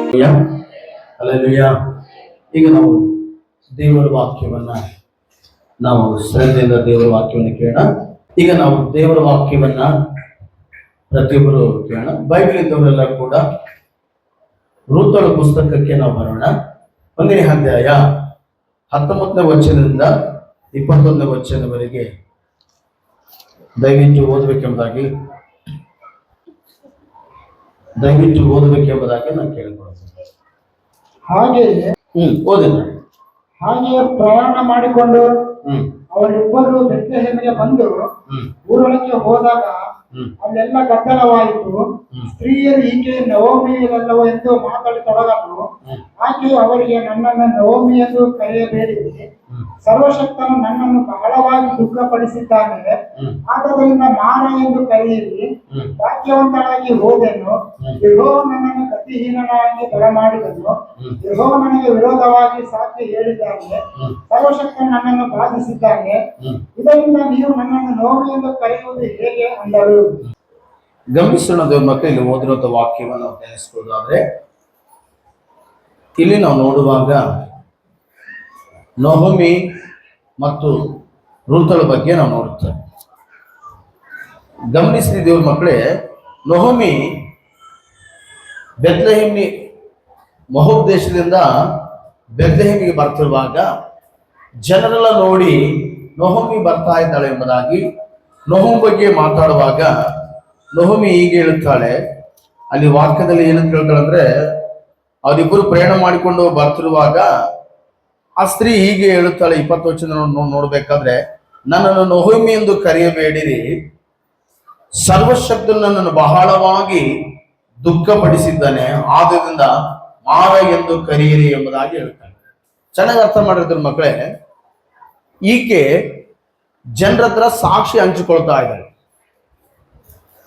Alleluia. ಈಗ ನಾವು ದೇವರ ವಾಕ್ಯವನ್ನ ನಾವು ಶ್ರದ್ಧೆಯಿಂದ ದೇವರ ವಾಕ್ಯವನ್ನು ಕೇಳೋಣ. ಈಗ ನಾವು ದೇವರ ವಾಕ್ಯವನ್ನ ಪ್ರತಿಯೊಬ್ಬರು ಕೇಳೋಣ. ಬೈಬಲ್ ಇದ್ದವರೆಲ್ಲ ಕೂಡ ರೂತಳ ಪುಸ್ತಕಕ್ಕೆ ನಾವು ಬರೋಣ. 1ನೇ ಅಧ್ಯಾಯ 19ನೇ ವಚನದಿಂದ 21ನೇ ವಚನವರೆಗೆ ದಯವಿಟ್ಟು ಓದಬೇಕೆಂಬುದಾಗಿ ನಾನು ಕೇಳಿಕೊಳ್ಳುತ್ತೇನೆ. ಹಾಗೆಯೇ ಪ್ರಯಾಣ ಮಾಡಿಕೊಂಡು ಅವರಿಬ್ಬರು ಬೆತ್ಲೆಹೇಮಿಗೆ ಬಂದು ಊರೊಳಗೆ ಹೋದಾಗ ಅಲ್ಲೆಲ್ಲ ಗದ್ದಲವಾಯಿತು. ಸ್ತ್ರೀಯರು ಈಕೆ ನವೋಮಿಯಲ್ಲವೋ ಎಂದು ಮಾತಾಡತೊಡಗಲು ಆಕೆಯು ಅವರಿಗೆ, ನನ್ನನ್ನು ನವೋಮಿ ಎಂದು ಕರೆಯಬೇಡಿರಿ, ಸರ್ವಶಕ್ತನು ನನ್ನನ್ನು ಬಹಳವಾಗಿ ದುಃಖಪಡಿಸಿದ್ದಾನೆ, ಆದ್ದರಿಂದ ಮಾರ ಎಂದು ಕರೆಯಿರಿ. ವಾಕ್ಯವಂತಳಾಗಿ ಹೋದೆನು, ಯೆಹೋವ ನನ್ನನ್ನು ಗತಿಹೀನನಾಗಿ ಬರಮಾಡಿದನು, ಯೆಹೋವ ನನಗೆ ವಿರೋಧವಾಗಿ ಸಾಕ್ಷಿ ಹೇಳಿದ್ದಾನೆ, ಸರ್ವಶಕ್ತನು ನನ್ನನ್ನು ಬಾಧಿಸಿದ್ದಾನೆ, ಇದರಿಂದ ನೀವು ನನ್ನನ್ನು ನವೋಮಿ ಎಂದು ಕರೆಯುವುದು ಹೇಗೆ ಅಂದಳು. ಗಮನಿಸೋಣ ದೇವ್ರ ಮಕ್ಕಳು, ಇಲ್ಲಿ ಓದಿರುವಂತ ವಾಕ್ಯವನ್ನು ನಾವು ಧ್ಯಾನಿಸಬಹುದಾದ್ರೆ, ಇಲ್ಲಿ ನಾವು ನೋಡುವಾಗ ನಹೋಮಿ ಮತ್ತು ರೂತಳ ಬಗ್ಗೆ ನಾವು ನೋಡುತ್ತೇವೆ. ಗಮನಿಸಿದ ದೇವ್ರ ಮಕ್ಕಳೇ, ನಹೋಮಿ ಬೆತ್ಲೆಹೇಮಿ ಮಹೋಬ್ ದೇಶದಿಂದ ಬೆತ್ಲೆಹೇಮಿಗೆ ಬರ್ತಿರುವಾಗ ಜನರೆಲ್ಲ ನೋಡಿ ನಹೋಮಿ ಬರ್ತಾ ಇದ್ದಾಳೆ ಎಂಬುದಾಗಿ ನಹೋಮ್ ಬಗ್ಗೆ ಮಾತಾಡುವಾಗ ನಹೋಮಿ ಹೀಗೆ ಹೇಳುತ್ತಾಳೆ. ಅಲ್ಲಿ ವಾಕ್ಯದಲ್ಲಿ ಏನಂತ ಹೇಳ್ತಾಳೆ ಅಂದ್ರೆ, ಅವರಿಬ್ಬರು ಪ್ರಯಾಣ ಮಾಡಿಕೊಂಡು ಬರ್ತಿರುವಾಗ ಆ ಸ್ತ್ರೀ ಹೀಗೆ ಹೇಳುತ್ತಾಳೆ. 20 ವಚನ ನೋಡ್ಬೇಕಾದ್ರೆ, ನನ್ನನ್ನು ನಹೋಮಿ ಎಂದು ಕರೆಯಬೇಡಿರಿ, ಸರ್ವಶಕ್ತನು ನನ್ನನ್ನು ಬಹಳವಾಗಿ ದುಃಖಪಡಿಸಿದ್ದಾನೆ, ಆದ್ದರಿಂದ ಮಾರ ಎಂದು ಕರೆಯಿರಿ ಎಂಬುದಾಗಿ ಹೇಳ್ತಾಳೆ. ಚೆನ್ನಾಗಿ ಅರ್ಥ ಮಾಡಿರ್ತಾರೆ ಮಕ್ಕಳೇ. ಈಕೆ ಜನರ ಹತ್ರ ಸಾಕ್ಷಿ ಹಂಚಿಕೊಳ್ತಾ ಇದ್ದಾಳೆ.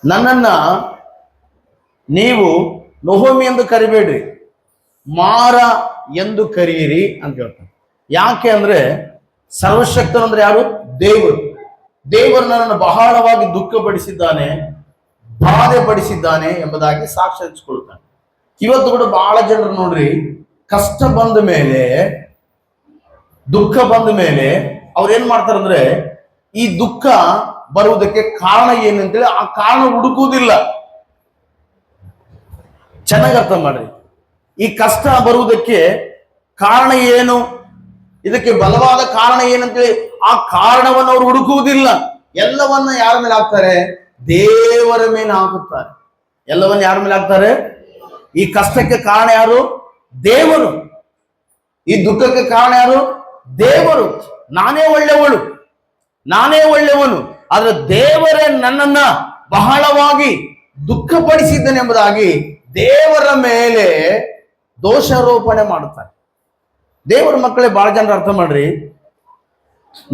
ನನ್ನನ್ನ ನೀವು ನಹೋಮಿ ಎಂದು ಕರಿಬೇಡ್ರಿ, ಮಾರ ಎಂದು ಕರೆಯಿರಿ ಅಂತ ಹೇಳ್ತಾನೆ. ಯಾಕೆ ಅಂದ್ರೆ, ಸರ್ವಶಕ್ತನು ಅಂದ್ರೆ ಯಾರು? ದೇವರು. ದೇವರು ನನ್ನನ್ನು ಬಹಳವಾಗಿ ದುಃಖಪಡಿಸಿದ್ದಾನೆ, ಬಾಧೆ ಪಡಿಸಿದ್ದಾನೆ ಎಂಬುದಾಗಿ ಸಾಕ್ಷಿ ಹಂಚಿಕೊಳ್ತಾನೆ. ಇವತ್ತು ಕೂಡ ಬಹಳ ಜನರು ನೋಡ್ರಿ, ಕಷ್ಟ ಬಂದ ಮೇಲೆ, ದುಃಖ ಬಂದ ಮೇಲೆ ಅವ್ರು ಏನ್ ಮಾಡ್ತಾರಂದ್ರೆ, ಈ ದುಃಖ ಬರುವುದಕ್ಕೆ ಕಾರಣ ಏನಂತೇಳಿ ಆ ಕಾರಣ ಹುಡುಕುವುದಿಲ್ಲ. ಚೆನ್ನಾಗಿ ಅರ್ಥ ಮಾಡ್ರಿ. ಈ ಕಷ್ಟ ಬರುವುದಕ್ಕೆ ಕಾರಣ ಏನು, ಇದಕ್ಕೆ ಬಲವಾದ ಕಾರಣ ಏನಂತೇಳಿ ಆ ಕಾರಣವನ್ನು ಅವರು ಹುಡುಕುವುದಿಲ್ಲ. ಎಲ್ಲವನ್ನ ಯಾರ ಮೇಲೆ ಹಾಕ್ತಾರೆ? ದೇವರ ಮೇಲೆ ಹಾಕುತ್ತಾರೆ. ಎಲ್ಲವನ್ನ ಯಾರ ಮೇಲೆ ಹಾಕ್ತಾರೆ? ಈ ಕಷ್ಟಕ್ಕೆ ಕಾರಣ ಯಾರು? ದೇವರು. ಈ ದುಃಖಕ್ಕೆ ಕಾರಣ ಯಾರು? ದೇವರು. ನಾನೇ ಒಳ್ಳೆಯವನು, ಆದ್ರೆ ದೇವರೇ ನನ್ನನ್ನ ಬಹಳವಾಗಿ ದುಃಖಪಡಿಸಿದ್ದಾನೆ ಎಂಬುದಾಗಿ ದೇವರ ಮೇಲೆ ದೋಷಾರೋಪಣೆ ಮಾಡುತ್ತಾರೆ. ದೇವರ ಮಕ್ಕಳೇ, ಬಹಳ ಜನರು ಅರ್ಥ ಮಾಡ್ರಿ,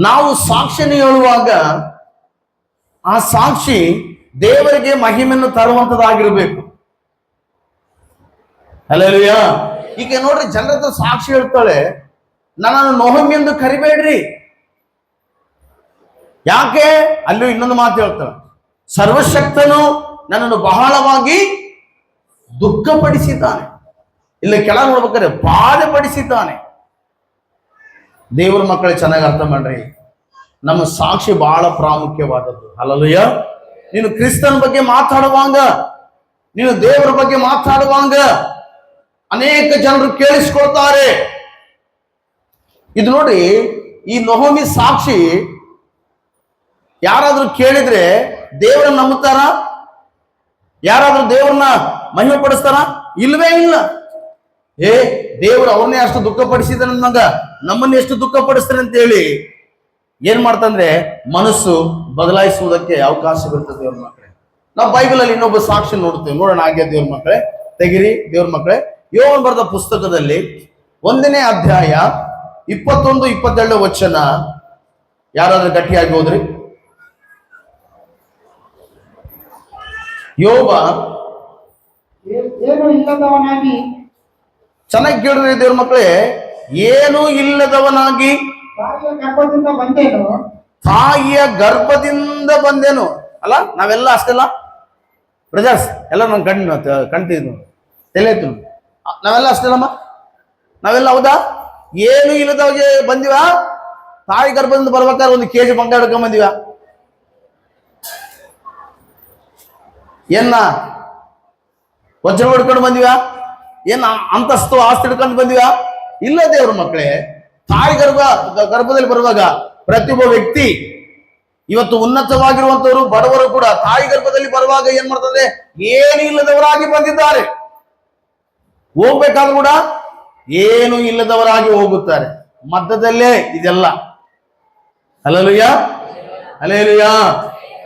ನಾವು ಸಾಕ್ಷಿಯನ್ನು ಹೇಳುವಾಗ ಆ ಸಾಕ್ಷಿ ದೇವರಿಗೆ ಮಹಿಮೆಯನ್ನು ತರುವಂತದ್ದಾಗಿರ್ಬೇಕು. ಹಲ್ಲೆಲೂಯಾ. ಈಗ ನೋಡ್ರಿ, ಜನರ ಹತ್ರ ಸಾಕ್ಷಿ ಹೇಳ್ತಾಳೆ, ನನ್ನನ್ನು ನಹೋಮಿ ಎಂದು ಕರಿಬೇಡ್ರಿ. ಯಾಕೆ? ಅಲ್ಲೂ ಇನ್ನೊಂದು ಮಾತು ಹೇಳ್ತಾಳೆ, ಸರ್ವಶಕ್ತನು ನನ್ನನ್ನು ಬಹಳವಾಗಿ ದುಃಖಪಡಿಸಿದ್ದಾನೆ. ಇಲ್ಲ ಕೆಳಗೆ ನೋಡ್ಬೇಕಾದ್ರೆ ಬಾಧೆ ಪಡಿಸಿದ್ದಾನೆ. ದೇವರ ಮಕ್ಕಳೇ, ಚೆನ್ನಾಗಿ ಅರ್ಥ ಮಾಡ್ರಿ, ನಮ್ಮ ಸಾಕ್ಷಿ ಬಹಳ ಪ್ರಾಮುಖ್ಯವಾದದ್ದು. ಹಲ್ಲೆಲೂಯಾ. ನೀನು ಕ್ರಿಸ್ತನ ಬಗ್ಗೆ ಮಾತಾಡುವಾಗ, ನೀನು ದೇವರ ಬಗ್ಗೆ ಮಾತಾಡುವಾಗ ಅನೇಕ ಜನರು ಕೇಳಿಸ್ಕೊಳ್ತಾರೆ. ಇದು ನೋಡಿ, ಈ ನಹೋಮಿ ಸಾಕ್ಷಿ ಯಾರಾದ್ರೂ ಕೇಳಿದ್ರೆ ದೇವರನ್ನ ನಂಬುತ್ತಾರ? ಯಾರಾದ್ರೂ ದೇವರನ್ನ ಮಹಿಮೆ ಪಡಿಸ್ತಾರ? ಇಲ್ವೇ ಇಲ್ಲ. ದೇವರು ಅವ್ರನ್ನೇ ಅಷ್ಟು ದುಃಖಪಡಿಸಿದಾರೆ ಅಂದಾಗ ನಮ್ಮನ್ನ ಎಷ್ಟು ದುಃಖಪಡಿಸ್ತಾರೆ ಅಂತ ಹೇಳಿ ಏನ್ ಮಾಡ್ತಂದ್ರೆ ಮನಸ್ಸು ಬದಲಾಯಿಸುವುದಕ್ಕೆ ಅವಕಾಶವಿರ್ತದೆ. ದೇವ್ರ ಮಕ್ಕಳೇ, ನಾವು ಬೈಬಲ್ ಅಲ್ಲಿ ಇನ್ನೊಬ್ಬ ಸಾಕ್ಷಿ ನೋಡ್ತೇವೆ. ನೋಡೋಣ ಹಾಗೆ ದೇವ್ರ ಮಕ್ಕಳೇ, ತೆಗಿರಿ ದೇವ್ರ ಮಕ್ಕಳೇ. ಯೋಹಾನ ಬರೆದ ಪುಸ್ತಕದಲ್ಲಿ 1ನೇ ಅಧ್ಯಾಯ 21-22 ವಚನ ಯಾರಾದ್ರೂ ಗಟ್ಟಿಯಾಗಿ ಹೋದ್ರಿ? ಯೋಬ ಏನು ಇಲ್ಲದವನಾಗಿ, ಚೆನ್ನಾಗಿ ಕೇಳಿದ್ರಿ ದೇವ್ರ ಮಕ್ಕಳೇ, ಏನೂ ಇಲ್ಲದವನಾಗಿ ತಾಯಿಯ ಗರ್ಭದಿಂದ ಬಂದೇನು. ಅಲ್ಲ, ನಾವೆಲ್ಲ ಅಷ್ಟೆಲ್ಲ ಬ್ರದರ್ಸ್ ಎಲ್ಲ ನಾನು ಕಣ್ತಿದ್ನು ತಲೆ ನಾವೆಲ್ಲ ಅಷ್ಟೇನಮ್ಮ, ನಾವೆಲ್ಲ ಹೌದಾ? ಏನು ಇಲ್ಲದವ್ರಿಗೆ ಬಂದಿವ? ತಾಯಿ ಗರ್ಭದಿಂದ ಬರ್ಬೇಕಾದ್ರೆ 1 kg ಬಂಗಾರ ಹಿಡ್ಕೊಂಡ್ ಬಂದಿವ? ಏನ ವಜ್ರ ಹೊಡ್ಕೊಂಡು ಬಂದಿವ? ಏನ್ ಅಂತಸ್ತು ಆಸ್ತಿ ಹಿಡ್ಕೊಂಡು ಬಂದಿವ? ಇಲ್ಲ ದೇವ್ರ ಮಕ್ಕಳೇ, ತಾಯಿ ಗರ್ಭದಲ್ಲಿ ಬರುವಾಗ ಪ್ರತಿಯೊಬ್ಬ ವ್ಯಕ್ತಿ ಇವತ್ತು ಉನ್ನತವಾಗಿರುವಂತವರು ಬಡವರು ಕೂಡ ತಾಯಿ ಗರ್ಭದಲ್ಲಿ ಬರುವಾಗ ಏನ್ ಮಾಡ್ತಾರೆ? ಏನು ಇಲ್ಲದವರಾಗಿ ಬಂದಿದ್ದಾರೆ. ಹೋಗ್ಬೇಕಾದ್ರೂ ಕೂಡ ಏನು ಇಲ್ಲದವರಾಗಿ ಹೋಗುತ್ತಾರೆ. ಮಧ್ಯದಲ್ಲೇ ಇದೆಲ್ಲ. ಹಲ್ಲೆಲೂಯ, ಹಲ್ಲೆಲೂಯ,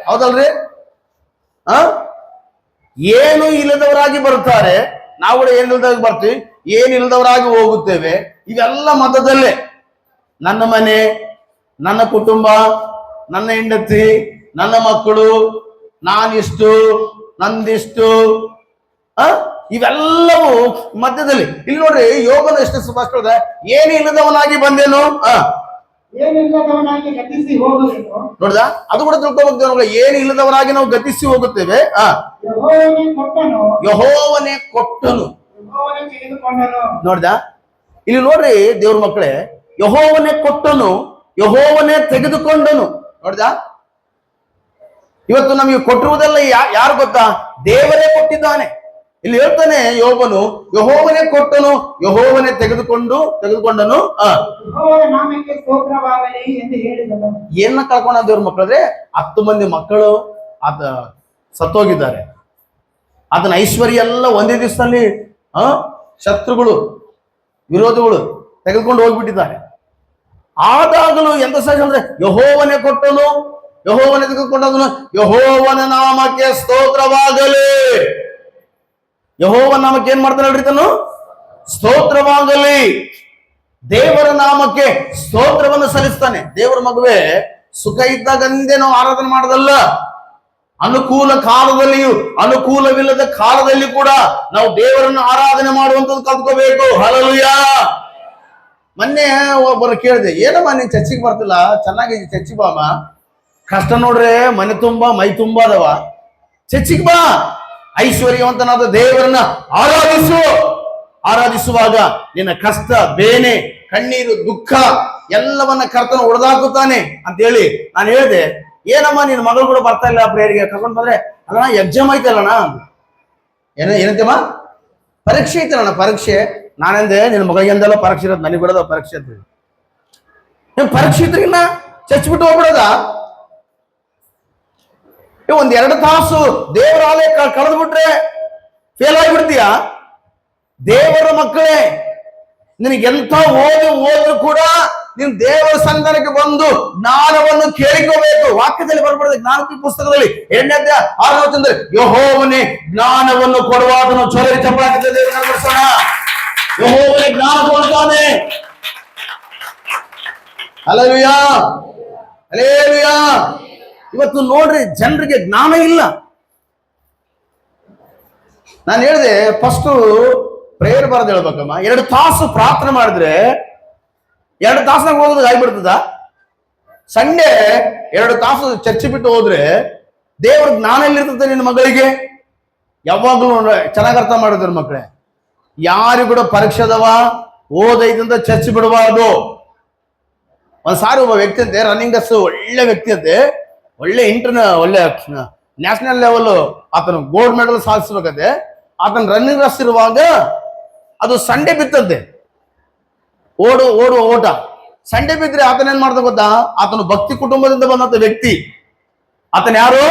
ಹೌದಲ್ರಿ? ಏನು ಇಲ್ಲದವರಾಗಿ ಬರುತ್ತಾರೆ, ನಾವು ಕೂಡ ಏನಿಲ್ಲದಾಗ ಬರ್ತೀವಿ, ಏನಿಲ್ಲದವರಾಗಿ ಹೋಗುತ್ತೇವೆ. ಇವೆಲ್ಲ ಮಧ್ಯದಲ್ಲೇ ನನ್ನ ಮನೆ, ನನ್ನ ಕುಟುಂಬ, ನನ್ನ ಹೆಂಡತಿ, ನನ್ನ ಮಕ್ಕಳು, ನಾನಿಷ್ಟು, ನಂದಿಷ್ಟು, ಇವೆಲ್ಲವೂ ಮಧ್ಯದಲ್ಲಿ. ಇಲ್ಲಿ ನೋಡ್ರಿ, ಯೋಗನ ಎಷ್ಟು ಸ್ಪಷ್ಟ ಇದೆ. ಏನು ಇಲ್ಲದವನಾಗಿ ಬಂದೇನು, ಏನಿಲ್ಲದವನಾಗಿ ಗತಿಸಿ ಹೋಗುವೆನು. ನೋಡ್ದ, ಅದು ಕೂಡ ತಿಳ್ಕೊಬೇಕು. ಏನು ಇಲ್ಲದವರಾಗಿ ನಾವು ಗತಿಸಿ ಹೋಗುತ್ತೇವೆ. ಯೆಹೋವನೇ ಕೊಟ್ಟನು, ಯೆಹೋವನೇ ಕೊಟ್ಟನು, ಯೆಹೋವನೇ ತೆಗೆದುಕೊಂಡನು. ನೋಡ್ದ, ಇಲ್ಲಿ ನೋಡ್ರಿ ದೇವ್ರ ಮಕ್ಕಳೇ, ಯೆಹೋವನೇ ಕೊಟ್ಟನು, ಯೆಹೋವನೇ ತೆಗೆದುಕೊಂಡನು. ನೋಡ್ದ, ಇವತ್ತು ನಮಗೆ ಕೊಟ್ಟಿರುವುದೆಲ್ಲ ಯಾರು ಗೊತ್ತಾ? ದೇವರೇ ಕೊಟ್ಟಿದ್ದಾನೆ. ಇಲ್ಲಿ ಹೇಳ್ತಾನೆ ಯೋಬನು, ಯೆಹೋವನೇ ಕೊಟ್ಟನು, ಯೆಹೋವನೇ ತೆಗೆದುಕೊಂಡನು. ಯೆಹೋವನ ನಾಮಕ್ಕೆ ಸ್ತೋತ್ರವಾಗಲಿ ಎಂದು ಹೇಳಿದನು. ಏನ ಕಳ್ಕೊಂಡ ದೇವ್ರ ಮಕ್ಕಳಂದ್ರೆ 10 ಮಂದಿ ಮಕ್ಕಳು ಆತ ಸತ್ತೋಗಿದ್ದಾರೆ. ಆತನ ಐಶ್ವರ್ಯ ಎಲ್ಲ ಒಂದೇ ದಿವಸದಲ್ಲಿ ಶತ್ರುಗಳು, ವಿರೋಧಿಗಳು ತೆಗೆದುಕೊಂಡು ಹೋಗ್ಬಿಟ್ಟಿದ್ದಾರೆ. ಆದಾಗಲೂ ಎಂತ ಸಹ ಅಂದ್ರೆ ಯೆಹೋವನೇ ಕೊಟ್ಟನು, ಯೆಹೋವನೇ ತೆಗೆದುಕೊಂಡನು, ಯೆಹೋವನ ನಾಮಕ್ಕೆ ಸ್ತೋತ್ರವಾಗಲಿ. ಯೆಹೋವನ ನಾಮಕ್ಕೆ ಏನ್ ಮಾಡ್ತಾನೆ ಹೇಳ್ರಿ ತಾನು? ಸ್ತೋತ್ರವಾಗಲಿ. ದೇವರ ನಾಮಕ್ಕೆ ಸ್ತೋತ್ರವನ್ನು ಸಲ್ಲಿಸ್ತಾನೆ. ದೇವರ ಮಗುವೆ, ಸುಖ ಇದ್ದಾಗಂದೇ ನಾವು ಆರಾಧನೆ ಮಾಡೋದಲ್ಲ. ಅನುಕೂಲ ಕಾಲದಲ್ಲಿಯೂ ಅನುಕೂಲವಿಲ್ಲದ ಕಾಲದಲ್ಲಿ ಕೂಡ ನಾವು ದೇವರನ್ನು ಆರಾಧನೆ ಮಾಡುವಂಥದ್ದು ಕಲ್ತ್ಕೋಬೇಕು. ಹಲ್ಲೆಲೂಯ. ಮೊನ್ನೆ ಒಬ್ಬರು ಕೇಳಿದೆ, ಏನಮ್ಮ ನೀನ್ ಚರ್ಚಿಗೆ ಬರ್ತಿಲ್ಲ, ಚೆನ್ನಾಗಿ ಚರ್ಚಿಗೆ ಬಾಮ, ಕಷ್ಟ ನೋಡ್ರೆ ಮನೆ ತುಂಬಾ ಮೈ ತುಂಬಾ ಅದವ, ಚರ್ಚಿಗೆ ಬಾ, ಐಶ್ವರ್ಯವಂತನಾದ ದೇವರನ್ನ ಆರಾಧಿಸುವಾಗ ನಿನ್ನ ಕಷ್ಟ, ಬೇನೆ, ಕಣ್ಣೀರು, ದುಃಖ ಎಲ್ಲವನ್ನ ಕರ್ತನ ಹೊಡೆದಾಕುತ್ತಾನೆ ಅಂತ ಹೇಳಿ ನಾನು ಹೇಳಿದೆ. ಏನಮ್ಮ ನಿನ್ನ ಮಗಳು ಕೂಡ ಬರ್ತಾ ಇಲ್ಲ ಪ್ರೇಯರ್ಗೆ, ಕರ್ಕೊಂಡು ಬಂದ್ರೆ, ಅಲ್ಲ ಎಕ್ಸಾಮ್ ಐತಲ್ಲಣ್ಣ, ಏನಂತಮ್ಮ ಪರೀಕ್ಷೆ ಐತಲ್ಲಣ್ಣ, ಪರೀಕ್ಷೆ. ನಾನೆಂದೆ, ನಿನ್ನ ಮಗಳಿಗೆ ಎಂದೆಲ್ಲ ಪರೀಕ್ಷೆ ಇರೋದು, ನನಗೆ ಬಿಡೋದ ಪರೀಕ್ಷೆ ಅಂತ. ನೀವು ಪರೀಕ್ಷೆ ಇದ್ರಿಗಿನ್ನ ಚಚ್ಬಿಟ್ಟು ಹೋಗ್ಬಿಡೋದ? 1-2 ತಾಸು ದೇವರ ಆಲಯ ಕಳೆದು ಬಿಟ್ರೆ ಫೇಲ್ ಆಗಿಬಿಡ್ತೀಯ? ದೇವರ ಮಕ್ಕಳೇ, ನಿನಗೆಂತ ಓದ್ರು ಕೂಡ ನೀನು ದೇವರ ಸಂಧಾನಕ್ಕೆ ಬಂದು ಜ್ಞಾನವನ್ನು ಕೇಳಿಕೋಬೇಕು. ವಾಕ್ಯದಲ್ಲಿ ಬರ್ಬಾರ್ದು, ಜ್ಞಾನಕ್ಕೆ ಪುಸ್ತಕದಲ್ಲಿ 8ನೇ 6ನೇ ವಚನದಲ್ಲಿ ಯೆಹೋವನೇ ಜ್ಞಾನವನ್ನು ಕೊಡುವಾತನು. ಚೊರೆ ಚಪ್ಪಾಳೆ ದೇವರ ನಡೆಸೋಣ. ಯೆಹೋವನೇ ಜ್ಞಾನ ಕೊಡ್ತಾನೆ. Hallelujah, hallelujah. ಇವತ್ತು ನೋಡ್ರಿ, ಜನರಿಗೆ ಜ್ಞಾನ ಇಲ್ಲ. ನಾನು ಹೇಳಿದೆ, ಫಸ್ಟ್ ಪ್ರೇಯರ್ ಬರೋದು ಹೇಳ್ಬೇಕಮ್ಮ. 2 ತಾಸು ಪ್ರಾರ್ಥನೆ ಮಾಡಿದ್ರೆ 2 ತಾಸನಾಗ ಹೋಗೋದು ಆಗ್ಬಿಡ್ತದ? ಸಂಡೇ 2 ತಾಸು ಚರ್ಚೆ ಬಿಟ್ಟು ಹೋದ್ರೆ ದೇವ್ರ ಜ್ಞಾನ ಎಲ್ಲಿರ್ತದೆ ನಿನ್ನ ಮಗಳಿಗೆ? ಯಾವಾಗ್ಲೂ ಚೆನ್ನಾಗಿ ಅರ್ಥ ಮಾಡಿದ್ರು ಮಕ್ಕಳೇ, ಯಾರು ಕೂಡ ಪರೀಕ್ಷೆದವ ಓದೈದಂತ ಚರ್ಚೆ ಬಿಡಬಾರ್ದು. ಒಂದ್ಸಾರಿ ಒಬ್ಬ ವ್ಯಕ್ತಿ ಅಂತೆ, ರನ್ನಿಂಗ್ ರೇಸ್ ಒಳ್ಳೆ ವ್ಯಕ್ತಿ ಅಂತೆ, ಒಳ್ಳೆ ಒಳ್ಳೆ ನ್ಯಾಷನಲ್ ಲೆವೆಲ್ ಆತನು ಗೋಲ್ಡ್ ಮೆಡಲ್ ಸಾಧಿಸ್ಬೇಕಂತೆ. ಆತನ ರನ್ನಿಂಗ್ ರೇಸ್ ಇರುವಾಗ ಅದು ಸಂಡೇ ಬಿತ್ತಂತೆ, ಓಟ ಸಂಡೇ ಬಿದ್ದರೆ ಆತನ ಏನ್ ಮಾಡ್ದ ಗೊತ್ತಾ? ಆತನು ಭಕ್ತಿ ಕುಟುಂಬದಿಂದ ಬಂದಂತ ವ್ಯಕ್ತಿ. ಆತನ ಯಾರು?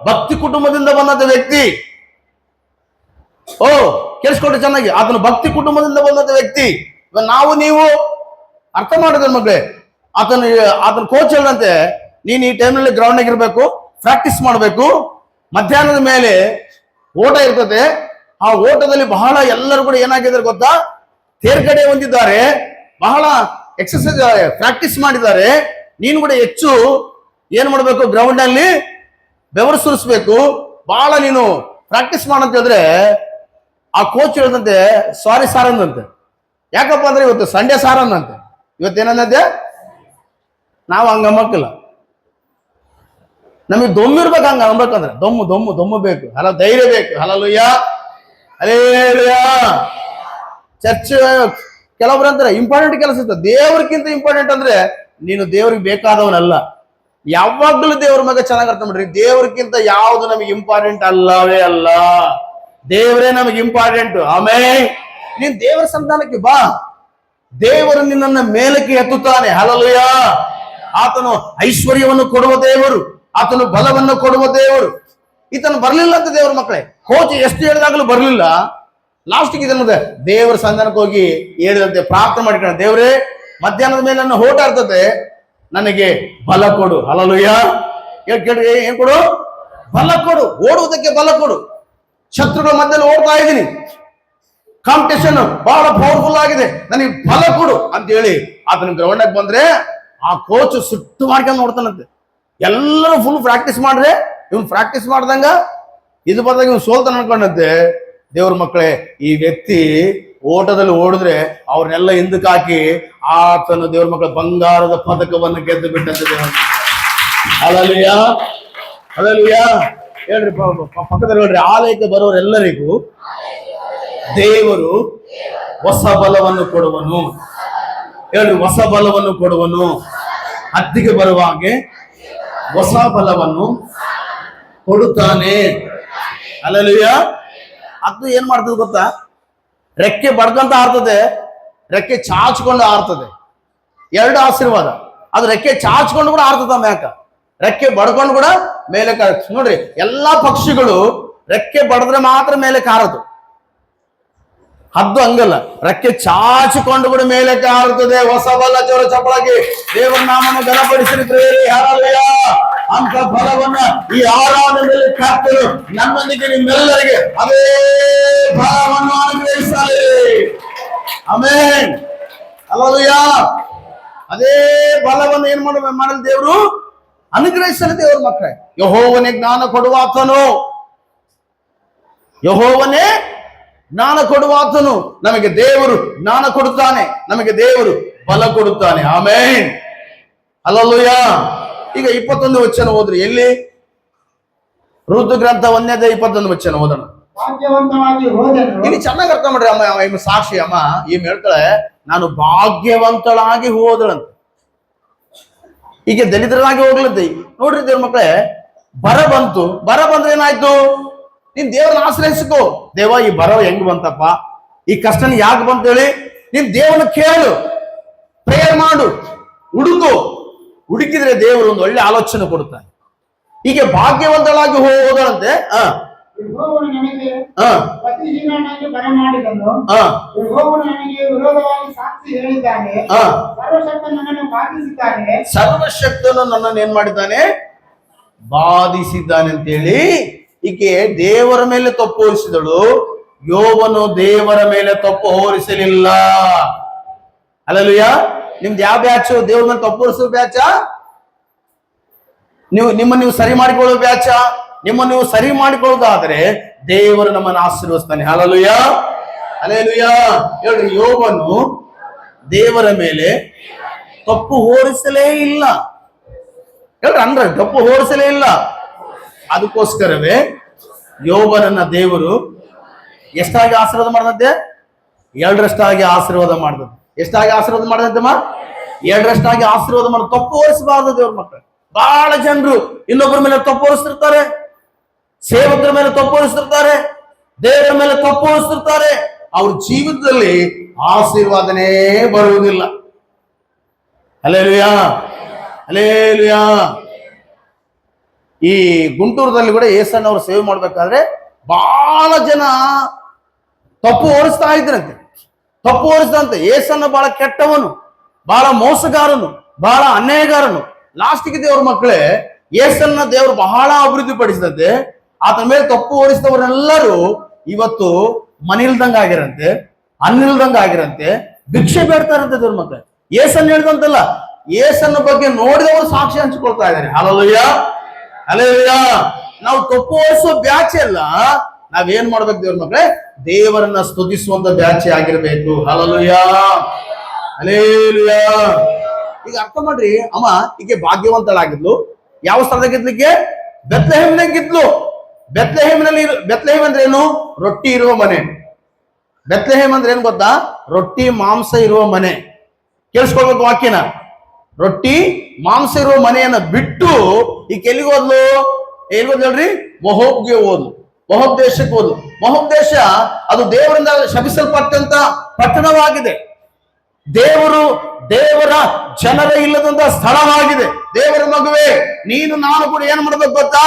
ಭಕ್ತಿ ಕುಟುಂಬದಿಂದ ಬಂದಂತ ವ್ಯಕ್ತಿ. ಕೇಳಿಸ್ಕೊಂಡ್ರೆ ಚೆನ್ನಾಗಿ, ಆತನು ಭಕ್ತಿ ಕುಟುಂಬದಿಂದ ಬಂದಂತ ವ್ಯಕ್ತಿ. ನಾವು ನೀವು ಅರ್ಥ ಮಾಡಿದ್ರೆ ಮಕ್ಕಳೇ, ಆತನ ಕೋಚ್ ಹೇಳಿದಂತೆ, ನೀನ್ ಈ ಟೈಮ್ನಲ್ಲಿ ಗ್ರೌಂಡ್ನಾಗ ಇರ್ಬೇಕು, ಪ್ರಾಕ್ಟೀಸ್ ಮಾಡಬೇಕು. ಮಧ್ಯಾಹ್ನದ ಮೇಲೆ ಓಟ ಇರ್ತದೆ. ಆ ಓಟದಲ್ಲಿ ಬಹಳ ಎಲ್ಲರೂ ಕೂಡ ಏನಾಗಿದ್ದಾರೆ ಗೊತ್ತಾ? ತೇರ್ಗಡೆ ಹೊಂದಿದ್ದಾರೆ, ಬಹಳ ಎಕ್ಸರ್ಸೈಸ್ ಪ್ರಾಕ್ಟೀಸ್ ಮಾಡಿದ್ದಾರೆ. ನೀನು ಕೂಡ ಹೆಚ್ಚು ಏನ್ ಮಾಡ್ಬೇಕು? ಗ್ರೌಂಡ್ ನಲ್ಲಿ ಬೆವರು ಸುರಿಸ್ಬೇಕು, ಬಹಳ ನೀನು ಪ್ರಾಕ್ಟೀಸ್ ಮಾಡಂತ ಹೇಳಿದ್ರೆ ಆ ಕೋಚ್ ಹೇಳಿದಂತೆ ಸಾರಿ ಸಾರ್ ಅಂದಂತೆ. ಯಾಕಪ್ಪ ಅಂದ್ರೆ ಇವತ್ತು ಸಂಡೇ ಸಾರ್ ಅಂದಂತೆ. ಇವತ್ತೇನಂದಂತೆ? ನಾವು ಹಂಗ ಅಂಬಕ್ಕಿಲ್ಲ, ನಮಗೆ ದೊಮ್ಮಿರ್ಬೇಕು. ಹಂಗ ಅನ್ಬೇಕಂದ್ರೆ ದೊಮ್ಮು ಬೇಕು. ಧೈರ್ಯ ಬೇಕು. Hallelujah, hallelujah. ಚರ್ಚ್ ಕೆಲವೊಬ್ರು ಅಂತಾರೆ ಇಂಪಾರ್ಟೆಂಟ್ ಕೆಲಸ ಇರ್ತದೆ. ದೇವ್ರಿಗಿಂತ ಇಂಪಾರ್ಟೆಂಟ್ ಅಂದ್ರೆ ನೀನು ದೇವ್ರಿಗೆ ಬೇಕಾದವನಲ್ಲ. ಯಾವಾಗ್ಲೂ ದೇವ್ರ ಮಗ ಚೆನ್ನಾಗಿ ಅರ್ಥ ಮಾಡ್ರಿ, ದೇವ್ರಿಗಿಂತ ಯಾವ್ದು ನಮಗೆ ಇಂಪಾರ್ಟೆಂಟ್ ಅಲ್ಲವೇ ಅಲ್ಲ, ದೇವರೇ ನಮಗೆ ಇಂಪಾರ್ಟೆಂಟ್. ಆಮೇಲೆ ನೀನ್ ದೇವರ ಸಂತಾನಕ್ಕೆ ಬಾ, ದೇವರು ನಿನ್ನನ್ನ ಮೇಲಕ್ಕೆ ಎತ್ತುತ್ತಾನೆ. ಹಲ್ಲೆಲೂಯ. ಆತನು ಐಶ್ವರ್ಯವನ್ನು ಕೊಡುವ ದೇವರು, ಆತನು ಬಲವನ್ನು ಕೊಡುವ ದೇವರು. ಈತನು ಬರ್ಲಿಲ್ಲ ಅಂತ ದೇವ್ರ ಮಕ್ಕಳೇ, ಕೋಚ್ ಎಷ್ಟು ಹೇಳಿದಾಗಲೂ ಬರ್ಲಿಲ್ಲ. ಲಾಸ್ಟ್ಗೆ ಇದನ್ನ ದೇವರ ಸಂಧಾನಕ್ಕೆ ಹೋಗಿ ಹೇಳಿದಂತೆ ಪ್ರಾರ್ಥನೆ ಮಾಡಿಕೊಂಡು, ದೇವರೇ ಮಧ್ಯಾಹ್ನದ ಮೇಲೆ ನನ್ನ ಓಟ ಇರ್ತದೆ, ನನಗೆ ಬಲ ಕೊಡು. ಹಲ್ಲೆಲೂಯ. ಕೇಳಿ, ಏನ್ ಕೊಡು? ಬಲ ಕೊಡು, ಓಡುವುದಕ್ಕೆ ಬಲ ಕೊಡು. ಶತ್ರುಗಳ ಮಧ್ಯದಲ್ಲಿ ಓಡ್ತಾ ಇದ್ದೀನಿ, ಕಾಂಪಿಟೇಷನ್ ಬಹಳ ಪವರ್ಫುಲ್ ಆಗಿದೆ, ನನಗೆ ಬಲ ಕೊಡು ಅಂತ ಹೇಳಿ ಆತನ ಗ್ರೌಂಡ್ ಬಂದ್ರೆ ಆ ಕೋಚ್ ಸುಟ್ಟು ಮಾಡ್ಕೊಂಡು ನೋಡ್ತಾನಂತೆ. ಎಲ್ಲರೂ ಫುಲ್ ಪ್ರಾಕ್ಟೀಸ್ ಮಾಡ್ರೆ ಇವ್ನು ಪ್ರಾಕ್ಟೀಸ್ ಮಾಡ್ದಂಗ ಇದು ಬಂದಾಗ ಇವ್ನು ಸೋಲ್ತಾನ ಅನ್ಕೊಂಡಂತೆ. ದೇವ್ರ ಮಕ್ಕಳೇ, ಈ ವ್ಯಕ್ತಿ ಓಟದಲ್ಲಿ ಓಡಿದ್ರೆ ಅವ್ರನ್ನೆಲ್ಲ ಹಿಂದಕ್ಕೆ ಹಾಕಿ ಆತನ ದೇವ್ರ ಮಕ್ಕಳ ಬಂಗಾರದ ಪದಕವನ್ನು ಗೆದ್ದು ಬಿಟ್ಟಂತೆ ದೇವ್ರ. Hallelujah, hallelujah. ಹೇಳ್ರಿ ಪಕ್ಕದಲ್ಲಿ ಹೇಳ್ರಿ, ಆಲಯಕ್ಕೆ ಬರೋರೆಲ್ಲರಿಗೂ ದೇವರು ಹೊಸ ಬಲವನ್ನು ಕೊಡುವನು. ಹೇಳ್ರಿ, ಹೊಸ ಬಲವನ್ನು ಕೊಡುವನು. ಹತ್ತಿಗೆ ಬರುವ ಹಾಗೆ ಹೊಸ ಬಲವನ್ನು ಕೊಡುತ್ತಾನೆ. ಹಲ್ಲೆಲೂಯ. ಅದು ಏನ್ ಮಾಡ್ತದೆ ಗೊತ್ತಾ? ರೆಕ್ಕೆ ಬಡ್ಕಂತ ಆರ್ತದೆ, ರೆಕ್ಕೆ ಚಾಚ್ಕೊಂಡು ಆರ್ತದೆ. ಎರಡು ಆಶೀರ್ವಾದ. ಅದು ರೆಕ್ಕೆ ಚಾಚ್ಕೊಂಡು ಕೂಡ ಆರ್ತದ ಮ್ಯಾಕ, ರೆಕ್ಕೆ ಬಡ್ಕೊಂಡು ಕೂಡ ಮೇಲೆ ನೋಡ್ರಿ, ಎಲ್ಲಾ ಪಕ್ಷಿಗಳು ರೆಕ್ಕೆ ಬಡದ್ರೆ ಮಾತ್ರ ಮೇಲೆ ಕಾರದು. ಹದ್ದು ಹಂಗಲ್ಲ, ರೆಕ್ಕೆ ಚಾಚಿಕೊಂಡು ಕೂಡ ಮೇಲೆ ಕಾರುತ್ತದೆ. ಹೊಸ ಬಲ ಚೋರ ಚಪ್ಪಳಾಗಿ ದೇವರ ನಾಮನ ಘನಪಡಿಸಿರಿ ಪ್ರೇರಿ. ಹಲ್ಲೆಲೂಯ. ಅಂತ ಫಲವನ್ನ ಈ ಆರಾಧನೆಯಲ್ಲಿ ಕರ್ತರು ನಮ್ಮೊಂದಿಗೆ ನಿಮ್ಮೆಲ್ಲರಿಗೆ ಅದೇ ಫಲವನ್ನು ಅನುಗ್ರಹಿಸಲಿ. ಆಮೆನ್. ಹಲ್ಲೆಲೂಯ. ಅದೇ ಫಲವನ್ನು ಏನ್ ಮಾಡಲು ದೇವರು ಅನುಗ್ರಹಿಸಲಿ. ದೇವರ ಮಕ್ಕಳೇ, ಯೆಹೋವನೇ ಜ್ಞಾನ ಕೊಡುವಾತನು, ಯೆಹೋವನೇ ಜ್ಞಾನ ಕೊಡುವಾತನು. ನಮಗೆ ದೇವರು ಜ್ಞಾನ ಕೊಡುತ್ತಾನೆ, ನಮಗೆ ದೇವರು ಬಲ ಕೊಡುತ್ತಾನೆ. ಆಮೆನ್. ಹಲ್ಲೆಲೂಯ. ಈಗ 21 ವಚನ ಓದ್ರಿ. ಎಲ್ಲಿ? ಋತು ಗ್ರಂಥ 1ನೇ 21 ವಚನ ಓದೋಣ. ಇಲ್ಲಿ ಚೆನ್ನಾಗಿ ಅರ್ಥ ಮಾಡ್ರಿ. ಅಮ್ಮ ಸಾಕ್ಷಿ ಅಮ್ಮ ಈಮ್ ಹೇಳ್ತಾಳೆ, ನಾನು ಭಾಗ್ಯವಂತಳಾಗಿ ಹೋದಳಂತ. ಈಗ ದಲಿತರಾಗಿ ಹೋಗ್ಲಂತೆ. ನೋಡ್ರಿ ದೇವ್ರ ಮಕ್ಕಳೇ, ಬರ ಬಂತು. ಬರ ಬಂದ್ರೆ ಏನಾಯ್ತು? ನೀನ್ ದೇವರನ್ನ ಆಶ್ರಯಿಸ್ಕೋ. ದೇವ, ಈ ಬರ ಹೆಂಗ್ ಬಂತಪ್ಪ, ಈ ಕಷ್ಟನ ಯಾಕೆ ಬಂತ ಹೇಳಿ ನೀನ್ ದೇವರನ್ನ ಕೇಳು, ಪ್ರೇಯರ್ ಮಾಡು, ಹುಡುಕು. ಹುಡುಕಿದ್ರೆ ದೇವರು ಒಂದು ಒಳ್ಳೆ ಆಲೋಚನೆ ಕೊಡುತ್ತಾನೆ. ಹೀಗೆ ಭಾಗ್ಯವಂತಳಾಗಿ ಹೋದಳಂತೆ. ಸರ್ವಶಕ್ತನು ನನ್ನನ್ನು ಏನ್ ಮಾಡಿದ್ದಾನೆ? ಬಾಧಿಸಿದ್ದಾನೆ ಅಂತೇಳಿ ಈಕೆ ದೇವರ ಮೇಲೆ ತಪ್ಪು ಹೊರಿಸಿದಳು. ಯೋಬನು ದೇವರ ಮೇಲೆ ತಪ್ಪು ಹೊರಿಸಲಿಲ್ಲ. ಹಲ್ಲೆಲೂಯ. ನಿಮ್ದು ಯಾವ ಬ್ಯಾಚು? ದೇವರ ಮೇಲೆ ತಪ್ಪು ಹೊರಿಸೋ ಬ್ಯಾಚ? ನೀವು ಸರಿ ಮಾಡಿಕೊಳ್ಳೋ ಬ್ಯಾಚ? ನಿಮ್ಮನ್ನು ನೀವು ಸರಿ ಮಾಡಿಕೊಳ್ಳೋದಾದ್ರೆ ದೇವರು ನಮ್ಮನ್ನು ಆಶೀರ್ವದಿಸ್ತಾನೆ. Hallelujah, hallelujah. ಹೇಳ್ರಿ, ಯೋಬನು ದೇವರ ಮೇಲೆ ತಪ್ಪು ಹೊರಿಸಲೇ ಇಲ್ಲ. ಹೇಳ್ರಿ, ಅಂದ್ರೆ ತಪ್ಪು ಹೊರಿಸಲೇ ಇಲ್ಲ. ಅದಕ್ಕೋಸ್ಕರವೇ ಯೋಬನನ್ನ ದೇವರು ಎಷ್ಟಾಗಿ ಆಶೀರ್ವಾದ ಮಾಡದಂತೆ? 2ರಷ್ಟಾಗಿ ಆಶೀರ್ವಾದ ಮಾಡಿದಂತೆ. ಎಷ್ಟಾಗಿ ಆಶೀರ್ವಾದ ಮಾಡದಂತೆಮ್ಮ? 2ರಷ್ಟಾಗಿ ಆಶೀರ್ವಾದ ಮಾಡ. ತಪ್ಪು ಹೊರಿಸಬಾರದು ದೇವ್ರ ಮಕ್ಕಳು. ಬಹಳ ಜನರು ಇನ್ನೊಬ್ಬರ ಮೇಲೆ ತಪ್ಪು ಹೊರಿಸ್ತಿರ್ತಾರೆ, ಸೇವಕರ ಮೇಲೆ ತಪ್ಪು ಹೊರಿಸ್ತಿರ್ತಾರೆ, ದೇವರ ಮೇಲೆ ತಪ್ಪು ಹೊರಿಸ್ತಿರ್ತಾರೆ. ಅವ್ರ ಜೀವಿತದಲ್ಲಿ ಆಶೀರ್ವಾದನೇ ಬರುವುದಿಲ್ಲ. Hallelujah, hallelujah. ಈ ಗುಂಟೂರದಲ್ಲಿ ಕೂಡ ಯೇಸನ್ನವರು ಸೇವೆ ಮಾಡ್ಬೇಕಾದ್ರೆ ಬಹಳ ಜನ ತಪ್ಪು ಹೊರಿಸ್ತಾ ಇದ್ರಂತೆ. ತಪ್ಪು ಹೊರಿಸಿದಂತೆ ಯೇಸನ್ನ ಬಹಳ ಕೆಟ್ಟವನು, ಬಹಳ ಮೋಸಗಾರನು, ಬಹಳ ಅನ್ಯಾಯಗಾರನು. ಲಾಸ್ಟಿಗೆ ದೇವ್ರ ಮಕ್ಕಳೇ, ಯೇಸನ್ನ ದೇವರು ಬಹಳ ಅಭಿವೃದ್ಧಿ ಪಡಿಸಿದಂತೆ. ಆತನ ಮೇಲೆ ತಪ್ಪು ಹೊರಿಸಿದವರೆಲ್ಲರೂ ಇವತ್ತು ಮನಿಲ್ದಂಗ ಆಗಿರಂತೆ, ಅನ್ನಿಲ್ದಂಗ ಆಗಿರಂತೆ, ಭಿಕ್ಷೆ ಬೇಡ್ತಾರಂತೆ ದೇವ್ರ ಮಕ್ಕಳೇ. ಯೇಸನ್ನ ಹೇಳ್ದಂತಲ್ಲ, ಯೇಸನ್ನ ಬಗ್ಗೆ ನೋಡಿದವರು ಸಾಕ್ಷಿ ಹಂಚಿಕೊಳ್ತಾ ಇದ್ದಾರೆ. Hallelujah, hallelujah. ನಾವು ತಪ್ಪು ಹೊರಿಸುವ ಬ್ಯಾಚ್ ಅಲ್ಲ, ನಾವೇನ್ ಮಾಡ್ಬೇಕು ದೇವ್ರ ಮಕ್ಕಳೇ? ದೇವರನ್ನ ಸ್ತುತಿಸುವಂತ ಬ್ಯಾಚೆ ಆಗಿರ್ಬೇಕು. Hallelujah, hallelujah. ಈಗ ಅರ್ಥ ಮಾಡ್ರಿ, ಅಮ್ಮ ಈಕೆ ಭಾಗ್ಯವಂತಳಾಗಿದ್ಲು. ಯಾವ ಸ್ಥಳದಾಗಿದ್ಲಿಕ್ಕೆ? ಬೆತ್ಲೆಹೇಮ್ನಾಗಿದ್ಲು. ಬೆತ್ಲೆಹೇಮ್ ಅಂದ್ರೆ ಏನು? ರೊಟ್ಟಿ ಇರುವ ಮನೆ. ಬೆತ್ಲೆಹೇಮ್ ಅಂದ್ರೆ ಏನ್ ಗೊತ್ತಾ? ರೊಟ್ಟಿ ಮಾಂಸ ಇರುವ ಮನೆ. ಕೇಳಿಸ್ಕೊಳ್ಬೇಕು ವಾಕ್ಯನ. ರೊಟ್ಟಿ ಮಾಂಸ ಇರುವ ಮನೆಯನ್ನ ಬಿಟ್ಟು ಈಗ ಎಲ್ಲಿಗೆ ಹೋದ್ಲು? ಹೇಳ್ರಿ, ಮೊಹೋಬ್ಗೆ ಹೋದ್ಲು. ಮೊಹಬ್ ದೇಶಕ್ಕೆ ಹೋದ್ಲು. ಮೊಹಬ್ ದೇಶ ಅದು ದೇವರಿಂದ ಶಪಿಸಲ್ಪಟ್ಟಂತ ಪಟ್ಟಣವಾಗಿದೆ. ದೇವರ ಜನರ ಇಲ್ಲದಂತ ಸ್ಥಳವಾಗಿದೆ. ದೇವರ ಮಗುವೆ, ನೀನು ನಾನು ಕೂಡ ಏನ್ ಮಾಡ್ಬೇಕು ಗೊತ್ತಾ?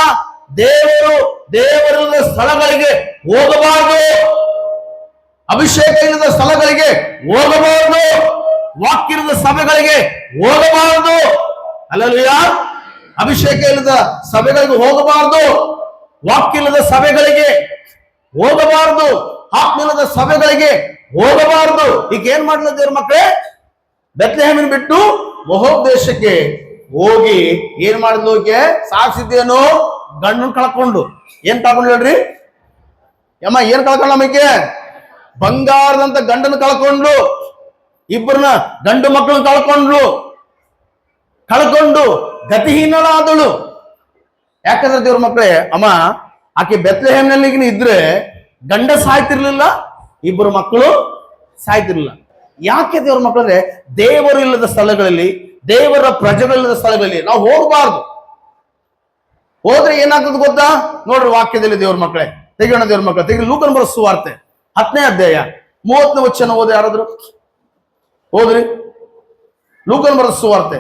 ದೇವರಿಲ್ಲದ ಸ್ಥಳಗಳಿಗೆ ಹೋಗಬಾರದು. ಅಭಿಷೇಕ ಇಲ್ಲದ ಸ್ಥಳಗಳಿಗೆ ಹೋಗಬಾರದು. ವಾಕ್ಯದ ಸಭೆಗಳಿಗೆ ಹೋಗಬಾರದು. ಅಲ್ಲಲ್ಯ, ಅಭಿಷೇಕ ಇಲ್ಲದ ಸಭೆಗಳಿಗೆ ಹೋಗಬಾರದು. ವಾಕ್ಯದ ಸಭೆಗಳಿಗೆ ಹೋಗಬಾರದು. ಆತ್ಮೀಯದ ಸಭೆಗಳಿಗೆ ಹೋಗಬಾರದು. ಈಗ ಏನ್ ಮಾಡ್ಲ ದೇವ್ರ ಮಕ್ಕಳೇ? ಬೆತ್ಲೆಹೇಮನ್ನು ಬಿಟ್ಟು ಮೊಹೋಬ್ ದೇಶಕ್ಕೆ ಹೋಗಿ ಏನ್ ಮಾಡಿದ್ಲು? ಸಾಧಿಸಿದ್ದೇನು? ಗಂಡನ್ ಕಳ್ಕೊಂಡು. ಏನ್ ಕಳ್ಕೊಂಡು ಹೇಳ್ರಿ ಯಮ್ಮ? ಏನ್ ಕಳ್ಕೊಂಡ? ನಮಗೆ ಬಂಗಾರದಂತ ಗಂಡನ ಕಳ್ಕೊಂಡು, ಇಬ್ಬರನ್ನ ಗಂಡು ಮಕ್ಕಳನ್ನ ಕಳ್ಕೊಂಡು ಗತಿಹೀನಳಾದಳು. ಯಾಕಂದ್ರೆ ದೇವ್ರ ಮಕ್ಕಳೇ, ಅಮ್ಮ ಆಕೆ ಬೆತ್ಲೆಹೇಮ್ನಲ್ಲಿ ಇದ್ರೆ ಗಂಡ ಸಾಯ್ತಿರ್ಲಿಲ್ಲ, ಇಬ್ಬರು ಮಕ್ಕಳು ಸಾಯ್ತಿರ್ಲಿಲ್ಲ. ಯಾಕೆ ದೇವ್ರ ಮಕ್ಕಳಂದ್ರೆ, ದೇವರು ಇಲ್ಲದ ಸ್ಥಳಗಳಲ್ಲಿ, ದೇವರ ಪ್ರಜೆಗಳಿಲ್ಲದ ಸ್ಥಳಗಳಲ್ಲಿ ನಾವು ಹೋಗಬಾರ್ದು. ಹೋದ್ರೆ ಏನಾಗ್ತದೆ ಗೊತ್ತಾ? ನೋಡ್ರಿ ವಾಕ್ಯದಲ್ಲಿ ದೇವ್ರ ಮಕ್ಕಳೇ, ತೆಗೋಣ ದೇವ್ರ ಮಕ್ಕಳ ತೆಗಿ. ಲೂಕನ ಬರೆದ ಸುವಾರ್ತೆ 10ನೇ ಅಧ್ಯಾಯ 30ನೇ ವಚನ ಓದಿ. ಯಾರಾದ್ರು ಓದ್ರಿ. ಲೂಕನ ಬರೆದ ಸುವಾರ್ತೆ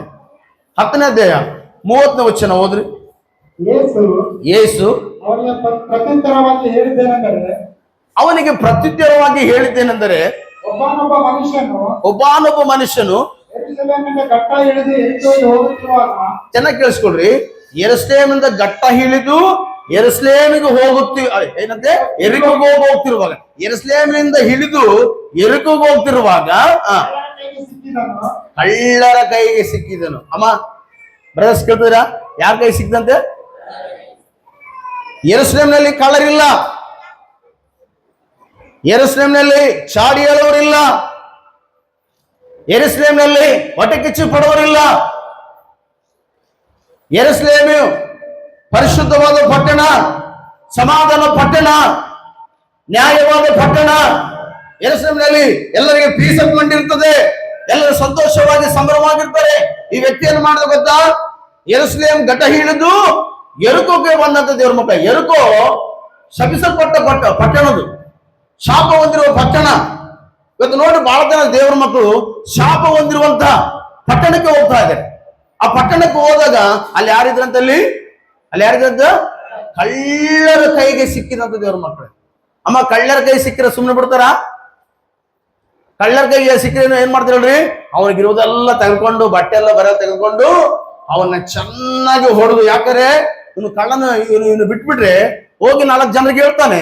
10ನೇ ಅಧ್ಯಾಯ 30ನೇ ವಚನ ಓದ್ರಿ. ಯೇಸು ಅವನಿಗೆ ಪ್ರತ್ಯುತ್ತರವಾಗಿ ಹೇಳಿದ್ದೇನೆಂದರೆ, ಒಬ್ಬನೊಬ್ಬ ಮನುಷ್ಯನು ಚೆನ್ನಾಗಿ ಕೇಳಿಸ್ಕೊಡ್ರಿ, ಯೆರೂಸಲೇಮಿಂದ ಗಟ್ಟ ಹಿಡಿದು ಯೆರೂಸಲೇಮಿಗೆ ಏನಂತೆ ಎರಿಕೋಗೆ ಹೋಗ್ತಿರುವಾಗ, ಯೆರೂಸಲೇಮಿನಿಂದ ಹಿಡಿದು ಎರಿಕೋಗೆ ಹೋಗ್ತಿರುವಾಗ ಕಳ್ಳರ ಕೈಗೆ ಸಿಕ್ಕಿದನು. ಅಮ್ಮ ಬ್ರದರ್ಸ್ ಕೇಳ್ತಿದ್ದೀರಾ? ಯಾರ ಕೈ ಸಿಕ್ಕಿದಂತೆ? ಯೆರೂಸಲೇಮಿನಲ್ಲಿ ಕಳ್ಳರಿಲ್ಲ, ಯೆರೂಸಲೇಮಿನಲ್ಲಿ ಚಾಡಿ ಹೇಳುವರಿಲ್ಲ, ಯೆರೂಸಲೇಮಿನಲ್ಲಿ ಹೊಟ್ಟೆ ಕಿಚ್ಚು ಪಡುವರಿಲ್ಲ. ಯೆರೂಸಲೇಮು ಪರಿಶುದ್ಧವಾದ ಪಟ್ಟಣ, ಸಮಾಧಾನ ಪಟ್ಟಣ, ನ್ಯಾಯವಾದ ಪಟ್ಟಣ. ಯೆರೂಸಲೇಮಿನಲ್ಲಿ ಎಲ್ಲರಿಗೆ ಪೀಸ್ ಆಫ್ ಮೈಂಡ್ ಇರ್ತದೆ, ಎಲ್ಲರೂ ಸಂತೋಷವಾಗಿ ಸಂಭ್ರಮವಾಗಿರ್ತಾರೆ. ಈ ವ್ಯಕ್ತಿಯನ್ನು ಮಾಡಿದ ಗೊತ್ತಾ? ಯೆರೂಸಲೇಮ್ ಗಡ್ಡ ಹಿಡಿದು ಎರುಕೋಗೆ ಬಂದಂತ ದೇವ್ರ ಮಕ್ಕಳ. ಎರುಕೋ ಶಪಿಸಲ್ಪಟ್ಟ ಪಟ್ಟಣದು, ಶಾಪ ಹೊಂದಿರುವ ಪಟ್ಟಣ. ಇವತ್ತು ನೋಡಿ ಬಹಳ ಜನ ದೇವರ ಮಕ್ಕಳು ಶಾಪ ಹೊಂದಿರುವಂತ ಪಟ್ಟಣಕ್ಕೆ ಹೋಗ್ತಾ ಇದ್ದಾರೆ. ಆ ಪಟ್ಟಣಕ್ಕೆ ಹೋದಾಗ ಅಲ್ಲಿ ಯಾರಿದ್ರಂತ ಕಳ್ಳರ ಕೈಗೆ ಸಿಕ್ಕಿದಂತ ದೇವ್ರ ಮಕ್ಕಳು. ಅಮ್ಮ ಕಳ್ಳರ ಕೈ ಸಿಕ್ಕಿರ ಸುಮ್ಮನೆ ಬಿಡ್ತಾರ? ಕಳ್ಳರ ಕೈಗೆ ಸಿಕ್ಕಿದ್ರೆ ಏನ್ ಮಾಡ್ತಾರಲ್ರಿ? ಅವ್ರಿಗಿರುವುದೆಲ್ಲ ತೆಗೆದುಕೊಂಡು, ಬಟ್ಟೆ ಎಲ್ಲ ಬರ ತೆಗೆದುಕೊಂಡು ಅವನ್ನ ಚೆನ್ನಾಗಿ ಹೊಡೆದು, ಯಾಕಂದ್ರೆ ಇವನು ಕಳ್ಳನ ಇವನು ಬಿಟ್ಬಿಟ್ರೆ ಹೋಗಿ 4 ಜನರಿಗೆ ಹೇಳ್ತಾನೆ,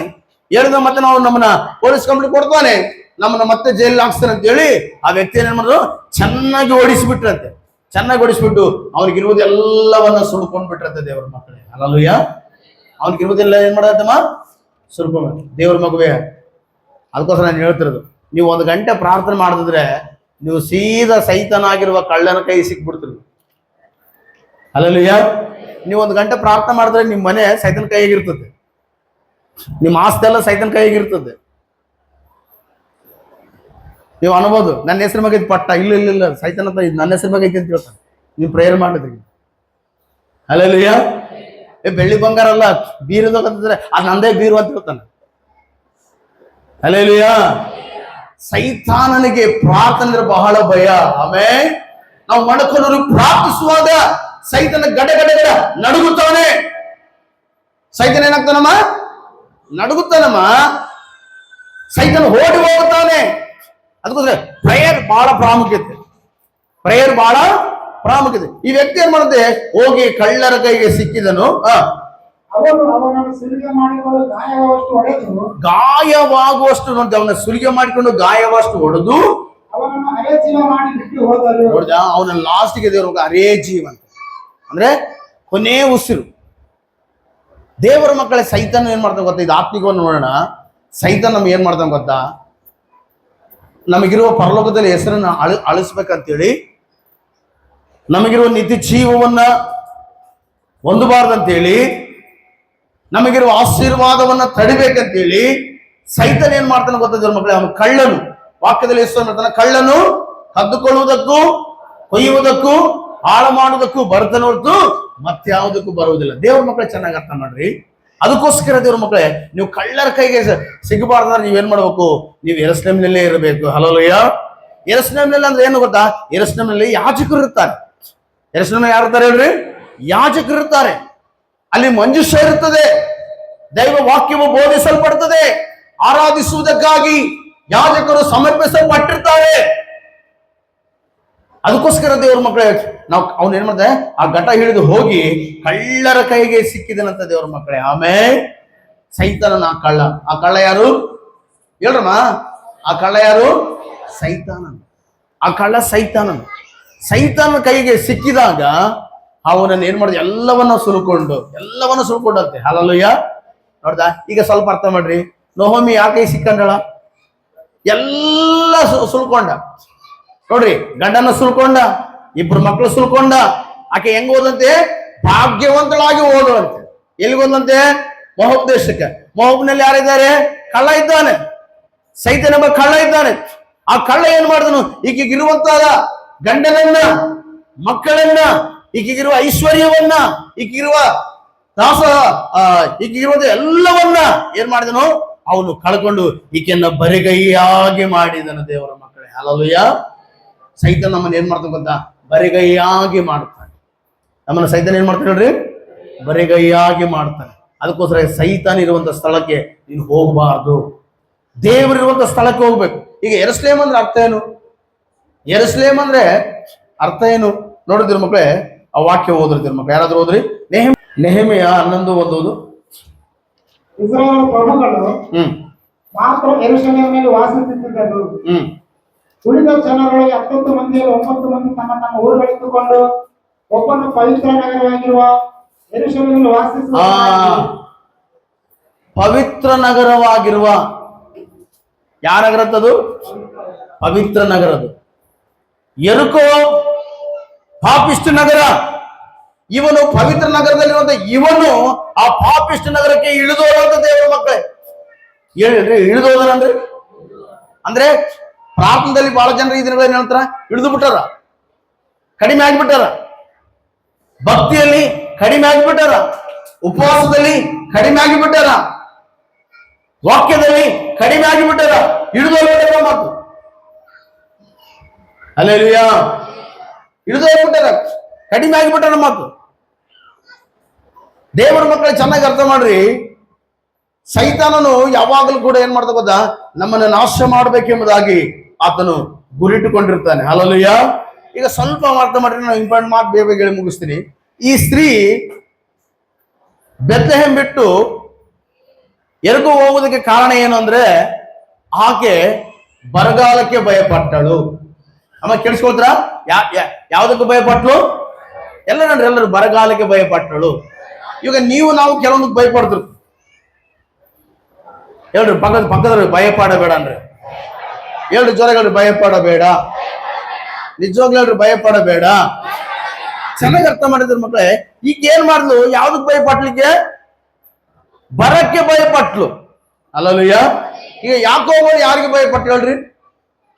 ಹೇಳಿದ ಮತ್ತೆ ನಾವು ನಮ್ಮನ್ನ ಪೊಲೀಸ್ ಕಂಪ್ಲೇಂಟ್ ಕೊಡ್ತಾನೆ, ನಮ್ಮನ್ನ ಮತ್ತೆ ಜೈಲಿಗೆ ಹಾಕ್ತಾನೆ ಅಂತ ಹೇಳಿ ಆ ವ್ಯಕ್ತಿ ಏನ್ ಮಾಡಿದ್ರು? ಚೆನ್ನಾಗಿ ಓಡಿಸ್ಬಿಟ್ರಂತೆ. ಚೆನ್ನಾಗಿ ಓಡಿಸ್ಬಿಟ್ಟು ಅವನಿಗಿರುವುದೆಲ್ಲವನ್ನ ಸುಡ್ಕೊಂಡ್ಬಿಟ್ರಂತೆ ದೇವ್ರ ಮಕ್ಕಳೇ. ಅಲ್ಲೂಯ್ಯ, ಅವನಿಗಿರುವುದೆಲ್ಲ ಏನ್ ಮಾಡತ್ತಮ್ಮ? ಸುಡ್ಕೊಂಡ್. ದೇವ್ರ ಮಗುವೆ, ಅದಕ್ಕೋಸ್ಕರ ನಾನು ಹೇಳ್ತಿರೋದು, ನೀವು 1 ಗಂಟೆ ಪ್ರಾರ್ಥನೆ ಮಾಡಿದ್ರೆ ನೀವು ಸೀದಾ ಸೈತನಾಗಿರುವ ಕಳ್ಳನ ಕೈ ಸಿಕ್ಬಿಡ್ತೀರಿ. ಅಲ್ಲೂಯ್ಯ, ನೀವು 1 ಗಂಟೆ ಪ್ರಾರ್ಥನೆ ಮಾಡಿದ್ರೆ ನಿಮ್ಮ ಮನೆ ಸೈತನ ಕೈಯಾಗಿರ್ತದೆ, ನಿಮ್ಮ ಆಸ್ತಿ ಎಲ್ಲ ಸೈತನ ಕೈಯಾಗಿರ್ತದೆ. ನೀವು ಅನ್ಬೋದು, ನನ್ನ ಹೆಸರು ಮಗ ಇದು ಪಟ್ಟ, ಇಲ್ಲ ಸೈತನ ಇದು ನನ್ನ ಹೆಸರು ಮಗ ಐತಿ ಅಂತ ಹೇಳ್ತಾನೆ. ನೀವು ಪ್ರೇಯರ್ ಮಾಡಿದ್ರಿ. ಅಲ್ಲೂಯ್ಯ, ಬೆಳ್ಳಿ ಬಂಗಾರ ಅಲ್ಲ, ಬೀರದೋಗಂತಂದ್ರೆ ಅದು ನಂದೇ ಬೀರು ಅಂತ ಹೇಳ್ತಾನೆ. ಅಲ್ಲೂಯ್ಯ, ಸೈತಾನನಿಗೆ ಪ್ರಾರ್ಥನೆ ಬಹಳ ಭಯ. ಆಮೇಲೆ ನಾವು ಮಣಕನರು ಪ್ರಾರ್ಥಿಸುವಾಗ ಸೈತನ ಗಡ ನಡುಗುತ್ತಾನೆ. ಸೈತನ ಏನಾಗ್ತಾನಮ್ಮ? ನಡುಗುತ್ತಾನಮ್ಮ. ಸೈತನ ಓಡಿ ಹೋಗುತ್ತಾನೆ. ಅದಕ್ಕೋಸ್ಕರ ಪ್ರೇಯರ್ ಬಹಳ ಪ್ರಾಮುಖ್ಯತೆ. ಈ ವ್ಯಕ್ತಿ ಏನ್ ಮಾಡುತ್ತೆ? ಹೋಗಿ ಕಳ್ಳರ ಕೈಗೆ ಸಿಕ್ಕಿದನು. ಗಾಯವಾಗುವಷ್ಟು ಅವನ ಸುಲಿಗೆ ಮಾಡಿಕೊಂಡು ಗಾಯವಾಗುವಷ್ಟು ಹೊಡೆದು ಅವನ ಲಾಸ್ಟ್ಗೆ ದೇವ್ರ ಅರೇ ಜೀವಂತ ಅಂದ್ರೆ ಕೊನೆ ಉಸಿರು. ದೇವರ ಮಕ್ಕಳೇ, ಸೈತಾನ ಏನ್ ಮಾಡ್ತಾನೆ ಗೊತ್ತಾ? ಇದು ಆತ್ಮಿಕವನ್ನು ನೋಡೋಣ. ಸೈತಾನ ನಮ್ಗೆ ಏನ್ ಮಾಡ್ತಾನೆ ಗೊತ್ತಾ? ನಮಗಿರುವ ಪರಲೋಕದಲ್ಲಿ ಹೆಸರನ್ನ ಅಳಿಸ್ಬೇಕಂತೇಳಿ, ನಮಗಿರುವ ನಿತ್ಯ ಜೀವವನ್ನ ಹೊಂದಬಾರ್ದಂತೇಳಿ, ನಮಗಿರುವ ಆಶೀರ್ವಾದವನ್ನ ತಡಿಬೇಕಂತೇಳಿ ಸೈತಾನ ಏನ್ ಮಾಡ್ತಾನೆ ಗೊತ್ತಾ ದೇವ್ರ ಮಕ್ಕಳೇ? ಅವನು ಕಳ್ಳನು. ವಾಕ್ಯದಲ್ಲಿ ಎಷ್ಟು ಮಾಡ್ತಾನೆ? ಕಳ್ಳನು ಕದ್ದುಕೊಳ್ಳುವುದಕ್ಕೂ ಕೊಯ್ಯುವುದಕ್ಕೂ ಹಾಳು ಮಾಡುವುದಕ್ಕೂ ಬರ್ತಾನೆ ಹೊರತು ಮತ್ತೆ ಯಾವುದಕ್ಕೂ ಬರುವುದಿಲ್ಲ. ದೇವ್ರ ಮಕ್ಕಳೇ ಚೆನ್ನಾಗಿ ಅರ್ಥ ಮಾಡ್ರಿ. ಅದಕ್ಕೋಸ್ಕರ ದೇವ್ರ ಮಕ್ಕಳೇ, ನೀವು ಕಳ್ಳರ ಕೈಗೆ ಸಿಗಬಾರ್ದ್ರೆ ನೀವೇನ್ ಮಾಡ್ಬೇಕು? ನೀವು ಯೆರೂಸಲೇಮಿನಲ್ಲೇ ಇರಬೇಕು. ಹಲ್ಲೆಲೂಯಾ. ಯೆರೂಸಲೇಮಿನಲ್ಲಿ ಅಂದ್ರೆ ಏನು ಗೊತ್ತಾ? ಯೆರೂಸಲೇಮಿನಲ್ಲಿ ಯಾಜಕರು ಇರ್ತಾರೆ. ಯೆರೂಸಲೇಮಿನಲ್ಲಿ ಯಾರು ಇರ್ತಾರೆ ಹೇಳ್ರಿ? ಯಾಜಕರು ಇರ್ತಾರೆ. ಅಲ್ಲಿ ಮಂಜೂಷ ಇರುತ್ತದೆ, ದೈವ ವಾಕ್ಯವು ಬೋಧಿಸಲ್ಪಡುತ್ತದೆ, ಆರಾಧಿಸುವುದಕ್ಕಾಗಿ ಯಾಜಕರು ಸಮರ್ಪಿಸಲ್ಪಟ್ಟಿರ್ತಾರೆ. ಅದಕ್ಕೋಸ್ಕರ ದೇವ್ರ ಮಕ್ಕಳೇ, ನಾವು ಅವ್ನು ಏನ್ ಮಾಡ್ತಾರೆ? ಆ ಘಟ ಹಿಡಿದು ಹೋಗಿ ಕಳ್ಳರ ಕೈಗೆ ಸಿಕ್ಕಿದನಂತ ದೇವ್ರ ಮಕ್ಕಳೇ. ಆಮೇಲೆ ಸೈತಾನನ ಆ ಕಳ್ಳ ಯಾರು ಹೇಳ್ರಮ್ಮ? ಆ ಕಳ್ಳ ಯಾರು? ಸೈತಾನ. ಆ ಕಳ್ಳ ಸೈತಾನನ ಕೈಗೆ ಸಿಕ್ಕಿದಾಗ ಅವನನ್ನು ಏನ್ ಮಾಡಿದ? ಎಲ್ಲವನ್ನ ಸುಲ್ಕೊಂಡಂತೆ. ಹಲ್ಲೆಲೂಯಾ. ನೋಡ್ದ? ಈಗ ಸ್ವಲ್ಪ ಅರ್ಥ ಮಾಡ್ರಿ. ನೊಹೋಮಿ ಯಾಕೆ ಸಿಕ್ಕಂಡಳ? ಎಲ್ಲ ಸುಲ್ಕೊಂಡ ನೋಡ್ರಿ. ಗಂಡನ ಸುಲ್ಕೊಂಡ, ಇಬ್ರು ಮಕ್ಕಳು ಸುಲ್ಕೊಂಡ. ಆಕೆ ಹೆಂಗ್ ಹೋದಂತೆ? ಭಾಗ್ಯವಂತಳಾಗಿ ಹೋದಳಂತೆ. ಎಲ್ಲಿಗೆ ಹೋದಂತೆ? ಮೊಹಬ್ ದೇಶಕ್ಕೆ. ಮೊಹಬ್ನಲ್ಲಿ ಯಾರಿದ್ದಾರೆ? ಕಳ್ಳ ಇದ್ದಾನೆ, ಸೈತಾನ ಎಂಬ ಕಳ್ಳ ಇದ್ದಾನೆ. ಆ ಕಳ್ಳ ಏನ್ ಮಾಡಿದನು? ಈಗಿರುವಂತಹ ಗಂಡನನ್ನ, ಮಕ್ಕಳನ್ನ, ಈಗಿರುವ ಐಶ್ವರ್ಯವನ್ನ, ಈಗಿರುವ ಈಗಿರುವಂತ ಎಲ್ಲವನ್ನ ಏನ್ ಮಾಡಿದನು? ಅವನು ಕಳ್ಕೊಂಡು ಈಕೆಯನ್ನ ಬರಿಗೈಯಾಗಿ ಮಾಡಿದನು ದೇವರ ಮಕ್ಕಳೇ. ಹಲ್ಲೆಲೂಯಾ. ಸೈತಾನ ನಮ್ಮನ್ನ ಏನ್ ಮಾಡ್ತಾನೆ ಗೊತ್ತಾ? ಬರಿಗೈಯಾಗಿ ಮಾಡ್ತಾನೆ. ನಮ್ಮನ್ನ ಸೈತಾನ ಏನ್ ಮಾಡ್ತಾನೆ ಹೇಳ್ರಿ? ಬರಿಗೈಯಾಗಿ ಮಾಡ್ತಾನೆ. ಅದಕ್ಕೋಸ್ಕರ ಸೈತಾನ ಇರುವಂತ ಸ್ಥಳಕ್ಕೆ ನೀನು ಹೋಗಬಾರ್ದು, ದೇವರಿರುವಂತ ಸ್ಥಳಕ್ಕೆ ಹೋಗ್ಬೇಕು. ಈಗ ಯೆರೂಸಲೇಮ್ ಅಂದ್ರೆ ಅರ್ಥ ಏನು? ಯೆರೂಸಲೇಮ್ ಅಂದ್ರೆ ಅರ್ಥ ಏನು ನೋಡಿದ್ರ ಮಕ್ಕಳೇ? ಆ ವಾಕ್ಯ ಓದ್ರಿ ಮಕ್ಕಳು. ಯಾರಾದ್ರೂ ಓದ್ರಿ. ನೆಹೆಮೀಯ 11 ಓದೋದು. ಇಸ್ರಾಯೇಲ್ ಪ್ರಭುಗಳು ಮಾತ್ರ ಯೆರೂಸಲೇಮಿನಲ್ಲಿ ವಾಸಿಸುತ್ತಿದ್ದರು. ಉಳಿದ ಜನರೊಳಗೆ 70 ಮಂದಿಯಲ್ಲಿ 9 ಮಂದಿ ತಮ್ಮ ಊರುಗಳಿಟ್ಟುಕೊಂಡು ಒಬ್ಬನು ಪವಿತ್ರ ನಗರವಾಗಿರುವ ಯೆರೂಸಲೇಮಿನಲ್ಲಿ ವಾಸಿಸುವ ಪವಿತ್ರ ನಗರವಾಗಿರುವ ಯಾವ ನಗರದ್ದು? ಪವಿತ್ರ ನಗರದು. ಯೆರಿಕೋ ಪಾಪಿಷ್ಠ ನಗರ. ಇವನು ಪವಿತ್ರ ನಗರದಲ್ಲಿರುವಂತ ಇವನು ಆ ಪಾಪಿಷ್ಠ ನಗರಕ್ಕೆ ಇಳಿದೋದಂತ ದೇವರ ಮಕ್ಕಳೇ. ಹೇಳ್ರಿ, ಇಳಿದೋದನಂದ್ರೆ ಅಂದ್ರೆ ಪ್ರಾರ್ಥನೆಯಲ್ಲಿ ಬಹಳ ಜನರು ಈ ದಿನಗಳಲ್ಲಿ ಹೇಳ್ತಾರ ಇಳಿದು ಬಿಟ್ಟಾರ, ಕಡಿಮೆ ಆಗಿಬಿಟ್ಟಾರ. ಭಕ್ತಿಯಲ್ಲಿ ಕಡಿಮೆ ಆಗಿಬಿಟ್ಟಾರ, ಉಪವಾಸದಲ್ಲಿ ಕಡಿಮೆ ಆಗಿಬಿಟ್ಟಾರ, ವಾಕ್ಯದಲ್ಲಿ ಕಡಿಮೆ ಆಗಿಬಿಟ್ಟಾರ. ಇಳಿದೋಗ್ಬಿಟ್ಟಾರ ಮಾತು. ಹಲ್ಲೆಲೂಯಾ. ಇಳಿದೋಗ್ಬಿಟ್ಟಾರ, ಕಡಿಮೆ ಆಗಿಬಿಟ್ಟಾರ ಮಾತು. ದೇವರ ಮಕ್ಕಳು ಚೆನ್ನಾಗಿ ಅರ್ಥ ಮಾಡ್ರಿ. ಸೈತಾನನು ಯಾವಾಗಲೂ ಕೂಡ ಏನ್ ಮಾಡ್ತಾ ಗೊತ್ತಾ? ನಮ್ಮನ್ನು ನಾಶ ಮಾಡಬೇಕೆಂಬುದಾಗಿ ಆತನು ಗುರಿಟ್ಟುಕೊಂಡಿರ್ತಾನೆ. ಹಲ್ಲೆಲೂಯಾ. ಈಗ ಸ್ವಲ್ಪ ಅರ್ಥ ಮಾಡ್ರಿ, ನಾನು ಇಂಪಾರ್ಟೆಂಟ್ ಮಾತು ಬೇಗ ಹೇಳಿ ಮುಗಿಸ್ತೀನಿ. ಈ ಸ್ತ್ರೀ ಬೆತ್ಲೆಹೇಮ್ ಬಿಟ್ಟು ಯೆರಿಕೋ ಹೋಗುವುದಕ್ಕೆ ಕಾರಣ ಏನು ಅಂದ್ರೆ ಆಕೆ ಬರಗಾಲಕ್ಕೆ ಭಯಪಟ್ಟಳು. ಅಮ್ಮ ಕೇಳಿಸ್ಕೊಳ್ತಾರ? ಯಾವ್ದಕ್ಕೆ ಭಯಪಟ್ಟಳು? ಎಲ್ಲರೂ ಬರಗಾಲಕ್ಕೆ ಭಯಪಟ್ಟಳು. ಈಗ ನಾವು ಕೆಲವೊಂದಕ್ಕೆ ಭಯಪಡ್ತಿರ್ ಹೇಳ್ರಿ. ಪಕ್ಕದವ್ರಿಗೆ ಭಯಪಡಬೇಡ ಅಂದ್ರೆ ಹೇಳ್ರಿ, ಜ್ವರಗಳು ಭಯಪಡಬೇಡ. ನಿಜವಾಗ್ಲೂ ಹೇಳ್ರಿ, ಭಯಪಡಬೇಡ. ಚೆನ್ನಾಗಿ ಅರ್ಥ ಮಾಡಿದ್ರ ಮಕ್ಕಳೇ. ಈಗ ಏನ್ ಮಾಡ್ಲು? ಯಾವ್ದಕ್ ಭಯಪಟ್ಲಿಕ್ಕೆ? ಬರಕ್ಕೆ ಭಯಪಟ್ಲು. ಹಲ್ಲೆಲೂಯಾ. ಈಗ ಯಾಕೋಬ ಯಾರಿಗೆ ಭಯಪಟ್ಟು ಹೇಳ್ರಿ?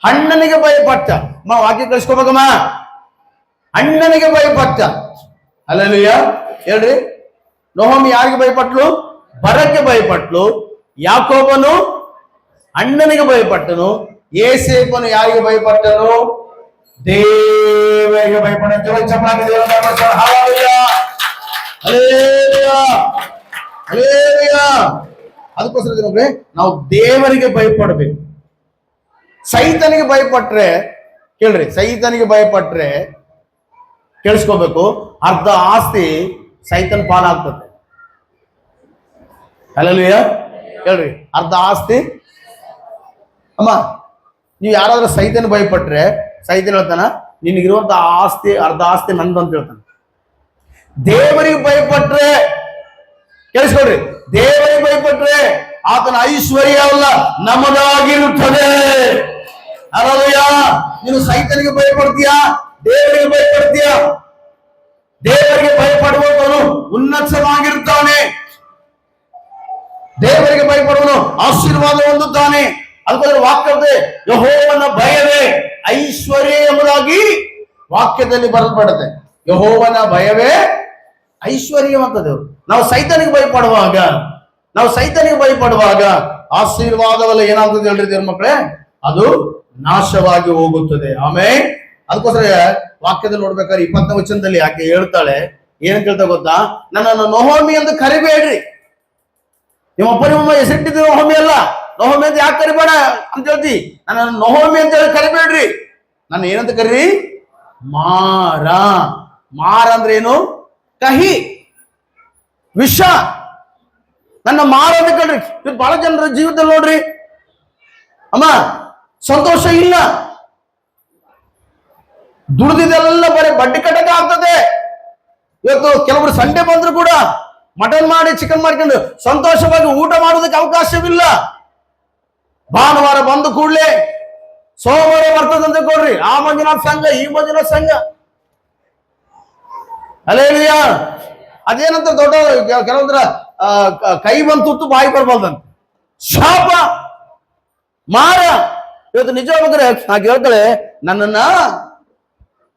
ಅಣ್ಣನಿಗೆ ಭಯಪಟ್ಟ. ವಾಕ್ಯ ಕಳಿಸ್ಕೋಬೇಕಮ್ಮ. ಅಣ್ಣನಿಗೆ ಭಯಪಟ್ಟ. ಹಲ್ಲೆಲೂಯಾ. ಹೇಳ್ರಿ, ನೊಹೋಮಿ ಯಾರಿಗೆ ಭಯಪಟ್ಲು? ಬರಕ್ಕೆ ಭಯಪಟ್ಲು. ಯಾಕೋಬನು ಅಣ್ಣನಿಗೆ ಭಯಪಟ್ಟನು. ಯೋಸೇಫನು ಯಾರಿಗೆ ಭಯಪಟ್ಟನು? ದೇವರಿಗೆ ಭಯಪಟ್ಟನು. ಅದಕ್ಕೋಸ್ಕರ ನಾವು ದೇವರಿಗೆ ಭಯಪಡಬೇಕು. ಸೈತಾನಿಗೆ ಭಯಪಟ್ರೆ ಕೇಳ್ರಿ, ಸೈತಾನಿಗೆ ಭಯಪಟ್ರೆ ಕೇಳಿಸ್ಕೋಬೇಕು, ಅರ್ಧ ಆಸ್ತಿ ಸೈತನ್ ಪಾಲಾಗ್ತದೆ. ಹಲ್ಲೆಲೂಯಾ. ಹೇಳ್ರಿ, ಅರ್ಧ ಆಸ್ತಿ. ಅಮ್ಮ, ನೀವು ಯಾರಾದ್ರೂ ಸೈತನ್ ಭಯಪಟ್ರೆ ಸೈತನ್ ಹೇಳ್ತಾನ ನಿನಗಿರುವಂತ ಆಸ್ತಿ ಅರ್ಧ ಆಸ್ತಿ ನಂದು ಅಂತ ಹೇಳ್ತಾನೆ. ದೇವರಿಗೆ ಭಯಪಟ್ರೆ ಕೇಳಿಸ್ಕೊಡ್ರಿ, ದೇವರಿಗೆ ಭಯಪಟ್ರೆ ಆತನ ಐಶ್ವರ್ಯ ಅಲ್ಲ ನಮ್ಮದಾಗಿರುತ್ತದೆ. ಹಲ್ಲೆಲೂಯಾ. ನೀನು ಸೈತನಿಗೆ ಭಯಪಡ್ತೀಯಾ? ದೇವರಿಗೆ ಭಯಪಡ್ತೀಯಾ? ದೇವರಿಗೆ ಭಯಪಡುವವನು ಉನ್ನತವಾಗಿರ್ತಾನೆ. ದೇವರಿಗೆ ಭಯಪಡುವನು ಆಶೀರ್ವಾದ ಹೊಂದುತ್ತಾನೆ. ಅದಕ್ಕೋಸ್ಕರ ವಾಕ್ಯದ ಯೆಹೋವನ ಭಯವೇ ಐಶ್ವರ್ಯ ಎಂಬುದಾಗಿ ವಾಕ್ಯದಲ್ಲಿ ಬರೆದಪಡುತ್ತೆ. ಯೆಹೋವನ ಭಯವೇ ಐಶ್ವರ್ಯ ಅಂತ ದೇವರು. ನಾವು ಸೈತಾನಿಗೆ ಭಯಪಡುವಾಗ ಆಶೀರ್ವಾದವಲ್ಲ ಏನಾಗ್ತದೆ ಹೇಳ್ರಿ ದೇವ್ರ ಮಕ್ಕಳೇ, ಅದು ನಾಶವಾಗಿ ಹೋಗುತ್ತದೆ. ಆಮೇಲೆ ಅದಕ್ಕೋಸ್ಕರ ವಾಕ್ಯದಲ್ಲಿ ನೋಡ್ಬೇಕಾದ್ರೆ 20ನೇ ವಚನದಲ್ಲಿ ಆಕೆ ಹೇಳ್ತಾಳೆ, ಏನ್ ಕೇಳ್ತಾ ಗೊತ್ತಾ, ನನ್ನನ್ನು ನೊಹೋಮಿ ಎಂದು ಕರಿಬೇಡ್ರಿ. ನಿಮ್ಮ ಅಪ್ಪ ನಿಮ್ಮ ಹೆಸರಿಟ್ಟಿದ್ದು ನೊಹೋಮಿ ಅಲ್ಲ, ನೊಹೋಮಿ ಅಂತ ಯಾಕೆ ಕರಿಬೇಡ ಅಂತ ಹೇಳ್ತಿ, ನನ್ನನ್ನು ನೊಹೋಮಿ ಅಂತ ಹೇಳಿ ಕರಿಬೇಡ್ರಿ. ನನ್ನ ಏನಂತ ಕರೀರಿ, ಮಾರ. ಮಾರ ಅಂದ್ರೆ ಏನು? ಕಹಿ, ವಿಷ. ನನ್ನ ಮಾರ ಅಂತ ಕಳ್ರಿ. ಇವತ್ತು ಬಹಳ ಜನರ ಜೀವಿತದಲ್ಲಿ ನೋಡ್ರಿ ಅಮ್ಮ ಸಂತೋಷ ಇಲ್ಲ, ದುಡಿದಿದೆಲ್ಲ ಬರೀ ಬಡ್ಡಿ ಕಟ್ಟಕ ಆಗ್ತದೆ. ಇವತ್ತು ಕೆಲವರು ಸಂಡೆ ಬಂದ್ರು ಕೂಡ ಮಟನ್ ಮಾಡಿ ಚಿಕನ್ ಮಾಡ್ಕೊಂಡು ಸಂತೋಷವಾಗಿ ಊಟ ಮಾಡೋದಕ್ಕೆ ಅವಕಾಶವಿಲ್ಲ. ಭಾನುವಾರ ಬಂದು ಕೂಡಲೇ ಸೋಮವಾರ ಬರ್ತದಂತ ಕೊಡ್ರಿ, ಆ ಮಂಜುನಾಥ ಸಂಘ ಈ ಮಂಜುನಾಥ ಸಂಘ ಅಲ್ಲೇಲಿಯ. ಅದೇನಂತ ದೊಡ್ಡ ಕೆಲವೊಂದ್ರ ಕೈ ಬಂದು ತುತ್ತು ಬಾಯಿ ಬರ್ಬಾರ್ದಂತ ಶಾಪ, ಮಾರ. ಇವತ್ತು ನಿಜವಾಗ್ರೆ ನಾ ಹೇಳ್ತಾಳೆ, ನನ್ನನ್ನ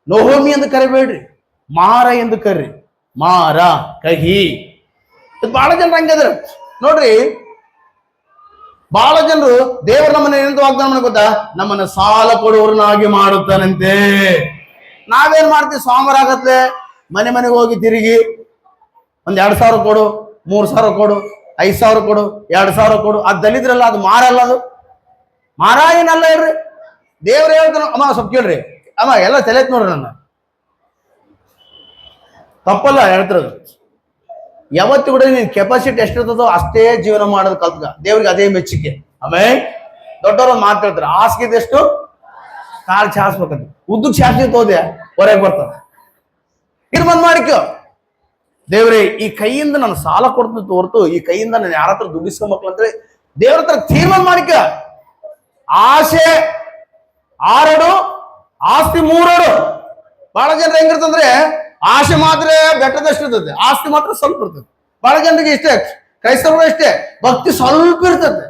ನೊಹೋಮಿ ಎಂದು ಕರಿಬೇಡ್ರಿ, ಮಾರ ಎಂದು ಕರ್ರಿ. ಮಾರ, ಕಹಿ. ಬಹಳ ಜನರು ಹಂಗಿದ್ರೆ ನೋಡ್ರಿ, ಬಹಳ ಜನರು ದೇವರು ನಮ್ಮನ್ನ ಏನಂತ ವಾಗ್ದಾನ ಗೊತ್ತಾ, ನಮ್ಮನ್ನ ಸಾಲ ಕೊಡುವವರನ್ನಾಗಿ ಮಾಡುತ್ತಾನಂತೆ. ನಾವೇನ್ ಮಾಡ್ತೀವಿ, ಸೋಮವಾರ ಆಗತ್ತೆ ಮನೆ ಮನೆಗೆ ಹೋಗಿ ತಿರುಗಿ 2,000 ಕೊಡು, 3,000 ಕೊಡು, 5,000 ಕೊಡು, 2,000 ಕೊಡು. ಅದು ದಲಿದ್ರಲ್ಲ, ಅದು ಮಾರಲ್ಲ. ಅದು ಮಾರ ಏನಲ್ಲ ಹೇಳ್ರಿ. ದೇವ್ರು ಹೇಳ್ತಾನ. ಅಮ್ಮ ಸ್ವಲ್ಪ ಕೇಳ್ರಿ ಅಮ್ಮ, ಎಲ್ಲ ತಲೆ ನೋಡ್ರಿ, ನನ್ನ ತಪ್ಪಲ್ಲ ಹೇಳ್ತಿರೋದು. ಯಾವತ್ತು ಕೂಡ ನೀನ್ ಕೆಪಾಸಿಟಿ ಎಷ್ಟಿರ್ತದೋ ಅಷ್ಟೇ ಜೀವನ ಮಾಡೋದು ಕಲ್ತ್ಕ, ದೇವ್ರಿಗೆ ಅದೇ ಮೆಚ್ಚುಗೆ. ಆಮೇಲೆ ದೊಡ್ಡವರು ಮಾತು ಹೇಳ್ತಾರೆ, ಹಾಸಿಗೆದೆಷ್ಟು ಕಾಲ್ ಚಾಸ್ಬೇಕಂತ. ಉದ್ದಕ್ಕೆ ಶಾಸ್ತಿ ತೋದೆ ಹೊರಗೆ ಬರ್ತದೆ. ತೀರ್ಮಾನ ಮಾಡಿಕೋ, ದೇವ್ರೆ ಈ ಕೈಯಿಂದ ನಾನು ಸಾಲ ಕೊಡ್ತೀನಿ ಹೊರತು ಈ ಕೈಯಿಂದ ನಾನು ಯಾರ ಹತ್ರ ದುಡ್ಡಿಸ್ಕೊಂಬಕ್ಲ ಅಂದ್ರೆ ದೇವ್ರ ಹತ್ರ ತೀರ್ಮಾನ ಮಾಡಿಕ. ಆಸೆ 6, ಆಸ್ತಿ 3. ಬಹಳ ಜನರು ಹೆಂಗಿರ್ತಂದ್ರೆ ಆಸೆ ಮಾತ್ರ ಬೆಟ್ಟದಷ್ಟು ಇರ್ತದೆ, ಆಸ್ತಿ ಮಾತ್ರ ಸ್ವಲ್ಪ ಇರ್ತದೆ. ಬಹಳ ಜನರಿಗೆ ಇಷ್ಟೇ, ಕ್ರೈಸ್ತವರು ಇಷ್ಟೇ, ಭಕ್ತಿ ಸ್ವಲ್ಪ ಇರ್ತದೆ,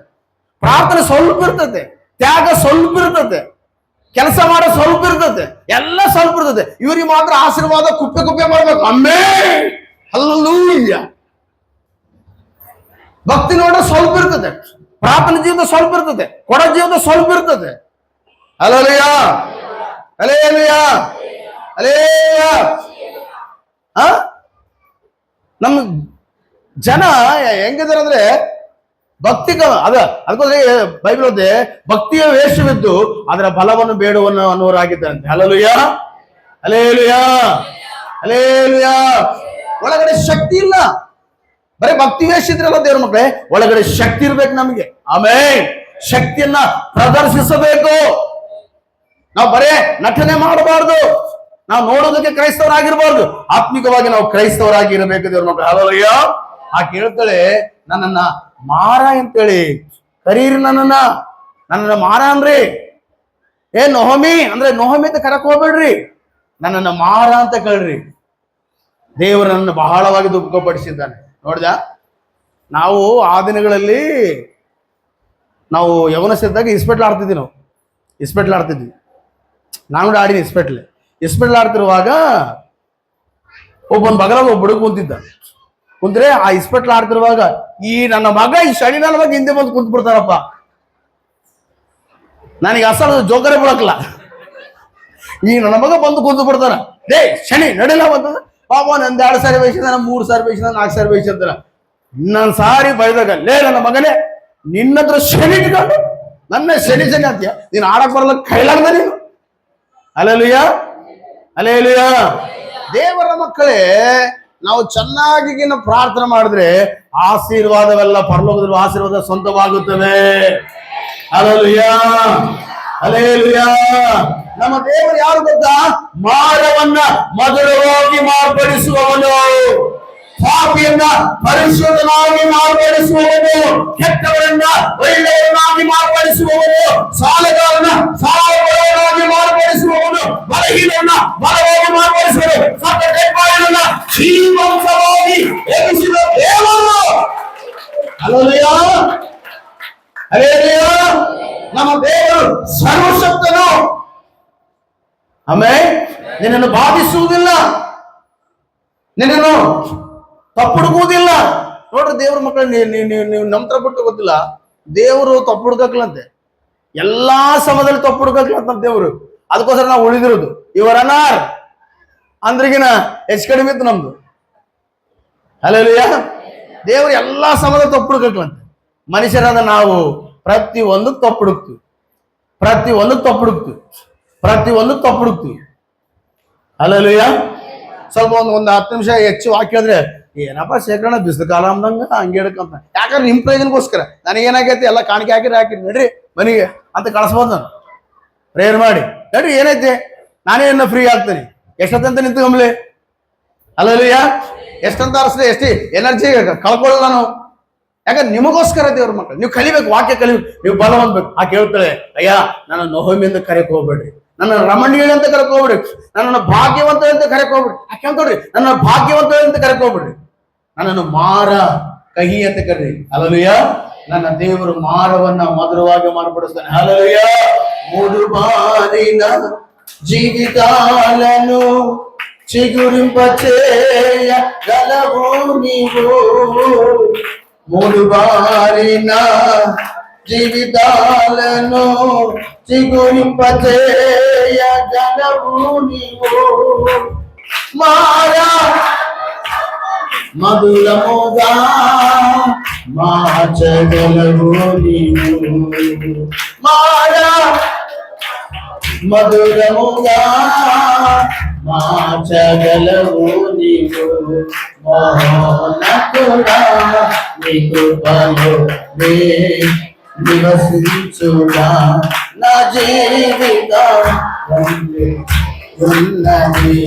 ಪ್ರಾರ್ಥನೆ ಸ್ವಲ್ಪ ಇರ್ತದೆ, ತ್ಯಾಗ ಸ್ವಲ್ಪ ಇರ್ತದೆ, ಕೆಲಸ ಮಾಡೋ ಸ್ವಲ್ಪ ಇರ್ತದೆ, ಎಲ್ಲ ಸ್ವಲ್ಪ ಇರ್ತದೆ. ಇವ್ರಿಗೆ ಮಾತ್ರ ಆಶೀರ್ವಾದ ಕುಪ್ಪೆ ಕುಪ್ಪೆ ಮಾಡ್ಬೇಕು. ಅಮ್ಮೇ ಹಲ್ಲೂಯ್ಯ. ಭಕ್ತಿ ನೋಡೋ ಸ್ವಲ್ಪ ಇರ್ತದೆ, ಪ್ರಾರ್ಥನೆ ಜೀವನ ಸ್ವಲ್ಪ ಇರ್ತದೆ, ಕೊಡೋ ಜೀವನ ಸ್ವಲ್ಪ ಇರ್ತದೆ. Hallelujah, hallelujah, hallelujah. ನಮ್ಮ ಜನ ಹೆಂಗಿದಾರೆ ಅಂದ್ರೆ ಭಕ್ತಿ ಅದಕ್ಕೋದ್ರೆ ಬೈಬಲ್ ಓದಿ, ಭಕ್ತಿಯ ವೇಷವಿದ್ದು ಅದರ ಫಲವನ್ನು ಬೇಡುವನ್ನು ಅನ್ನೋರಾಗಿದ್ದಾರಂತೆ. Hallelujah, hallelujah, hallelujah. ಒಳಗಡೆ ಶಕ್ತಿ ಇಲ್ಲ, ಬರೀ ಭಕ್ತಿ ವೇಷ ಇದ್ರಲ್ಲ ದೇವ್ರ ಮಕ್ಕಳೇ, ಒಳಗಡೆ ಶಕ್ತಿ ಇರ್ಬೇಕು ನಮಗೆ. ಆಮೇಲೆ ಶಕ್ತಿಯನ್ನ ಪ್ರದರ್ಶಿಸಬೇಕು. ನಾವು ಬರೇ ನಟನೆ ಮಾಡಬಾರ್ದು, ನಾವು ನೋಡೋದಕ್ಕೆ ಕ್ರೈಸ್ತವರಾಗಿರ್ಬಾರ್ದು, ಆತ್ಮಿಕವಾಗಿ ನಾವು ಕ್ರೈಸ್ತವರಾಗಿರಬೇಕು ದೇವ್ರ ಮಕ್ಕಳು. ಹಲ್ಲೆಲೂಯಾ. ಆ ಕೇಳ್ತಾಳೆ, ನನ್ನನ್ನ ಮಾರ ಅಂತೇಳಿ ಕರೀರಿ, ನನ್ನನ್ನ ಮಾರ ಅನ್ರಿ. ನೊಹೋಮಿ ಅಂದ್ರೆ ನೊಹೋಮಿ ಅಂತ ಕರಕ್ ಹೋಗ್ಬೇಡ್ರಿ, ನನ್ನನ್ನ ಮಾರ ಅಂತ ಕೇಳ್ರಿ. ದೇವರು ನನ್ನನ್ನು ಬಹಳವಾಗಿ ದುಃಖಪಡಿಸಿದ್ದಾನೆ. ನೋಡ್ದ, ನಾವು ಆ ದಿನಗಳಲ್ಲಿ ನಾವು ಯವನಸ್ಸಿದ್ದಾಗ ಇಸ್ಪೆಟ್ಲ್ ಆಡ್ತಿದ್ವಿ. ನಾವು ಇಸ್ಪೆಟ್ಲ್ ಆಡ್ತಿದ್ವಿ, ನಾನು ಆಡಿನಿ ಇಸ್ಪೆಟ್ಲ್ ಆಡ್ತಿರುವಾಗ ಒಬ್ಬನ ಬಗಲಾಗ ಒಬ್ಬ ಹುಡುಗ ಕುಂತ್ರೆ ಆ ಇಸ್ಪೆಟ್ಲ್ ಆಡ್ತಿರುವಾಗ ಈ ನನ್ನ ಮಗ ಈ ಶನಿ ನನ್ನ ಮಗ ಹಿಂದೆ ಬಂದು ಕುಂತ್ ಬಿಡ್ತಾರಪ್ಪ. ನನಗೆ ಅಸಲು ಜೋಕರೇ ಬಿಡಕ್ಲ. ಈ ನನ್ನ ಮಗ ಬಂದು ಕುಂತು ಬಿಡ್ತಾರ, ಶನಿ ನಡಿಲ್ಲ ಬಂತಂದ ಪಾಪ, ನಂದು 2 ಸಾರಿ ವಯಸ್ಸಿದ, 3 ಸಾರಿ ವಯಸ್ಸಿದ, 4 ಸಾರಿ ವಯಸ್ಸಿದ. ಇನ್ನೊಂದು ಸಾರಿ ಬೈದಾಗ, ನನ್ನ ಮಗನೇ ನಿನ್ನ ಹತ್ರ ಶನಿ ಇಟ್ಕೊಂಡು ನನ್ನ ಶನಿ ಅಂತೀಯ, ನೀನು ಆಡಕ್ ಬರಲ್ಲ, ಕೈಲಾಗ್ದ ನೀನು. Hallelujah, hallelujah. ದೇವರ ಮಕ್ಕಳೇ, ನಾವು ಚೆನ್ನಾಗಿ ಪ್ರಾರ್ಥನೆ ಮಾಡಿದ್ರೆ ಆಶೀರ್ವಾದವೆಲ್ಲ ಪರಲೋಕದಲ್ಲಿ ಆಶೀರ್ವಾದ ಸ್ವಂತವಾಗುತ್ತವೆ. Hallelujah, hallelujah. ನಮ್ಮ ದೇವರು ಯಾರು ಗೊತ್ತಾ? ಮಾರವನ್ನ ಮಧುರವಾಗಿ ಮಾರ್ಪಡಿಸುವವನು, ಪಾಪಿಯನ್ನ ಪರಿಶುದ್ಧನಾಗಿ ಮಾರ್ಪಡಿಸುವವನು, ಕೆಟ್ಟವರನ್ನ ಒಳ್ಳೆಯವರನ್ನಾಗಿ ಮಾರ್ಪಡಿಸುವವನು, ಸಾಲಗಾರನ ಸಾಲಗಾರನಾಗಿ ಮಾರ್ಪಡಿಸುವವನು, ಬಲಹೀನವನ್ನ ಬಲವಾಗಿ ಮಾರ್ಪಡಿಸುವವನು, ಸತ್ತ ಜೀವಂತವಾಗಿ ಎಬ್ಬಿಸಿದ ದೇವರು. Hallelujah, hallelujah. ನಮ್ಮ ದೇವರು ಸರ್ವಶಕ್ತನು. ಆಮೇಲೆ ನಿನ್ನನ್ನು ಬಾಧಿಸುವುದಿಲ್ಲ, ನಿನ್ನನ್ನು ತಪ್ಪುಡುಗುವುದಿಲ್ಲ. ನೋಡ್ರಿ ದೇವ್ರ ಮಕ್ಕಳು, ನೀವು ನಂತರ ಬಿಟ್ಟು ಗೊತ್ತಿಲ್ಲ, ದೇವರು ತಪ್ಪುಡುಕಕ್ಲಂತೆ, ಎಲ್ಲಾ ಸಮಯದಲ್ಲಿ ತಪ್ಪುಡುಕಕ್ಲಂತ ದೇವರು. ಅದಕ್ಕೋಸ್ಕರ ನಾವು ಉಳಿದಿರೋದು. ಇವರನಾರ್ ಅಂದ್ರಿಗಿನ ಹೆಚ್ಚು ಕಡಿಮೆ ಇತ್ತು ನಮ್ದು. ಹಲ್ಲೆಲೂಯಾ. ದೇವರು ಎಲ್ಲಾ ಸಮಯದಲ್ಲಿ ತಪ್ಪುಡುಕಕ್ಲಂತೆ. ಮನುಷ್ಯರಾದ ನಾವು ಪ್ರತಿಯೊಂದು ತಪ್ಪುಡುಕ್ತೀವಿ, ಪ್ರತಿಯೊಂದು ತಪ್ಪುಡುಕ್ತೀವಿ, ಪ್ರತಿಯೊಂದು ತಪ್ಪುಡುಕ್ತೀವಿ. ಹಲ್ಲೆಲೂಯಾ. ಸ್ವಲ್ಪ ಒಂದು 10 ನಿಮಿಷ ಹೆಚ್ಚು ಹಾಕಿದ್ರೆ ಏನಪ್ಪ ಶೇಖರಣ ಬಿಸಿಲು ಕಾಲ ಅಂದಂಗ ಹಂಗೆ ಹಿಡ್ಕಂತ. ಯಾಕಂದ್ರೆ ನಿಮ್ ಪ್ರಯೋಜನಕ್ಕೋಸ್ಕರ ನನಗೇನಾಗೈತಿ ಎಲ್ಲ ಕಾಣಿಕೆ ಹಾಕಿರಿ ನಡ್ರಿ ಮನೆಗೆ ಅಂತ ಕಳಿಸ್ಬೋದು. ನಾನು ಪ್ರೇಯರ್ ಮಾಡಿ ನಡ್ರಿ, ಏನೈತಿ ನಾನೇ ಇನ್ನ ಫ್ರೀ ಆಗ್ತೀನಿ. ಎಷ್ಟಂತ ನಿಂತ್ಕೊಂಬ್ಲಿ. ಹಲ್ಲೆಲೂಯಾ. ಎಷ್ಟಂತ ಅರ್ಸ್ಲಿ, ಎಷ್ಟು ಎನರ್ಜಿ ಕಳ್ಕೊಳ್ಳಲ್ಲ ನಾವು. ಯಾಕಂದ್ರೆ ನಿಮಗೋಸ್ಕರ ದೇವ್ರ ಮಕ್ಕಳು ನೀವು ಕಲಿಬೇಕು, ವಾಕ್ಯ ಕಲಿಬೇಕು, ನೀವು ಬಲ ಹೊಂದ್ಬೇಕು. ಆ ಕೇಳ್ತಾಳೆ, ಅಯ್ಯ ನನ್ನ ನೊಹೋಮಿ ಅಂತ ಕರೆಯಕ್ ಹೋಗ್ಬೇಡ್ರಿ, ನನ್ನ ರಮಣೀಯ ಅಂತ ಕರೆಕ್ ಹೋಗ್ಬಿಡ್ರಿ, ನನ್ನನ್ನು ಭಾಗ್ಯವಂತ ಅಂತ ಕರೆಕ್ ಹೋಗ್ಬಿಡ್ರಿ. ಯಾಕೆ ಅಂತೋಡ್ರಿ, ನನ್ನ ಭಾಗ್ಯವಂತ ಅಂತ ಕರೆಕ್ ಹೋಗ್ಬಿಡ್ರಿ, ನನ್ನನ್ನು ಮಾರ ಕಹಿ ಅಂತ ಕರ್ರಿ. ಹಲ್ಲೆಲೂಯಾ. ನನ್ನ ದೇವರು ಮಾರವನ್ನ ಮಧುರವಾಗಿ ಮಾರ್ಪಡಿಸ್ತಾನೆ. ಹಲ್ಲೆಲೂಯಾ. 3 ಬಾರಿನ జీవితాలను చిగురింపచేయగలవు నీవు. 3 బారిన జీవితాలను చిగురింపచేయగలవు నీవు. మారా మధురముగా మార్చగలవు నీవు. మారా మధురముగా మార్చగలవు నీవు. మోహనకుడా నీ కృపలో నే నివసించుడా, నా జీవితం ఉన్నది.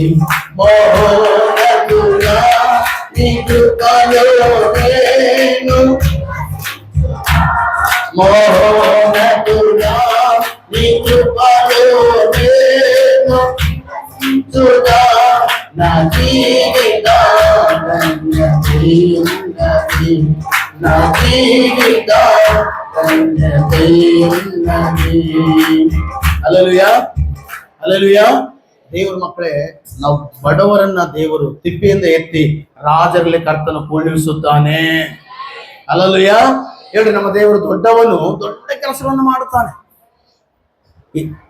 మోహనకుడా నీ కృపలో నేను, మోహనకుడా నీ కృపలో నేను చూడా, నా జీవితం ధన్యతై ఉన్నది, నా జీవితం ధన్యతై ఉన్నది. Hallelujah, hallelujah. ದೇವರ ಮಕ್ಕಳೇ, ನಾವು ಬಡವರನ್ನ ದೇವರು ತಿಪ್ಪಿಯಿಂದ ಎತ್ತಿ ರಾಜರಲ್ಲಿ ಕರ್ತನು ಪೂರ್ಣಿಸುತ್ತಾನೆ. ಹಲ್ಲೆಲೂಯಾ. ಹೇಳ್ರಿ, ನಮ್ಮ ದೇವರು ದೊಡ್ಡವನು, ದೊಡ್ಡ ಕೆಲಸಗಳನ್ನು ಮಾಡುತ್ತಾನೆ,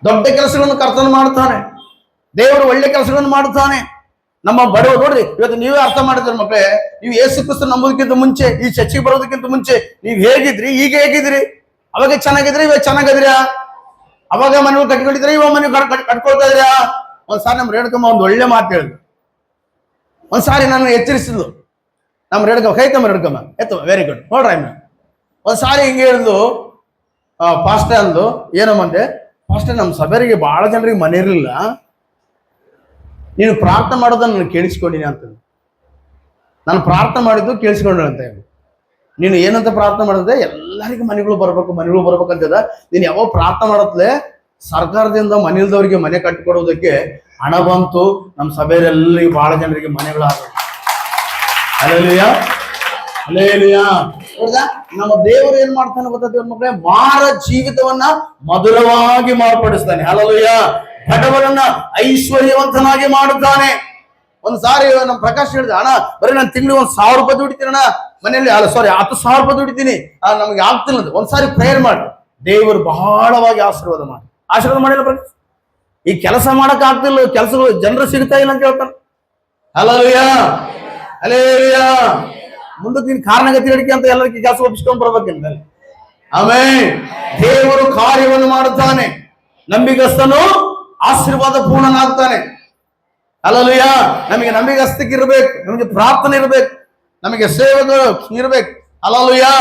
ದೊಡ್ಡ ಕೆಲಸಗಳನ್ನು ಕರ್ತನು ಮಾಡ್ತಾನೆ. ದೇವರು ಒಳ್ಳೆ ಕೆಲಸಗಳನ್ನು ಮಾಡುತ್ತಾನೆ. ನಮ್ಮ ಬಡವರು ನೋಡ್ರಿ, ಇವತ್ತು ನೀವೇ ಅರ್ಥ ಮಾಡಿದ್ರೆ ಮಕ್ಕಳೇ, ನೀವು ಯೇಸು ಕ್ರಿಸ್ತ ನಂಬೋದಕ್ಕಿಂತ ಮುಂಚೆ, ಈ ಚರ್ಚಿಗೆ ಬರೋದಕ್ಕಿಂತ ಮುಂಚೆ ನೀವು ಹೇಗಿದ್ರಿ, ಈಗ ಹೇಗಿದ್ರಿ? ಅವಾಗ ಚೆನ್ನಾಗಿದ್ರಿ, ಇವಾಗ ಚೆನ್ನಾಗಿದ್ರ್ಯಾ? ಅವಾಗ ಮನೆಗಳು ಕಟ್ಕೊಂಡಿದ್ರೆ ಇವಾಗ ಮನೆ ಕಟ್ಕೊಳ್ತಾ ಇದ್ರ್ಯಾ? ಒಂದ್ಸಾರಿ ನಮ್ಮ ರೇಣುಕಮ್ಮ ಒಂದು ಒಳ್ಳೆ ಮಾತು ಹೇಳಿದ್ರು. ಒಂದ್ಸಾರಿ ನಾನು ಎಚ್ಚರಿಸಿದ್ಲು. ನಮ್ಮ ರೇಣುಕಮ್ಮ ಕೈತಮ್ಮ, ರೇಣುಕಮ್ಮ ಎತ್ತಮ್ಮ, ವೆರಿ ಗುಡ್ ನೋಡ್ರಿ. ಒಂದ್ಸಾರಿ ಹಿಂಗೆ ಹೇಳಿದ್ಲು, ಪಾಸ್ಟರ್ ಅಂದು, ಏನಮ್ಮಂದೆ, ಪಾಸ್ಟರ್ ನಮ್ಮ ಸಭೆರಿಗೆ ಬಹಳ ಜನರಿಗೆ ಮನೆ ಇರಲಿಲ್ಲ, ನೀನು ಪ್ರಾರ್ಥನೆ ಮಾಡೋದನ್ನ ನಾನು ಕೇಳಿಸ್ಕೊಂಡಿನಿ ಅಂತ. ನಾನು ಪ್ರಾರ್ಥನೆ ಮಾಡಿದ್ದು ಕೇಳಿಸ್ಕೊಂಡೆ ಅಂತ ಹೇಳಿ. ನೀನು ಏನಂತ ಪ್ರಾರ್ಥನೆ ಮಾಡಿದ್ರೆ ಎಲ್ಲರಿಗೂ ಮನೆಗಳು ಬರ್ಬೇಕಂತದ. ನೀನು ಯಾವಾಗ ಪ್ರಾರ್ಥನೆ ಮಾಡತ್ಲೆ ಸರ್ಕಾರದಿಂದ ಮನೆ ಇಲ್ದವ್ರಿಗೆ ಮನೆ ಕಟ್ಟಿಕೊಡೋದಕ್ಕೆ ಹಣ ಬಂತು, ನಮ್ಮ ಸಭೆಯಲ್ಲಿ ಬಹಳ ಜನರಿಗೆ ಮನೆಗಳಾಗಬೇಕು. Hallelujah, hallelujah. ಹೌದಾ? ನಮ್ಮ ದೇವರು ಏನ್ ಮಾಡ್ತಾನೆ ಗೊತ್ತಾ ದೇವ್ರ ಮಕ್ಕಳೇ? ಮಾರ ಜೀವಿತವನ್ನ ಮಧುರವಾಗಿ ಮಾರ್ಪಡಿಸ್ತಾನೆ. ಹಲ್ಲೆಲೂಯಾ. ಬಡವರನ್ನ ಐಶ್ವರ್ಯವಂತನಾಗಿ ಮಾಡುತ್ತಾನೆ. ಒಂದ್ಸಾರಿ ನಮ್ಮ ಪ್ರಕಾಶ್ ಹೇಳಿದ, ಅಣ್ಣ ಬರೀ ನಾನು ತಿಂಗಳಿಗೆ 1,000 ರೂಪಾಯಿ ದುಡಿತೀನಿ ಅಣ್ಣ ಮನೆಯಲ್ಲಿ, 10,000 ರೂಪಾಯಿ ದುಡಿತೀನಿ, ನಮ್ಗೆ ಆಗ್ತಿಲ್ಲ. ಒಂದ್ಸಾರಿ ಪ್ರೇಯರ್ ಮಾಡಿ, ದೇವರು ಬಹಳವಾಗಿ ಆಶೀರ್ವಾದ ಮಾಡಿಲ್ಲ ಪ್ರಕಾಶ್. ಈ ಕೆಲಸ ಮಾಡಕ್ ಆಗ್ತಿಲ್ಲ, ಕೆಲಸಗಳು ಜನರು ಸಿಗ್ತಾ ಇಲ್ಲ ಅಂತ ಹೇಳ್ತಾನೆ. Hallelujah, hallelujah. ಮುಂದಕ್ಕೆ ನೀನು ಕಾರಣಗತಿ ಹೇಳಿಕೆ ಅಂತ ಎಲ್ಲರಿಗೆ ಕೆಲಸ ಒಪ್ಪಿಸ್ಕೊಂಡ್ ಬರ್ಬೇಕಿಲ್ಲ. ಆಮೇಲೆ ದೇವರು ಕಾರ್ಯವನ್ನು ಮಾಡುತ್ತಾನೆ. ನಂಬಿಗಸ್ತನು ಆಶೀರ್ವಾದ ಪೂರ್ಣನಾಗ್ತಾನೆ. ಹಲ್ಲೆಲೂಯಾ. ನಮಗೆ ನಂಬಿಗಸ್ತಕ್ಕೆ ಇರ್ಬೇಕು, ನಮಗೆ ಪ್ರಾರ್ಥನೆ ಇರ್ಬೇಕು, ನಮಗೆ ಸೇವಕರು ಇರ್ಬೇಕು. ಹಲ್ಲೆಲೂಯಾ.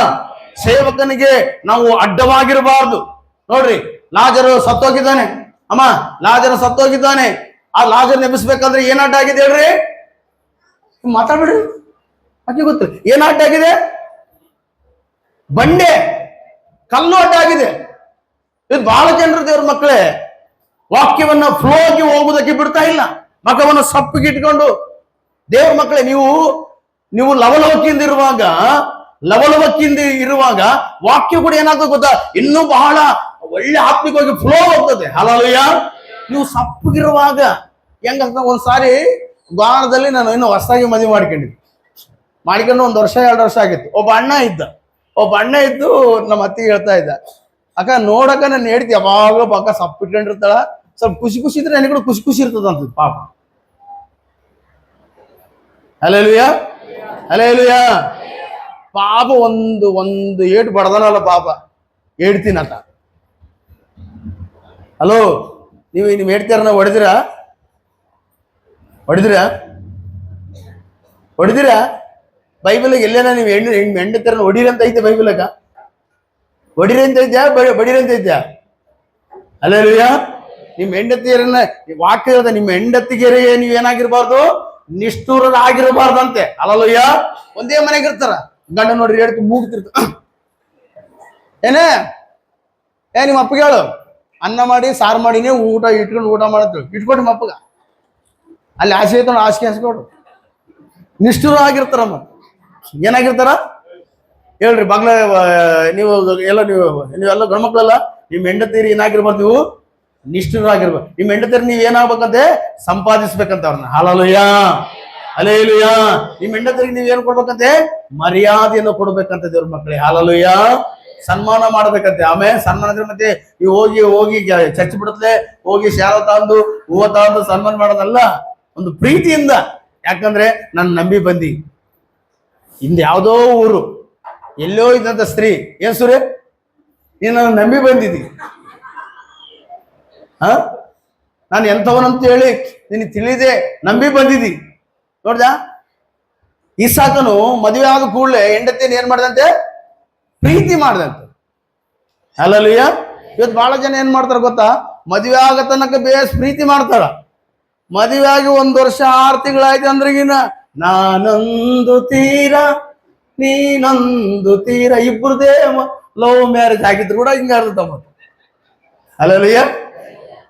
ಸೇವಕನಿಗೆ ನಾವು ಅಡ್ಡವಾಗಿರಬಾರ್ದು. ನೋಡ್ರಿ, ಲಾಜರು ಸತ್ತೋಗಿದ್ದಾನೆ. ಅಮ್ಮ, ಲಾಜರು ಸತ್ತೋಗಿದ್ದಾನೆ. ಆ ಲಾಜರ್ ನೆಬ್ಬಿಸ್ಬೇಕಂದ್ರೆ ಏನ್ ಅಡ್ಡ ಆಗಿದೆ ಹೇಳ್ರಿ? ಮಾತಾಡ್ಬಿಡ್ರಿ, ಅಕ್ಕಿ ಗೊತ್ತಿಲ್ಲ ಏನ್ ಅಡ್ಡ ಆಗಿದೆ? ಬಂಡೆ, ಕಲ್ಲು ಅಡ್ಡ ಆಗಿದೆ. ಇದು ಬಹಳ ಜನರು ದೇವ್ರ ಮಕ್ಕಳೇ ವಾಕ್ಯವನ್ನ ಫ್ಲೋ ಆಗಿ ಹೋಗುವುದಕ್ಕೆ ಬಿಡ್ತಾ ಇಲ್ಲ. ಮಖವನ್ನು ಸಪ್ಪಿಗೆ ಇಟ್ಕೊಂಡು ದೇವ್ರ ಮಕ್ಕಳೇ, ನೀವು ಲವಲೋಕಿಯಿಂದ ಇರುವಾಗ ಲವಲವಕ್ಕಿಂದ ಇರುವಾಗ ವಾಕ್ಯ ಕೂಡ ಏನಾಗ್ತದೆ ಗೊತ್ತಾ, ಇನ್ನೂ ಬಹಳ ಒಳ್ಳೆ ಆತ್ಮಿಕವಾಗಿ ಫ್ಲೋ ಹೋಗ್ತದೆ. ಹಲ್ಲೆಲೂಯ. ನೀವು ಸಪ್ಪಗಿರುವಾಗ ಹೆಂಗಾಗ್ತದೆ, ಒಂದ್ಸಾರಿ ಗಾಣದಲ್ಲಿ ನಾನು ಇನ್ನು ಹೊಸದಾಗಿ ಮದುವೆ ಮಾಡ್ಕೊಂಡು 1 ವರ್ಷ 2 ವರ್ಷ ಆಗಿತ್ತು. ಒಬ್ಬ ಅಣ್ಣ ಇದ್ದು ನಮ್ಮ ಅತ್ತಿಗೆ ಹೇಳ್ತಾ ಇದ್ದ, ಅಕ್ಕ ನೋಡಕ್ಕ ನನ್ನ ಹೇಳ್ತಿ ಯಾವಾಗಲೂ ಪಕ್ಕ ಸಪ್ಪಿಟ್ಕೊಂಡಿರ್ತಾಳ, ಸ್ವಲ್ಪ ಖುಷಿ ಇದ್ರೆ ನನಗೆ ಕೂಡ ಖುಷಿ ಇರ್ತದ ಅಂತ ಪಾಪ. Hallelujah hallelujah. ಪಾಪ ಒಂದು ಏಟು ಬಡದನಲ್ಲ ಪಾಪ, ಹೇಳ್ತೀನಂತ. ಹಲೋ, ನೀವು ಹೇಳ್ತೀರ ಹೊಡೆದಿರಾ ಬೈಬಲ್ಗೆ ಎಲ್ಲೇನ ನೀವು ಹೆಂಡತಿರನ್ನ ಹೊಡೀರಿ ಅಂತ ಐತೆ ಬೈಬಲ್ಗ? ಹೊಡೀರಿ ಅಂತ ಐತ್ಯಾ ಬಡೀರಿ ಅಂತ ಐತ್ಯಾ? ಹಲ್ಲೆಲೂಯ. ನಿಮ್ಮ ಹೆಂಡತಿಯರನ್ನ ವಾಕ್ಯ ಹೇಳ್ದೆ, ನಿಮ್ಮ ಹೆಂಡತಿಗೆರಿಗೆ ನೀವೇನಾಗಿರ್ಬಾರ್ದು, ನಿಷ್ಠೂರರಾಗಿರಬಾರ್ದಂತೆ. ಹಲ್ಲೆಲೂಯ. ಒಂದೇ ಮನೆಗೆ ಇರ್ತಾರ, ಗಂಡ ನೋಡ್ರಿ ಹೇಳ್ತು ಮೂಗ್ತಿರ್ತ, ನಿಮ್ಮ ಅಪ್ಪಗೆ ಹೇಳು ಅನ್ನ ಮಾಡಿ ಸಾರು ಮಾಡಿನೇ ಊಟ ಮಾಡತ್ತೇಳು, ಇಟ್ಕೊಡಿ ನಿಮ್ಮ ಅಪ್ಪಗ. ಅಲ್ಲಿ ಆಸೆ ಐತ ಆಸೆ ಹಸ್ಕೊಡ್ರು. ನಿಷ್ಠೂರ ಆಗಿರ್ತಾರಮ್ಮ. ಏನಾಗಿರ್ತಾರ ಹೇಳ್ರಿ ಬಾಗ್ಲ, ನೀವೆಲ್ಲ ಗಂಡ್ಮಕ್ಳಲ್ಲ, ನಿಮ್ಮ ಹೆಂಡತೀರಿ ಏನಾಗಿರ್ಬಾರ್ದು, ನೀವು ನಿಷ್ಠೂರಾಗಿರ್ಬಾರ್ದು. ನಿಮ್ಮ ಹೆಂಡತೀರಿ ನೀವ್ ಏನಾಗ್ಬೇಕಂತೆ, ಸಂಪಾದಿಸ್ಬೇಕಂತ ಅವ್ರನ್ನ. Hallelujah hallelujah. ನಿಮ್ಮ ಹೆಂಡತೀರಿಗೆ ನೀವ್ ಏನ್ ಕೊಡ್ಬೇಕಂತೆ, ಮರ್ಯಾದೆಯನ್ನು ಕೊಡ್ಬೇಕಂತ ದೇವ್ರ ಮಕ್ಕಳೇ. ಹಲ್ಲೆಲೂಯ. ಸನ್ಮಾನ ಮಾಡ್ಬೇಕಂತೆ. ಆಮೇಲೆ ಸನ್ಮಾನ ಮತ್ತೆ ನೀವು ಹೋಗಿ ಚರ್ಚ್ ಬಿಡತ್ಲೆ ಹೋಗಿ ಶಾಲ ತಂದು ಹೂವ ತಂದು ಸನ್ಮಾನ ಮಾಡೋದಲ್ಲ, ಒಂದು ಪ್ರೀತಿಯಿಂದ. ಯಾಕಂದ್ರೆ ನನ್ನ ನಂಬಿ ಬಂದಿ, ಇಂದ ಯಾವುದೋ ಊರು ಎಲ್ಲೋ ಇದ್ದಂತ ಸ್ತ್ರೀ, ಏನ್ ಸುರೇ ನೀನು ನನ್ನ ನಂಬಿ ಬಂದಿದ್ದಿ, ನಾನು ಎಂಥವನಂತ ಹೇಳಿ ನಿನಗೆ ತಿಳಿದೆ ನಂಬಿ ಬಂದಿದ್ದಿ. ನೋಡ್ದ, ಇಸಾಕನು ಮದುವೆ ಆದ ಕೂಡಲೇ ಹೆಂಡತಿಯನ್ನು ಏನ್ ಮಾಡ್ದಂತೆ, ಪ್ರೀತಿ ಮಾಡ್ದಂತೆ. ಹಲ್ಲೆಲೂಯ. ಇವತ್ತು ಬಹಳ ಜನ ಏನ್ ಮಾಡ್ತಾರ ಗೊತ್ತಾ, ಮದುವೆ ಆಗ ತನಕ ಬೇಸ್ ಪ್ರೀತಿ ಮಾಡ್ತಾರ, ಮದುವೆ ಆಗಿ 1 ವರ್ಷ 6 ತಿಂಗಳಾಯ್ತು ಅಂದ್ರಿಗಿನ ನಾನೊಂದು ತೀರ ನೀನೊಂದು ತೀರ, ಇಬ್ಬರದೇ ಲವ್ ಮ್ಯಾರೇಜ್ ಆಗಿದ್ರು ಕೂಡ ಹಿಂಗ ಇರ್ತಮ್ಮ. ಹಲ್ಲೆಲೂಯ.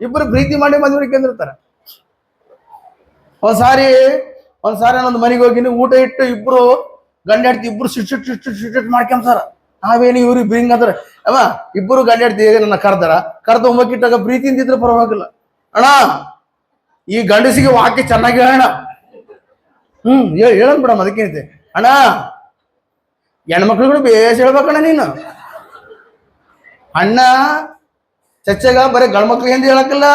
ಇಬ್ಬರು ಪ್ರೀತಿ ಮಾಡಿ ಮದುವೆ ಮಾಡ್ಕೊಂಡಿರ್ತಾರೆ. ಒಂದ್ಸಾರಿ ನಾನೊಂದು ಮನೆಗೆ ಹೋಗಿನಿ, ಊಟ ಇಟ್ಟು ಇಬ್ರು ಗಂಡ ಹೆಂಡತಿ ಇಬ್ರು ಸಿಟ್ ಮಾಡ್ಕೊಂತಾರ. ನಾವೇನು ಇವ್ರಿಗೆ ಬಿಂಗ್ ಅಂತಾರೆ ಅಮ್ಮ, ಇಬ್ಬರು ಗಂಡ ಹೆಂಡತಿ ನನ್ನ ಕರೆದ ಒಮ್ಮಕ್ಕಿಟ್ಟಾಗ ಪ್ರೀತಿಯಿಂದ ಇದ್ರೆ ಪರವಾಗಿಲ್ಲ ಅಣ್ಣ. ಈ ಗಂಡಸಿಗೆ ವಾಕ್ಯ ಚೆನ್ನಾಗಿ ಹೇಳೋಣ, ಹೇಳನ್ ಬಿಡಮ್ಮ, ಅದಕ್ಕೇನಿದೆ ಅಣ್ಣ. ಹೆಣ್ಮಕ್ಳು ಕೂಡ ಬೇಸ್ ಹೇಳ್ಬೇಕಣ್ಣ ನೀನು. ಅಣ್ಣ ಚಚ್ಚಗ ಬರೀ ಗಂಡ್ಮಕ್ಳಿಗೆ ಅಂತ ಹೇಳಕ್ಕಿಲ್ಲ,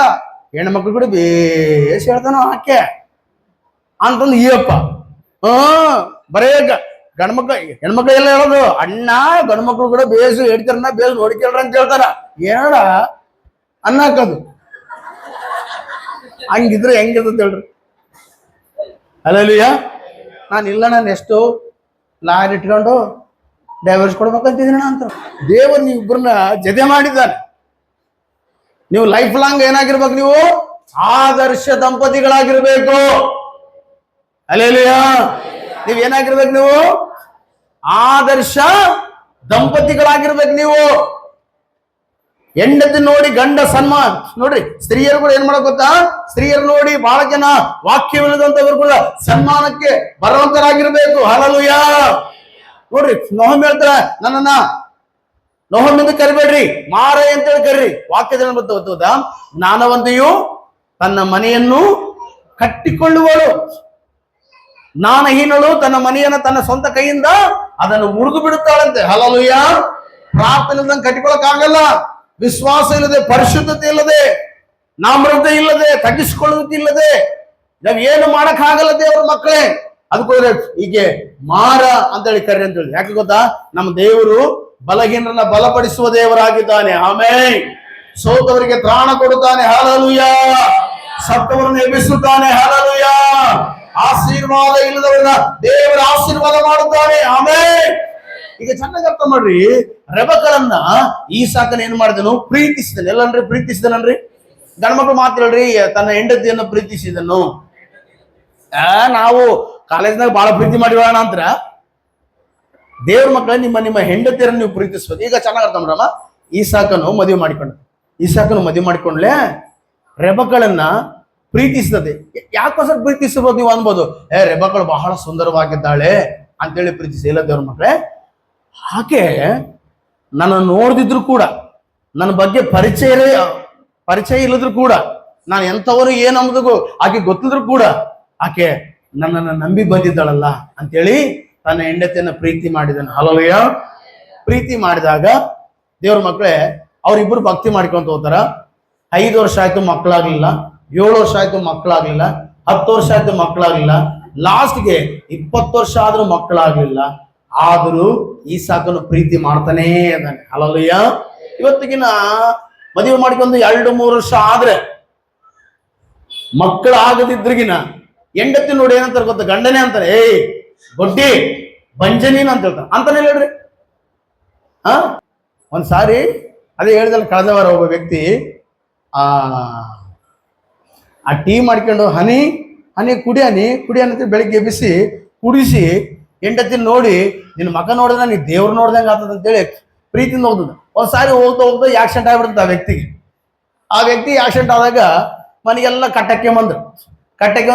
ಹೆಣ್ಮಕ್ಳು ಕೂಡ ಬೇಸ್ ಹೇಳ್ತಾನ ವಾಕ್ಯ ಅಂತಂದು ಈಯಪ್ಪ. ಬರೇ ಹೆಣ್ಮಕ್ಳು ಎಲ್ಲ ಹೇಳೋದು, ಅಣ್ಣ ಗಂಡ್ಮಕ್ಳು ಕೂಡ ಬೇಸು ಹೇಳ್ತಾರಣ್ಣ, ಬೇಸ್ ನೋಡ್ಕೊಳ್ರ ಅಂತ ಹೇಳ್ತಾರ. ಏನ ಅನ್ನ ಹಾಕೋದು, ಹಂಗಿದ್ರೆ ಹೆಂಗಿರ್ತದೆ ಹೇಳ್ರಿ. ಹಲ್ಲೆಲೂಯ. ನಾನು ಎಷ್ಟು ಲಾರಿ ಇಟ್ಕೊಂಡು ಡೈವರ್ಸ್ ಕೊಡ್ಬೇಕಂತಿದ್ದೀನ ಅಂತ ದೇವರು ನೀವಿಬ್ಬರನ್ನ ಜೊತೆ ಮಾಡಿದ್ದಾನೆ. ನೀವು ಲೈಫ್ ಲಾಂಗ್ ಏನಾಗಿರ್ಬೇಕು, ನೀವು ಆದರ್ಶ ದಂಪತಿಗಳಾಗಿರ್ಬೇಕು. ಹಲ್ಲೆಲೂಯ. ನೀವೇನಾಗಿರ್ಬೇಕು, ನೀವು ಆದರ್ಶ ದಂಪತಿಗಳಾಗಿರ್ಬೇಕು. ನೀವು ಹೆಂಡತಿ ನೋಡಿ ಗಂಡ ಸನ್ಮಾನ ನೋಡ್ರಿ. ಸ್ತ್ರೀಯರು ಕೂಡ ಏನ್ ಮಾಡಕ್ ಗೊತ್ತಾ, ಸ್ತ್ರೀಯರು ನೋಡಿ ಬಹಳ ಜನ ವಾಕ್ಯವಿಲ್ಲದಂತವರು ಕೂಡ ಸನ್ಮಾನಕ್ಕೆ ಬರುವಂತರಾಗಿರ್ಬೇಕು. ಹಲ್ಲೆಲೂಯ. ನೋಡ್ರಿ, ನೊಹಮಿ ಹೇಳ್ತಾರ, ನನ್ನನ್ನ ನೊಹಮಿ ಎಂದು ಕರಿಬೇಡ್ರಿ, ಮಾರ ಅಂತೇಳಿ ಕರ್ರಿ. ವಾಕ್ಯದಲ್ಲಿ ಗೊತ್ತಾ, ಜ್ಞಾನವಂತೆಯು ತನ್ನ ಮನೆಯನ್ನು ಕಟ್ಟಿಕೊಳ್ಳುವಳು, ಜ್ಞಾನಹೀನಳು ತನ್ನ ಮನೆಯನ್ನು ತನ್ನ ಸ್ವಂತ ಕೈಯಿಂದ ಅದನ್ನು ಮುರಿದು ಬಿಡುತ್ತಾಳಂತೆ. ಹಲ್ಲೆಲೂಯ. ಪ್ರಾರ್ಥನೆ ಇಲ್ಲದಂಗೆ ಕಟ್ಟಿಕೊಳ್ಳಕ್ ಆಗಲ್ಲ. ವಿಶ್ವಾಸ ಇಲ್ಲದೆ, ಪರಿಶುದ್ಧತೆ ಇಲ್ಲದೆ, ನಮ್ರತೆ ಇಲ್ಲದೆ, ತಗ್ಗಿಸಿಕೊಳ್ಳುವುದಕ್ಕೆ ಇಲ್ಲದೆ ನಾವ್ ಏನು ಮಾಡಕ್ ಆಗಲ್ಲ ದೇವ್ರ ಮಕ್ಕಳೇ. ಅದಕ್ಕೋದ್ರೆ ಹೀಗೆ ಮಾರ ಅಂತೇಳಿ ಕರ್ರಿ ಅಂತೇಳಿ. ಯಾಕೆ ಗೊತ್ತಾ, ನಮ್ಮ ದೇವರು ಬಲಹೀನರನ್ನ ಬಲಪಡಿಸುವ ದೇವರಾಗಿದ್ದಾನೆ. ಆಮೆನ್. ಸೋತವರಿಗೆ ತ್ರಾಣ ಕೊಡುತ್ತಾನೆ. ಹಲ್ಲೆಲೂಯ. ಸತ್ತವರನ್ನು ಎಬ್ಬಿಸುತ್ತಾನೆ. ಹಲ್ಲೆಲೂಯ. ಆಶೀರ್ವಾದ ಇಲ್ಲದವರನ್ನ ದೇವರ ಆಶೀರ್ವಾದ ಮಾಡುತ್ತಾನೆ. ಆಮೆನ್. ಈಗ ಚೆನ್ನಾಗಿ ಅರ್ಥ ಮಾಡ್ರಿ, ರೆಬೆಕ್ಕಳನ್ನ ಈಸಾಕನ ಏನ್ ಮಾಡಿದನು, ಪ್ರೀತಿಸಿದನು. ಎಲ್ಲನ್ರಿ ಪ್ರೀತಿಸಿದನನ್ರಿ? ಗಂಡ್ಮಕ್ಳು ಮಾತಾಡ್ರಿ, ತನ್ನ ಹೆಂಡತಿಯನ್ನು ಪ್ರೀತಿಸಿದನು. ನಾವು ಕಾಲೇಜ್ನಾಗ ಬಹಳ ಪ್ರೀತಿ ಮಾಡಿರೋಣ ಅಂತರ, ದೇವ್ರ ಮಕ್ಕಳ ನಿಮ್ಮ ಹೆಂಡತಿಯರನ್ನು ನೀವು ಪ್ರೀತಿಸ್ಬೇಕು. ಈಗ ಚೆನ್ನಾಗಿ ಅರ್ಥ ಮಾಡ್ರಮ್ಮ. ಈಸಾಕನು ಮದುವೆ ಮಾಡಿಕೊಂಡ್ಲೆ ರೆಬೆಕ್ಕಳನ್ನ ಪ್ರೀತಿಸ್ತದೆ. ಯಾಕೋಸ್ಕರ ಪ್ರೀತಿಸಬಹುದು ನೀವು ಅನ್ಬೋದು, ರೆಬೆಕ್ಕಳು ಬಹಳ ಸುಂದರವಾಗಿದ್ದಾಳೆ ಅಂತೇಳಿ ಪ್ರೀತಿಸಿ. ಇಲ್ಲ ದೇವ್ರ ಮಕ್ಕಳೇ, ಆಕೆ ನನ್ನ ನೋಡ್ದಿದ್ರು ಕೂಡ, ನನ್ನ ಬಗ್ಗೆ ಪರಿಚಯ ಇಲ್ಲದ್ರು ಕೂಡ, ನಾನು ಎಂಥವರು ಏನಂಬುದು ಆಕೆ ಗೊತ್ತಿದ್ರು ಕೂಡ ಆಕೆ ನನ್ನನ್ನು ನಂಬಿ ಬಂದಿದ್ದಾಳಲ್ಲ ಅಂತೇಳಿ ತನ್ನ ಹೆಂಡತಿಯನ್ನು ಪ್ರೀತಿ ಮಾಡಿದನು. ಹಲ್ಲೆಲೂಯ. ಪ್ರೀತಿ ಮಾಡಿದಾಗ ದೇವ್ರ ಮಕ್ಕಳೇ ಅವರಿಬ್ಬರು ಭಕ್ತಿ ಮಾಡ್ಕೊಂತ ಹೋಗ್ತಾರ. 5 ವರ್ಷ ಆಯ್ತು ಮಕ್ಕಳಾಗ್ಲಿಲ್ಲ, 7 ವರ್ಷ ಆಯ್ತು ಮಕ್ಕಳಾಗ್ಲಿಲ್ಲ, 10 ವರ್ಷ ಆಯ್ತು ಮಕ್ಕಳಾಗ್ಲಿಲ್ಲ, ಲಾಸ್ಟ್ಗೆ 20 ವರ್ಷ ಆದ್ರೂ ಮಕ್ಕಳಾಗ್ಲಿಲ್ಲ. ಆದರೂ ಈಸಾಕನು ಪ್ರೀತಿ ಮಾಡ್ತಾನೇ ಇದ್ದಾನೆ. ಹಲ್ಲೆಲೂಯ. ಇವತ್ತಿಗಿನ ಮದುವೆ ಮಾಡ್ಕೊಂಡು 2-3 ವರ್ಷ ಆದ್ರೆ ಮಕ್ಕಳಾಗದಿದ್ರಿಗಿನ ಹೆಂಡತಿ ನೋಡಿ ಏನಂತಾರೆ ಗೊತ್ತಾ? ಗಂಡನೇ ಅಂತಾರೆ, ಏಯ್ ಗೊಡ್ಡಿ ಬಂಜನೀನ್ ಅಂತ ಹೇಳ್ತಾನೆ. ಅಂತಾನೆ ಹೇಳ್ರಿ. ಒಂದ್ಸಾರಿ ಅದೇ ಹೇಳ್ದಲ್ಲ, ಕಳೆದ ವಾರ ಒಬ್ಬ ವ್ಯಕ್ತಿ ಆ ಟೀ ಮಾಡ್ಕೊಂಡು ಹನಿ ಕುಡಿ ಅಂತ ಬೆಳಿಗ್ಗೆ ಎಬ್ಬಿಸಿ ಕುಡಿಸಿ ಹೆಂಡತಿ ನೋಡಿ, ನಿನ್ನ ಮಗ ನೋಡಿದ್ರೆ ನೀ ದೇವ್ರು ನೋಡ್ದಂಗೆ ಆಗ್ತದ ಅಂತೇಳಿ ಪ್ರೀತಿಯಿಂದ ಹೋಗ್ತದ. ಒಂದ್ಸಾರಿ ಹೋಗ್ತಾ ಆಕ್ಸಿಡೆಂಟ್ ಆಗ್ಬಿಡುತ್ತೆ ಆ ವ್ಯಕ್ತಿಗೆ. ಆಕ್ಸಿಡೆಂಟ್ ಆದಾಗ ಮನೆಗೆಲ್ಲ ಕಟ್ಟಕ್ಕೆ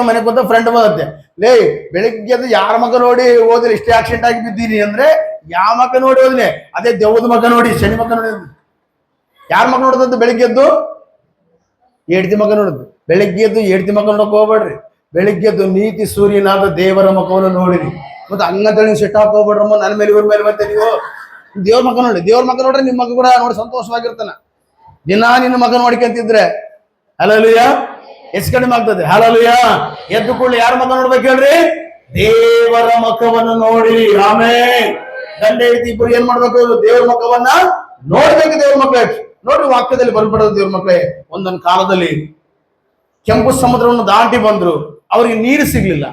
ಮನೆಗೆ ಬಂದ ಫ್ರೆಂಡ್ ಬಂದತ್ತೆ, ಲೇ ಬೆಳಿಗ್ಗೆ ಯಾರ ಮಗ ನೋಡಿ ಹೋದ್ರೆ ಇಷ್ಟೇ ಆಕ್ಸಿಡೆಂಟ್ ಆಗಿ ಬಿದ್ದೀನಿ ಅಂದ್ರೆ, ಯಾವ ಮಗ ನೋಡಿ ಹೋದ್ನೆ? ಅದೇ ದೆವ್ವದ ಮಗ ನೋಡಿ, ಶನಿ ಮಗ ನೋಡಿ. ಯಾರ ಮಗ ನೋಡಿದಂತ? ಬೆಳಿಗ್ಗೆ ಎದ್ದು ಹೆಂಡತಿ ಮಗ ನೋಡಿದ್ದು. ಬೆಳಿಗ್ಗೆ ಎದ್ದು ಹೆಂಡತಿ ಮಗ ನೋಡಕ್ ಹೋಗ್ಬೇಡ್ರಿ. ಬೆಳಿಗ್ಗೆ ಎದ್ದು ನೀತಿ ಸೂರ್ಯನಾದ ದೇವರ ಮಗವನ್ನು ನೋಡಿರಿ. ಮತ್ತೆ ಹಂಗಂತೇಳಿ ಸೆಟ್ ಹಾಕೋಗ್ಬೇಡ್ರಮ್ಮ, ನನ್ನ ಮೇಲೆ ಇವ್ರ ಮೇಲೆ ಮತ್ತೆ ನೀವು ದೇವ್ರ ಮಗ ನೋಡ್ರಿ. ನಿಮ್ಮ ಮಗ ಕೂಡ ನೋಡಿ ಸಂತೋಷವಾಗಿರ್ತಾನ. ದಿನಾ ನಿನ್ನ ಮಗ ನೋಡ್ಕೊಂತಿದ್ರೆ ಹಲ್ಲೆಲೂಯ ಎಷ್ಟು ಕಡಿಮೆ ಆಗ್ತದೆ. ಹಲ್ಲೆಲೂಯ. ಎದ್ದು ಕೂಡಲೇ ಯಾರ ಮಗ ನೋಡ್ಬೇಕು ಹೇಳ್ರಿ? ದೇವರ ಮಗವನ್ನು ನೋಡಿರಿ. ಆಮೆನ್. ಗಂಡ ಹೆಂಡತಿ ಇಬ್ಬರು ಏನ್ ಮಾಡ್ಬೇಕು? ದೇವರ ಮಗವನ್ನ ನೋಡ್ಬೇಕು. ದೇವ್ರ ಮಕ್ಕಳೇ ನೋಡ್ರಿ, ವಾಕ್ಯದಲ್ಲಿ ಬರ್ಬಿಡೋದು. ದೇವ್ರ ಮಕ್ಕಳೇ, ಒಂದೊಂದು ಕಾಲದಲ್ಲಿ ಕೆಂಪು ಸಮುದ್ರವನ್ನು ದಾಟಿ ಬಂದ್ರು, ಅವ್ರಿಗೆ ನೀರು ಸಿಗ್ಲಿಲ್ಲ.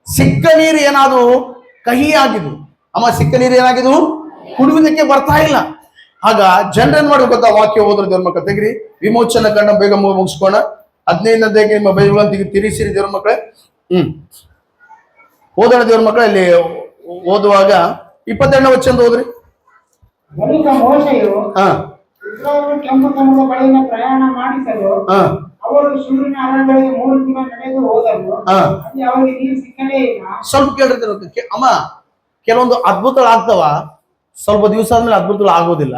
ಸಿಕ್ಕ ನೀರು ಏನಾದ್ರು ಕಹಿ ಆಗಿದ್ವು. ಸಿಕ್ಕ ನೀರು ಏನಾಗಿದ್ವು? ಕುಡಿಯುವುದಕ್ಕೆ ಬರ್ತಾ ಇಲ್ಲ. ಆಗ ಜನರೇನ್ ಮಾಡ್ಬೇಕು ಗೊತ್ತಾ? ವಾಕ್ಯ ಹೋದ್ರು ದೇವ್ರ ಮಕ್ಕಳು. ತೆಗಿರಿ ವಿಮೋಚನ ಕಂಡ ಬೇಗ ಮುಗಿಸ್ಕೋಣ. 15ನೇ ನಿಮ್ಮ ಬೈಬಲ್ ತಿರಿಸಿರಿ ದೇವ್ರ ಮಕ್ಕಳೇ. ಓದೋಣ ದೇವ್ರ ಮಕ್ಕಳೇ. ಇಲ್ಲಿ ಓದುವಾಗ 22ನೇ ವಚನ ಹೋದ್ರಿ. ಬಳಿಕ ಮೋಶೆಯು ಇಸ್ರಾಯೇಲರು ಕೆಂಪು ಸಮುದ್ರ ಬಳಿಯಿಂದ ಪ್ರಯಾಣ ಮಾಡಿಸಲು ಅವರು ಸೂರ್ಯನ ಅರಣ್ಯಗಳಿಗೆ 3 ದಿನ ನಡೆದು ಹೋದರು. ಅಲ್ಲಿ ಅವರಿಗೆ ನೀರು ಸಿಕ್ಕಲೇ ಇಲ್ಲ. ಸ್ವಲ್ಪ ಕೇಳಿರ್ತೀರ ಕೆಲವೊಂದು ಅದ್ಭುತಗಳಾಗ್ತಾವ, ಸ್ವಲ್ಪ ದಿವಸ ಆದ್ಮೇಲೆ ಅದ್ಭುತಗಳು ಆಗೋದಿಲ್ಲ.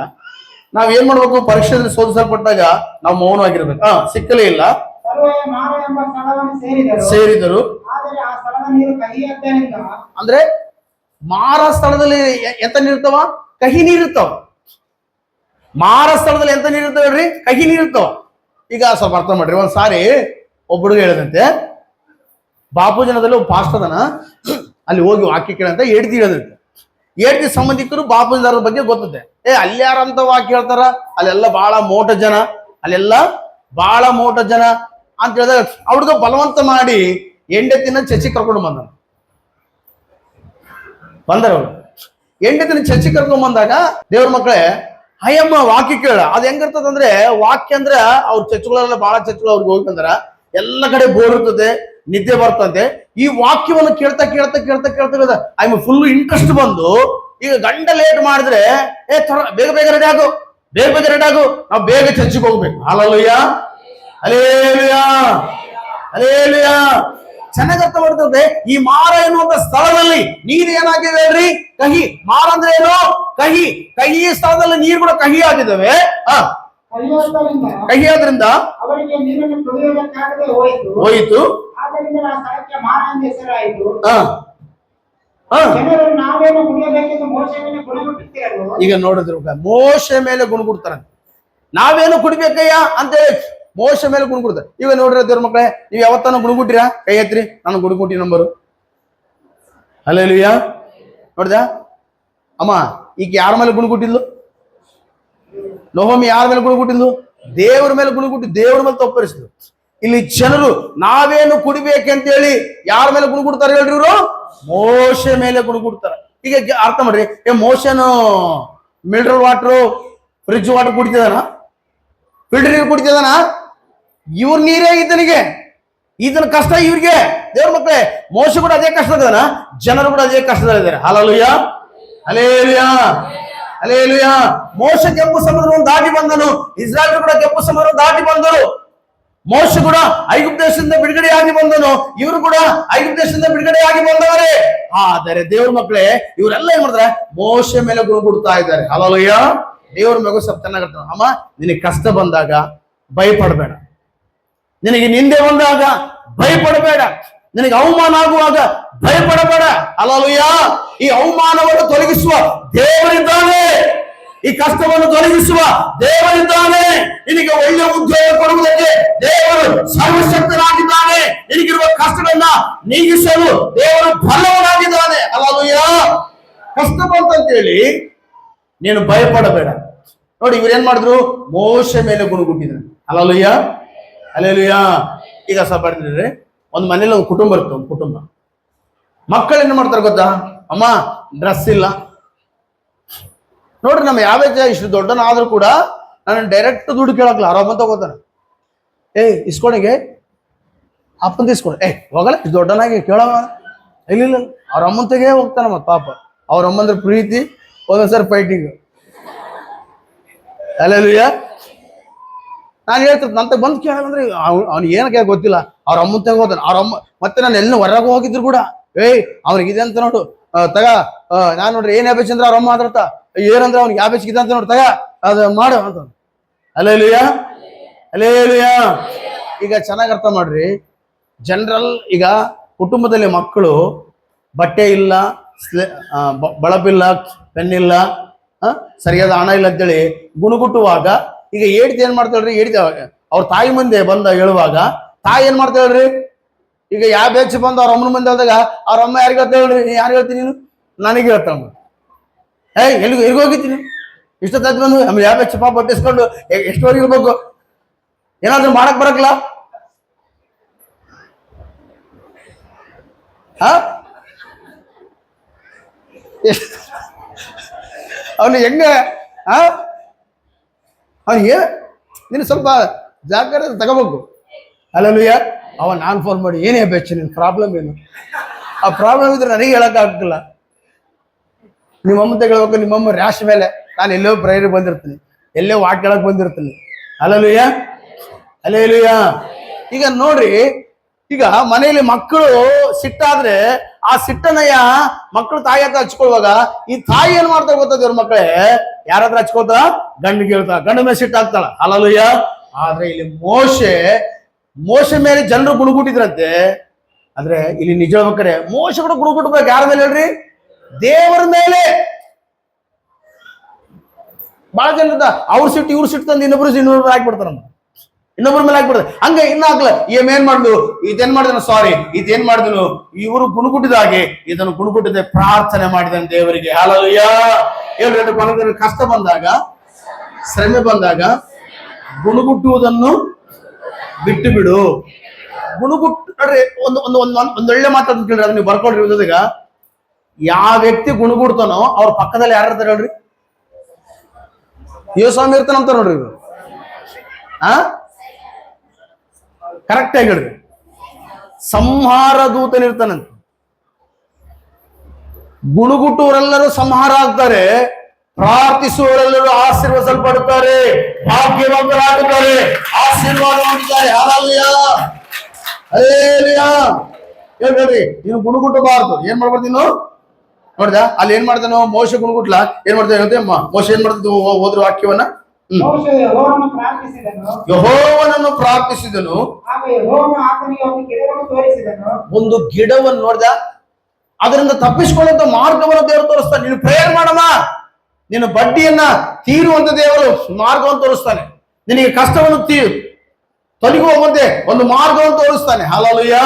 ನಾವ್ ಏನ್ ಮಾಡ್ಬೇಕು? ಪರೀಕ್ಷೆಯಲ್ಲಿ ಶೋಧಿಸಲ್ಪಟ್ಟಾಗ ನಾವು ಮೌನವಾಗಿರ್ಬೇಕು. ಸಿಕ್ಕಲೇ ಇಲ್ಲ. ಮಾರ ಎಂಬ ಸ್ಥಳವನ್ನು ಸೇರಿದರು. ಆದರೆ ಆ ಸ್ಥಳದ ನೀರು ಕಹಿಯಾದ್ದರಿಂದ, ಅಂದ್ರೆ ಮಾರ ಸ್ಥಳದಲ್ಲಿ ಎಂತ ನೀರಿರ್ತಾವ? ಕಹಿ ನೀರಿರ್ತಾವ. ಮಾರ ಸ್ಥಳದಲ್ಲಿ ಎಂತ ನೀರಿರ್ತಾವ ಹೇಳ್ರಿ? ಕಹಿ ನೀರಿರ್ತಾವ. ಈಗ ಸ್ವಲ್ಪ ಅರ್ಥ ಮಾಡ್ರಿ. ಒಂದ್ಸಾರಿ ಒಬ್ಬ ಹುಡುಗ ಹೇಳದಂತೆ, ಬಾಪುಜನದಲ್ಲಿ ಒಬ್ಬ ಪಾಸ್ಟ್ ಅದನ, ಅಲ್ಲಿ ಹೋಗಿ ವಾಕ್ಯ ಕೇಳಂತ ಹೇಳ್ತಿ ಹೇಳದಂತೆ. ಹೇಳ್ತಿ ಸಂಬಂಧಿಕರು ಬಾಪುಜನರ ಬಗ್ಗೆ ಗೊತ್ತದೆ. ಅಲ್ಲಿ ಯಾರಂತ ವಾಕ್ಯ ಹೇಳ್ತಾರ? ಅಲ್ಲೆಲ್ಲ ಬಹಳ ಮೋಟ ಜನ ಅಂತ ಹೇಳಿದಾಗ ಅವ್ರದ್ದು ಬಲವಂತ ಮಾಡಿ ಹೆಂಡತಿನ ಚರ್ಚಿ ಕರ್ಕೊಂಡು ಬಂದರು. ಹೆಂಡತಿನ ಚರ್ಚಿ ಕರ್ಕೊಂಡ್ ಬಂದಾಗ ದೇವ್ರ ಮಕ್ಕಳೇ, ಅಯ್ಯಮ್ಮ ವಾಕ್ಯ ಕೇಳ. ಅದ್ ಹೆಂಗಿರ್ತದಂದ್ರೆ, ವಾಕ್ಯ ಅಂದ್ರೆ ಅವ್ರ ಚರ್ಚ್ಗಳೆಲ್ಲ ಬಹಳ ಚರ್ಚ್ಗಳು ಅವ್ರಿಗೆ ಹೋಗಿ ಬಂದಾರ, ಎಲ್ಲ ಕಡೆ ಬೋರ್ ಇರ್ತದೆ, ನಿದ್ದೆ ಬರ್ತದೆ. ಈ ವಾಕ್ಯವನ್ನು ಕೇಳ್ತಾ ಐ ಫುಲ್ ಇಂಟ್ರೆಸ್ಟ್ ಬಂದು, ಈಗ ಗಂಡ ಲೇಟ್ ಮಾಡಿದ್ರೆ ಬೇಗ ರೆಡಿ ಆಗು, ನಾವು ಬೇಗ ಚರ್ಚಿಗೆ ಹೋಗ್ಬೇಕು. Hallelujah, hallelujah, hallelujah. ಚೆನ್ನಾಗಿ ಅರ್ಥ ಮಾಡ್ತದೆ. ಈ ಮಾರ ಎನ್ನುವಂತ ಸ್ಥಳದಲ್ಲಿ ನೀರು ಏನಾಗಿದೆ ಹೇಳ್ರಿ? ಕಹಿ. ಮಾರ ಅಂದ್ರೆ ಏನು? ಕಹಿ ಸ್ಥಳದಲ್ಲಿ ನೀರು ಕೂಡ ಕಹಿ ಆಗಿದ್ದಾವೆ. ಕಹಿ ಆದ್ರಿಂದ ಅವರಿಗೆ ನೀರನ್ನು ಕುಡಿಯುವುದಕ್ಕಾಗದೆ ಹೋಯಿತು. ಆದ್ದರಿಂದ ಆ ಸ್ಥಳಕ್ಕೆ ಮಾರ ಎಂದು ಹೆಸರಾಯಿತು. ಜನರು ನಾವೇನು ಕುಡಿಯಬೇಕೆಂದು ಮೋಶೆ ಮೇಲೆ ಗುಣಗುಟ್ಟಿದ್ದರು. ಈಗ ನೋಡಿದ್ರು, ಮೋಶೆ ಮೇಲೆ ಗುಣಗುಡ್ತಾರ. ನಾವೇನು ಕುಡಿಬೇಕಯ್ಯ ಅಂತ ಮೋಶೆ ಮೇಲೆ ಗುಣಗುಡ್ತಾರೆ. ಈಗ ನೋಡ್ರಿ ದೇವ್ರ ಮಕ್ಕಳೇ, ನೀವು ಯಾವತ್ತಾನು ಗುಣಗುಟ್ಟಿರಾ? ಕೈ ಎತ್ರಿ, ನಾನು ಗುಣಗುಟ್ಟಿ ನಂಬರು. ಹಲ್ಲೆಲೂಯ. ನೋಡ್ದ ಅಮ್ಮ, ಈಗ ಯಾರ ಮೇಲೆ ಗುಣಗುಟ್ಟಿದ್ಲು? ನೊಹೋಮಿ ಯಾರ ಮೇಲೆ ಗುಣಗುಟ್ಟಿದ್ಲು? ದೇವ್ರ ಮೇಲೆ ಗುಣಗುಟ್ಟಿ ದೇವ್ರ ಮೇಲೆ ತಪ್ಪರಿಸಿದ್ರು. ಇಲ್ಲಿ ಜನರು ನಾವೇನು ಕುಡಿಬೇಕಂತೇಳಿ ಯಾರ ಮೇಲೆ ಗುಣಗುಡ್ತಾರೆ ಹೇಳ್ರಿ? ಇವರು ಮೋಶೆ ಮೇಲೆ ಗುಣಗುಡ್ತಾರೆ. ಈಗ ಅರ್ಥ ಮಾಡ್ರಿ, ಮೋಶೆನು ಮಿನರಲ್ ವಾಟರ್, ಫ್ರಿಜ್ ವಾಟರ್ ಕುಡಿತಿದಾನ? ಫಿಲ್ಟರ್ ನೀರು ಕುಡಿತಿದಾನ? ಇವ್ರ ನೀರೇ ಈತನ ಕಷ್ಟ ಇವ್ರಿಗೆ. ದೇವ್ರ ಮಕ್ಕಳೇ, ಮೋಶೆ ಕೂಡ ಅದೇ ಕಷ್ಟದನ, ಜನರು ಕೂಡ ಅದೇ ಕಷ್ಟದಲ್ಲಿದ್ದಾರೆ. Hallelujah, hallelujah, hallelujah. ಮೋಶೆ ಕೆಂಪು ಸಮುದ್ರವನ್ನು ದಾಟಿ ಬಂದನು, ಇಸ್ರಾಯೇಲ್ ಕೂಡ ಕೆಂಪು ಸಮುದ್ರವನ್ನು ದಾಟಿ ಬಂದರು. ಮೋಶೆ ಕೂಡ ಐಗುಪ್ತ ದೇಶದಿಂದ ಬಿಡುಗಡೆಯಾಗಿ ಬಂದನು, ಇವರು ಕೂಡ ಐಗುಪ್ತ ದೇಶದಿಂದ ಬಿಡುಗಡೆಯಾಗಿ ಬಂದವರೇ. ಆದರೆ ದೇವ್ರ ಮಕ್ಕಳೇ, ಇವರೆಲ್ಲ ಏನ್ ಮಾಡ್ತಾರೆ? ಮೋಶೆ ಮೇಲೆ ಗುಣಗುಡ್ತಾ ಇದ್ದಾರೆ. ಹಲ್ಲೆಲೂಯಾ. ದೇವ್ರ ಮಗು ಸ್ವಲ್ಪ ಚೆನ್ನಾಗಿರ್ತಾನೆ. ಅಮ್ಮ, ನಿನಗೆ ಕಷ್ಟ ಬಂದಾಗ ಭಯಪಡಬೇಡ, ನಿನಗೆ ನಿಂದೆ ಬಂದಾಗ ಭಯಪಡಬೇಡ, ನಿನಗೆ ಅವಮಾನ ಆಗುವಾಗ ಭಯಪಡಬೇಡ. ಹಲ್ಲೆಲೂಯಾ. ಈ ಅವಮಾನವನ್ನು ತೊಲಗಿಸುವ ದೇವರಿದ್ದಾನೆ, ಈ ಕಷ್ಟವನ್ನು ತೊಲಗಿಸುವ ದೇವರಿದ್ದಾನೆ, ನಿನಗೆ ಒಳ್ಳೆ ಉದ್ಯೋಗ ಕೊಡುವುದಕ್ಕೆ ದೇವರು ಸರ್ವಶಕ್ತನಾಗಿದ್ದಾನೆ, ನಿನಗಿರುವ ಕಷ್ಟಗಳನ್ನ ನೀಗಿಸಲು ದೇವರು ಬಲವನಾಗಿದ್ದಾನೆ. ಹಲ್ಲೆಲೂಯಾ. ಕಷ್ಟ ಬಂತಂತೇಳಿ ನೀನು ಭಯಪಡಬೇಡ. ನೋಡಿ, ಇವ್ರೇನ್ ಮಾಡಿದ್ರು? ಮೋಶೆ ಮೇಲೆ ಗುಣಗುಟ್ಟಿದ್ರು. Hallelujah, hallelujah. ಈಗ ಸ್ವಲ್ಪ ಮಾಡಿದ್ರೆ ಒಂದು ಮನೇಲಿ ಒಂದು ಕುಟುಂಬ ಇರುತ್ತೆ, ಒಂದು ಕುಟುಂಬ. ಮಕ್ಕಳು ಏನ್ ಮಾಡ್ತಾರೆ ಗೊತ್ತಾ? ಅಮ್ಮ, ಡ್ರೆಸ್ ಇಲ್ಲ. ನೋಡ್ರಿ, ನಮ್ಮ ಯಾವ ಇಷ್ಟು ದೊಡ್ಡನಾದ್ರೂ ಕೂಡ ನಾನು ಡೈರೆಕ್ಟ್ ದುಡ್ಡು ಕೇಳಕ್ಲ, ಆರಾಮ ತಗೋತಾನೆ. ಇಸ್ಕೊಳಿಗೆ ಅಪ್ಪಂತ ಇಸ್ಕೊಳ, ಹೋಗಲ್ಲ, ಇಷ್ಟು ದೊಡ್ಡನಾಗಿ ಕೇಳವ. ಇಲ್ಲ, ಅವ್ರ ಅಮ್ಮಂತೆಗೆ ಹೋಗ್ತಾನ. ಮತ್ ಪಾಪ ಅವ್ರ ಅಮ್ಮಂದ್ರ ಪ್ರೀತಿ, ಒಂದೊಂದ್ಸರಿ ಫೈಟಿಂಗ್. ಹಲ್ಲೆಲೂಯಾ. ನಾನು ಹೇಳ್ತಿರ್ತ ನಂತ ಬಂದು ಕೇಳಂದ್ರೆ ಅವ್ನಿಗೆ ಏನಕ್ಕೆ ಗೊತ್ತಿಲ್ಲ, ಅವ್ರ ಅಮ್ಮಂತೆಗೆ ಹೋಗ್ತಾನೆ. ಅವ್ರ ಅಮ್ಮ ಮತ್ತೆ ನಾನು ಎಲ್ಲ ಹೊರಗೆ ಹೋಗಿದ್ರು ಕೂಡ ಅವ್ನಿಗಿದೆ ಅಂತ ನೋಡು, ತಗ. ನಾನ್ ನೋಡ್ರಿ ಏನ್ ಯಾಬೇಚಂದ್ರ ಅವ್ರ ಅಮ್ಮ ಮಾತಾಡ್ತ, ಏನಂದ್ರೆ ಅವ್ನಿಗೆ ಯಾಬೇಚಿಗಿದೆ ಅಂತ ನೋಡು, ತಗ ಅದು ಮಾಡು ಅಂತ. Hallelujah, hallelujah. ಈಗ ಚೆನ್ನಾಗಿ ಅರ್ಥ ಮಾಡ್ರಿ. ಜನರಲ್ ಈಗ ಕುಟುಂಬದಲ್ಲಿ ಮಕ್ಕಳು ಬಟ್ಟೆ ಇಲ್ಲ, ಬಳಪಿಲ್ಲ, ಪೆನ್ನಿಲ್ಲ, ಸರಿಯಾದ ಹಣ ಇಲ್ಲ ಅಂತೇಳಿ ಗುಣಗುಟ್ಟುವಾಗ ಈಗ ಏಡ್ತಿ ಏನ್ ಮಾಡ್ತಾಳ್ರಿ? ಏಡ್ತಿ ಅವ್ರ ತಾಯಿ ಮುಂದೆ ಬಂದ ಹೇಳುವಾಗ ತಾಯಿ ಏನ್ ಮಾಡ್ತಾಳ್ರಿ? ಈಗ ಯಾವ ಬೇಚ್ ಬಂದು ಅವ್ರ ಅಮ್ಮನ ಮುಂದೆ ಆದಾಗ ಅವ್ರ ಅಮ್ಮ ಯಾರಿಗೆ ಹೇಳ್ತಾ ಹೇಳ್ರಿ? ಯಾರು ಹೇಳ್ತೀನಿ? ನೀನು ನನಗೆ ಹೇಳ್ತಾಮ್ಮ. ಎಲ್ಲಿಗೆ ಹೋಗಿದ್ದೀನಿ ಇಷ್ಟೊತ್ತಾಯ್ತು ಬಂದು ಆಮೇಲೆ ಯಾವ ಬೇಚಪ್ಪ ಬಟ್ಟಿಸ್ಕೊಂಡು ಎಷ್ಟುವರೆಗೆ ಇರ್ಬೇಕು? ಏನಾದ್ರೂ ಮಾಡಕ್ ಬರಕ್ಲ? ಅವನು ಹೆಂಗ ಅವನಿಗೆ ನೀನು ಸ್ವಲ್ಪ ಜಾಗ್ರತೆ ತಗೋಬೇಕು. ಹಲ್ಲೆಲೂಯಾ. ನಾನು ಫೋನ್ ಮಾಡಿ ಏನೇ ಬೆಚ್ಚ ನಿನ್ ಪ್ರಾಬ್ಲಮ್ ಏನು? ಆ ಪ್ರಾಬ್ಲಮ್ ಇದ್ರೆ ನನಗೆ ಹೇಳಕ್ ಆಗಲ್ಲ. ನಿಮ್ಮಮ್ಮ ತಗೊಳ್ಬೇಕು. ನಿಮ್ಮಮ್ಮ ರ್ಯಾಶ್ ಮೇಲೆ ನಾನು ಎಲ್ಲೋ ಪ್ರೇಯರ್ ಬಂದಿರ್ತೀನಿ, ಎಲ್ಲೋ ವಾಕ್ ಹೇಳಕ್ ಬಂದಿರ್ತೀನಿ. Hallelujah, hallelujah. ಈಗ ನೋಡ್ರಿ, ಈಗ ಮನೆಯಲ್ಲಿ ಮಕ್ಕಳು ಸಿಟ್ಟಾದ್ರೆ ಆ ಸಿಟ್ಟನಯ್ಯ ಮಕ್ಕಳು ತಾಯಿ ಹತ್ರ ಹಚ್ಕೊಳ್ವಾಗ ಈ ತಾಯಿ ಏನ್ ಮಾಡ್ತಾ ಗೊತ್ತದ? ಇವ್ರ ಮಕ್ಕಳೇ ಯಾರ ಹತ್ರ ಹಚ್ಕೋತ? ಗಂಡಿಗೆ ಹೇಳ್ತಾ, ಗಂಡ ಮೇಲೆ ಸಿಟ್ಟಾಗ್ತಾಳ. ಹಲ್ಲೆಲೂಯಾ. ಆದ್ರೆ ಇಲ್ಲಿ ಮೋಶೆ ಮೇಲೆ ಜನರು ಗುಣಗುಟ್ಟಿದ್ರಂತೆ. ಆದ್ರೆ ಇಲ್ಲಿ ನಿಜ ಹೇಳ್ಬೇಕಾರೆ ಮೋಶೆ ಕೂಡ ಗುಣಗುಟ್ಬೇಕು. ಯಾರ ಮೇಲೆ ಹೇಳ್ರಿ? ದೇವರ ಮೇಲೆ. ಬಹಳ ಜನ ಅವ್ರ ಸಿಟ್ಟು ಇವ್ರ ಸಿಟ್ಟು ತಂದು ಇನ್ನೊಬ್ರು ಹಾಕ್ಬಿಡ್ತಾರ, ಇನ್ನೊಬ್ರ ಮೇಲೆ ಹಾಕ್ಬಿಡ್ತಾರೆ. ಹಂಗೆ ಇನ್ನ ಹಾಕ್ಲ ಏನ್ ಮಾಡಿದ್ಲು, ಇದೇನ್ ಮಾಡಿದನು, ಸಾರಿ ಇದೇನ್ ಮಾಡಿದನು, ಇವರು ಗುಣಗುಟ್ಟಿದ ಹಾಗೆ ಇದನ್ನು ಗುಣಗುಟ್ಟಿದೆ, ಪ್ರಾರ್ಥನೆ ಮಾಡಿದನು ದೇವರಿಗೆ. ಹಲ್ಲೆಲೂಯಾ. ಹೇಳ್ರಿ, ಮನದಲ್ಲಿ ಕಷ್ಟ ಬಂದಾಗ, ಶ್ರಮೆ ಬಂದಾಗ ಗುಣಗುಟ್ಟುವುದನ್ನು ಬಿಟ್ಟು ಬಿಡು. ನೋಡ್ರಿ, ಒಂದೊಳ್ಳೆ ಮಾತಾಡ್ ಕೇಳ್ರಿ, ಅದನ್ನ ನೀವು ಬರ್ಕೊಳ್ರಿ. ಈಗ ಯಾವ ವ್ಯಕ್ತಿ ಗುಣಗುಡ್ತಾನೋ ಅವ್ರ ಪಕ್ಕದಲ್ಲಿ ಯಾರು ಇರ್ತಾರೆ ಹೇಳ್ರಿ? ಸ್ವಾಮಿ ಇರ್ತಾನಂತ ನೋಡ್ರಿ. ಇವರು ಕರೆಕ್ಟ್ ಆಗಿ ಹೇಳ್ರಿ, ಸಂಹಾರ ದೂತನಿರ್ತಾನಂತ. ಗುಣಗುಟ್ಟುವರೆಲ್ಲರೂ ಸಂಹಾರ ಆಗ್ತಾರೆ, ಪ್ರಾರ್ಥಿಸುವವರೆಲ್ಲರೂ ಆಶೀರ್ವದಿಸಲ್ಪಡುತ್ತಾರೆ, ಭಾಗ್ಯವಂತರಾಗುತ್ತಾರೆ, ಆಶೀರ್ವಾದ ಮಾಡುತ್ತಾರೆ. Hallelujah, hallelujah. ಹೇಳ್ರಿ, ನೀನು ಗುಣಗುಟ್ಟಬಾರ್ದು. ಏನ್ ಮಾಡ್ಬಾರ್ದು ನೀನು? ನೋಡ್ದ ಅಲ್ಲಿ ಏನ್ ಮಾಡ್ತಾನೋ ಮೋಶೆ ಗುಣಗುಟ್ಲ, ಏನ್ ಮಾಡ್ತಾನೆ? ಮೋಶೆ ಏನ್ ಮಾಡ್ತಿದ್ದು? ಹೋದ್ರು ವಾಕ್ಯವನ್ನ, ಯೆಹೋವನನ್ನು ಪ್ರಾರ್ಥಿಸಿದನು. ಒಂದು ಗಿಡವನ್ನು ನೋಡ್ದ, ಅದರಿಂದ ತಪ್ಪಿಸಿಕೊಳ್ಳುವಂತ ಮಾರ್ಗವನ್ನು ದೇವರು ತೋರಿಸ್ತಾನೆ. ನೀನು ಪ್ರೇಯರ್ ಮಾಡಮ್ಮ, ನಿನ್ನ ಬಡ್ಡಿಯನ್ನ ತೀರುವಂತ ದೇವರು ಮಾರ್ಗವನ್ನು ತೋರಿಸ್ತಾನೆ. ನಿನಗೆ ಕಷ್ಟವನ್ನು ತೊಲಗುವಂತೆ ಒಂದು ಮಾರ್ಗವನ್ನು ತೋರಿಸ್ತಾನೆ. ಹಲ್ಲೆಲೂಯಾ.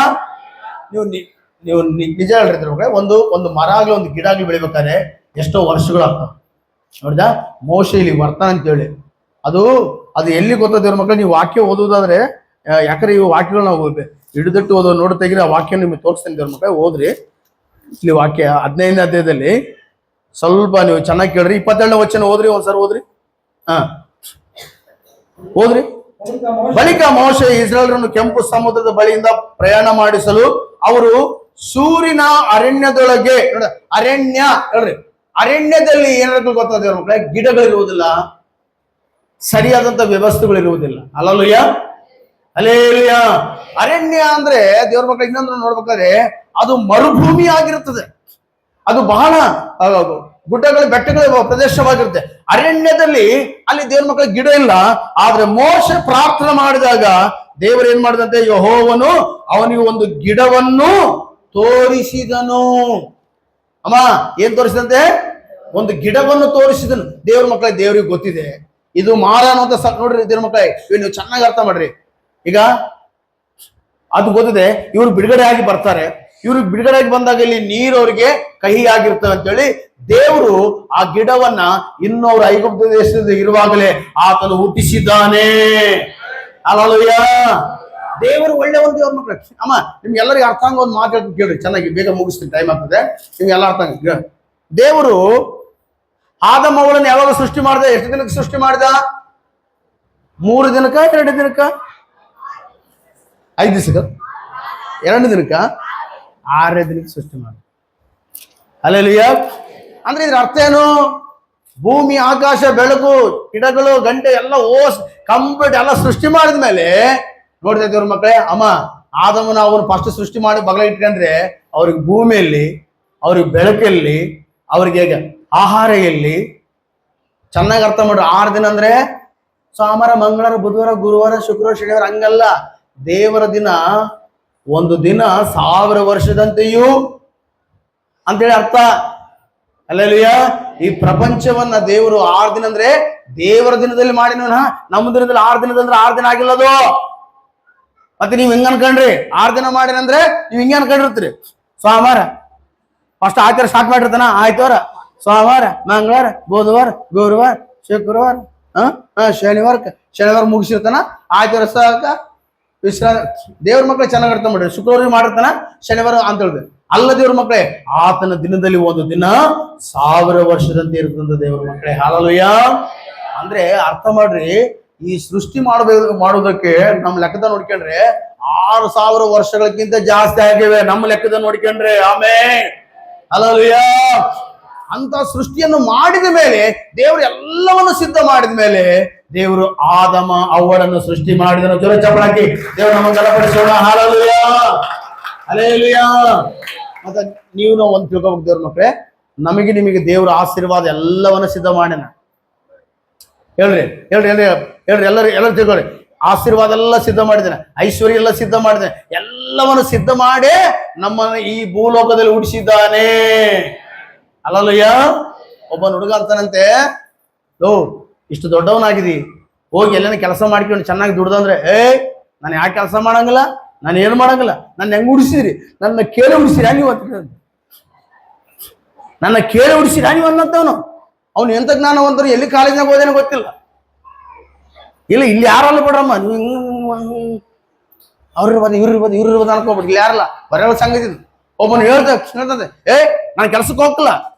ನೀವು ನಿಜ ಹೇಳ್ರಿ, ಒಂದು ಮರ ಆಗ್ಲಿ ಒಂದು ಗಿಡ ಆಗ್ಲಿ ಬೆಳಿಬೇಕಾದ್ರೆ ಎಷ್ಟೋ ವರ್ಷಗಳಾಗ್ತವೆ. ನೋಡಿದ ಮೋಶೆ ಇಲ್ಲಿ ಬರ್ತಾನೆ ಅಂತೇಳಿ ಅದು ಎಲ್ಲಿ ಗೊತ್ತ ದೇವ್ರ ಮಕ್ಕಳು? ನೀವು ವಾಕ್ಯ ಓದುವುದಾದ್ರೆ, ಯಾಕಂದ್ರೆ ಇವು ವಾಕ್ಯಗಳು ನಾವು ಹಿಡಿದಿಟ್ಟು ಓದೋ ನೋಡಿ ತೆಗಿರಿ. ಆ ವಾಕ್ಯ ನಿಮಗೆ ತೋರಿಸ್ತೇನೆ ದೇವ್ರ ಮಕ್ಕಳು. ಓದ್ರಿ ಇಲ್ಲಿ ವಾಕ್ಯ 15ನೇ ಅಧ್ಯಾಯದಲ್ಲಿ ಸ್ವಲ್ಪ ನೀವು ಚೆನ್ನಾಗಿ ಕೇಳ್ರಿ. 27ನೇ ವಚನ ಓದ್ರಿ, ಒಂದ್ಸರಿ ಓದ್ರಿ. ಓದ್ರಿ. ಬಳಿಕ ಮೋಶೆ ಇಸ್ರಾಯೇಲರನ್ನು ಕೆಂಪು ಸಮುದ್ರದ ಬಳಿಯಿಂದ ಪ್ರಯಾಣ ಮಾಡಿಸಲು ಅವರು ಸೂರಿನ ಅರಣ್ಯದೊಳಗೆ, ಅರಣ್ಯ ಹೇಳ್ರಿ, ಅರಣ್ಯದಲ್ಲಿ ಏನಾದ್ರು ಗೊತ್ತಾದ ದೇವ್ರ ಮಕ್ಕಳೇ? ಗಿಡಗಳಿರುವುದಿಲ್ಲ, ಸರಿಯಾದಂತ ವ್ಯವಸ್ಥೆಗಳಿರುವುದಿಲ್ಲ. Hallelujah, hallelujah. ಅರಣ್ಯ ಅಂದ್ರೆ ದೇವ್ರ ಮಕ್ಕಳು ಇನ್ನೊಂದು ನೋಡ್ಬೇಕಾದ್ರೆ ಅದು ಮರುಭೂಮಿ ಆಗಿರುತ್ತದೆ. ಅದು ಬಹಳ ಗುಡ್ಡಗಳ ಬೆಟ್ಟಗಳ ಪ್ರದೇಶವಾಗಿರುತ್ತೆ. ಅರಣ್ಯದಲ್ಲಿ ಅಲ್ಲಿ ದೇವ್ರ ಮಕ್ಕಳ ಗಿಡ ಇಲ್ಲ. ಆದ್ರೆ ಮೋಶೆ ಪ್ರಾರ್ಥನೆ ಮಾಡಿದಾಗ ದೇವರು ಏನ್ ಮಾಡಿದಂತೆ, ಯೆಹೋವನು ಅವನಿಗೆ ಒಂದು ಗಿಡವನ್ನು ತೋರಿಸಿದನು. ಅಮ್ಮ ಏನ್ ತೋರಿಸಿದಂತೆ? ಒಂದು ಗಿಡವನ್ನು ತೋರಿಸಿದನು. ದೇವ್ರ ಮಕ್ಕಳ ದೇವ್ರಿಗೆ ಗೊತ್ತಿದೆ ಇದು ಮಾರ ಅನ್ನೋಂತ ನೋಡ್ರಿ ದೇವ್ರ ಮಕ್ಕಳೇ, ಇವ್ ನೀವು ಚೆನ್ನಾಗಿ ಅರ್ಥ ಮಾಡ್ರಿ. ಈಗ ಅದು ಗೊತ್ತಿದೆ, ಇವ್ರು ಬಿಡುಗಡೆ ಆಗಿ ಬರ್ತಾರೆ. ಇವ್ರಿಗೆ ಬಿಡುಗಡೆ ಆಗಿ ಬಂದಾಗ ಇಲ್ಲಿ ನೀರು ಅವ್ರಿಗೆ ಕಹಿ ಆಗಿರ್ತವೆ ಅಂತೇಳಿ ದೇವರು ಆ ಗಿಡವನ್ನ ಇನ್ನೂ ಅವ್ರ ಐಗುಪ್ತ ದೇಶದಲ್ಲಿ ಇರುವಾಗಲೇ ಆತನು ಹುಟ್ಟಿಸಿದ್ದಾನೆ. ಹಲ್ಲೆಲೂಯ. ದೇವರು ಒಳ್ಳೆ ಒಂದು ದೇವ್ರ ಮಕ್ಕಳು. ಅಮ್ಮ ನಿಮ್ಗೆಲ್ಲರಿಗೆ ಅರ್ಥ ಆಗೋ ಒಂದು ಮಾತು ಕೇಳ್ರಿ, ಚೆನ್ನಾಗಿ ಬೇಗ ಮುಗಿಸ್ತೀನಿ, ಟೈಮ್ ಆಗ್ತದೆ. ನಿಮ್ಗೆಲ್ಲ ಅರ್ಥ ಆಗ ದೇವರು ಆದಮ ಅವಳನ್ನು ಯಾವಾಗ ಸೃಷ್ಟಿ ಮಾಡಿದ? ಎಷ್ಟು ದಿನಕ್ಕೆ ಸೃಷ್ಟಿ ಮಾಡಿದ? 3 ದಿನಕ್ಕ 2 ದಿನಕ್ಕ 5 ದಿವಸಕ್ಕ 2 ದಿನಕ್ಕ 6ನೇ ದಿನಕ್ಕೆ ಸೃಷ್ಟಿ ಮಾಡಿದ. ಹಲ್ಲೆಲೂಯ. ಅಂದ್ರೆ ಇದ್ರ ಅರ್ಥ ಏನು? ಭೂಮಿ, ಆಕಾಶ, ಬೆಳಕು, ಗಿಡಗಳು, ಗಂಟೆ ಎಲ್ಲ ಕಂಪ್ಲೀಟ್ ಎಲ್ಲ ಸೃಷ್ಟಿ ಮಾಡಿದ ಮೇಲೆ ನೋಡ್ತಾ ಇದ್ದೇವ್ರ ಮಕ್ಕಳೇ, ಅಮ್ಮ ಆದಮನ ಅವನು ಫಸ್ಟ್ ಸೃಷ್ಟಿ ಮಾಡಿ ಬಗಲ ಇಟ್ಕೊಂಡ್ರೆ ಅವ್ರಿಗೆ ಭೂಮಿಯಲ್ಲಿ, ಅವ್ರಿಗೆ ಬೆಳಕಲ್ಲಿ, ಅವ್ರಿಗೆ ಆಹಾರ ಎಲ್ಲಿ? ಚೆನ್ನಾಗಿ ಅರ್ಥ ಮಾಡ್ರಿ. 6 ದಿನ ಅಂದ್ರೆ ಸೋಮವಾರ, ಮಂಗಳವಾರ, ಬುಧವಾರ, ಗುರುವಾರ, ಶುಕ್ರವಾರ, ಶನಿವಾರ ಹಂಗಲ್ಲ. ದೇವರ ದಿನ ಒಂದು ದಿನ 1000 ವರ್ಷದಂತೆಯೂ ಅಂತೇಳಿ ಅರ್ಥ. ಹಲ್ಲೆಲೂಯ. ಈ ಪ್ರಪಂಚವನ್ನ ದೇವರು 6 ದಿನ ಅಂದ್ರೆ ದೇವರ ದಿನದಲ್ಲಿ ಮಾಡಿನ, ನಮ್ಮ ದಿನದಲ್ಲಿ 6 ದಿನದಂದ್ರೆ 6 ದಿನ ಆಗಿಲ್ಲದು. ಮತ್ತೆ ನೀವ್ ಹೆಂಗ ಅನ್ಕೊಂಡ್ರಿ? 6 ದಿನ ಮಾಡಿನಂದ್ರೆ ನೀವ್ ಹಿಂಗೆ ಅನ್ಕೊಂಡಿರ್ತೀರಿ. ಸೋಮವಾರ ಫಸ್ಟ್ ಆಚಾರ ಸ್ಟಾರ್ಟ್ ಮಾಡಿರ್ತಾನ, ಆಯ್ತವಾರ, ಸೋಮವಾರ, ಮಂಗಳವಾರ, ಬುಧವಾರ, ಗುರುವಾರ, ಶುಕ್ರವಾರ, ಶನಿವಾರ ಮುಗಿಸಿರ್ತಾನ. ಆಯ್ತವಾರ ಸಾಕ ವಿಶ್ರಾಂತಿ. ದೇವ್ರ ಮಕ್ಕಳು ಚೆನ್ನಾಗಿ ಅರ್ಥ ಮಾಡ್ರಿ. ಶುಕ್ರವಾರ ಮಾಡಿರ್ತಾನ, ಶನಿವಾರ ಅಂತ ಹೇಳಿದೆ ಅಲ್ಲ. ದೇವ್ರ ಮಕ್ಕಳೇ, ಆತನ ದಿನದಲ್ಲಿ ಒಂದು ದಿನ 1000 ವರ್ಷದಂತೆ ಇರ್ತಂತ ದೇವ್ರ ಮಕ್ಕಳೇ. ಹಲ್ಲೆಲೂಯ. ಅಂದ್ರೆ ಅರ್ಥ ಮಾಡ್ರಿ, ಈ ಸೃಷ್ಟಿ ಮಾಡೋದಕ್ಕೆ ನಮ್ಮ ಲೆಕ್ಕದ ನೋಡ್ಕೊಂಡ್ರೆ 6000 ವರ್ಷಗಳಕ್ಕಿಂತ ಜಾಸ್ತಿ ಆಗಿವೆ ನಮ್ಮ ಲೆಕ್ಕದ ನೋಡ್ಕೊಂಡ್ರೆ. ಆಮೆನ್. ಹಲ್ಲೆಲೂಯ. ಅಂತ ಸೃಷ್ಟಿಯನ್ನು ಮಾಡಿದ ಮೇಲೆ ದೇವರು ಎಲ್ಲವನ್ನು ಸಿದ್ಧ ಮಾಡಿದ ಮೇಲೆ ದೇವರು ಆದಮ ಅವ್ವಳನ್ನು ಸೃಷ್ಟಿ ಮಾಡಿದನು. ಜೋರ ಚಪ್ಪಳಾಕಿ ದೇವರು ನಮಗೆ ಬಲಪಡಿಸೋಣ. ಹಲ್ಲೆಲೂಯ. ಹಲ್ಲೆಲೂಯ. ಮತ್ತೆ ನಾವು ಒಂದು ತಿಳ್ಕೊಬೇಕು ದೇವ್ರ ಮಕ್ಕಳೇ, ನಮಗೆ ನಿಮಗೆ ದೇವರ ಆಶೀರ್ವಾದ ಎಲ್ಲವನ್ನು ಸಿದ್ಧ ಮಾಡ್ಯಾನ. ಹೇಳ್ರಿ ಹೇಳ್ರಿ ಹೇಳ್ರಿ ಹೇಳ್ರಿ ಎಲ್ಲರೂ ತಿಳ್ಕೊಳ್ರಿ. ಆಶೀರ್ವಾದ ಎಲ್ಲ ಸಿದ್ಧ ಮಾಡಿದ್ದೇನೆ, ಐಶ್ವರ್ಯ ಎಲ್ಲ ಸಿದ್ಧ ಮಾಡಿದ್ದೇನೆ, ಎಲ್ಲವನ್ನು ಸಿದ್ಧ ಮಾಡಿ ನಮ್ಮನ್ನು ಈ ಭೂಲೋಕದಲ್ಲಿ ಉಡಿಸಿದ್ದಾನೆ. ಹಲ್ಲೆಲೂಯ. ಒಬ್ಬ ಹುಡುಗ ಅಂತಾನಂತೆ, ಇಷ್ಟು ದೊಡ್ಡವನಾಗಿದಿ, ಹೋಗಿ ಎಲ್ಲೇನ ಕೆಲಸ ಮಾಡ್ಕೊಂಡು ಚೆನ್ನಾಗಿ ದುಡ್ದಂದ್ರೆ, ನಾನು ಯಾಕೆ ಕೆಲಸ ಮಾಡಂಗಿಲ್ಲ, ನಾನು ಏನು ಮಾಡಂಗಿಲ್ಲ, ನನ್ನ ಹೆಂಗ್ ಉಡಿಸಿದ್ರಿ, ನನ್ನ ಕೇಳಿ ಉಡಿಸಿರಿ ನೀವು ಅಂತ, ನನ್ನ ಕೇಳಿ ಉಡಿಸಿರಿ ನೀವು ಅನ್ನತ್ತವನು. ಅವ್ನು ಎಂತ ಜ್ಞಾನವಂತರು, ಎಲ್ಲಿ ಕಾಲೇಜ್ನಾಗ ಓದೇನೋ ಗೊತ್ತಿಲ್ಲ. ಇಲ್ಲ ಇಲ್ಲಿ ಯಾರಲ್ಲ ಬಿಡ್ರಮ್ಮ, ಅವ್ರಿರ್ಬೋದು ಇವ್ರಿರ್ಬೋದು ಅನ್ಕೋಬಿಟ್ಟು ಇಲ್ಲಿ ಯಾರಲ್ಲ ಬರೆಯಲ್ಲ ಸಂಗತಿ. ಒಬ್ಬನು ಹೇಳ್ತದೆ, ನಾನು ಕೆಲ್ಸಕ್ಕೆ ಹೋಗಲ್ಲ,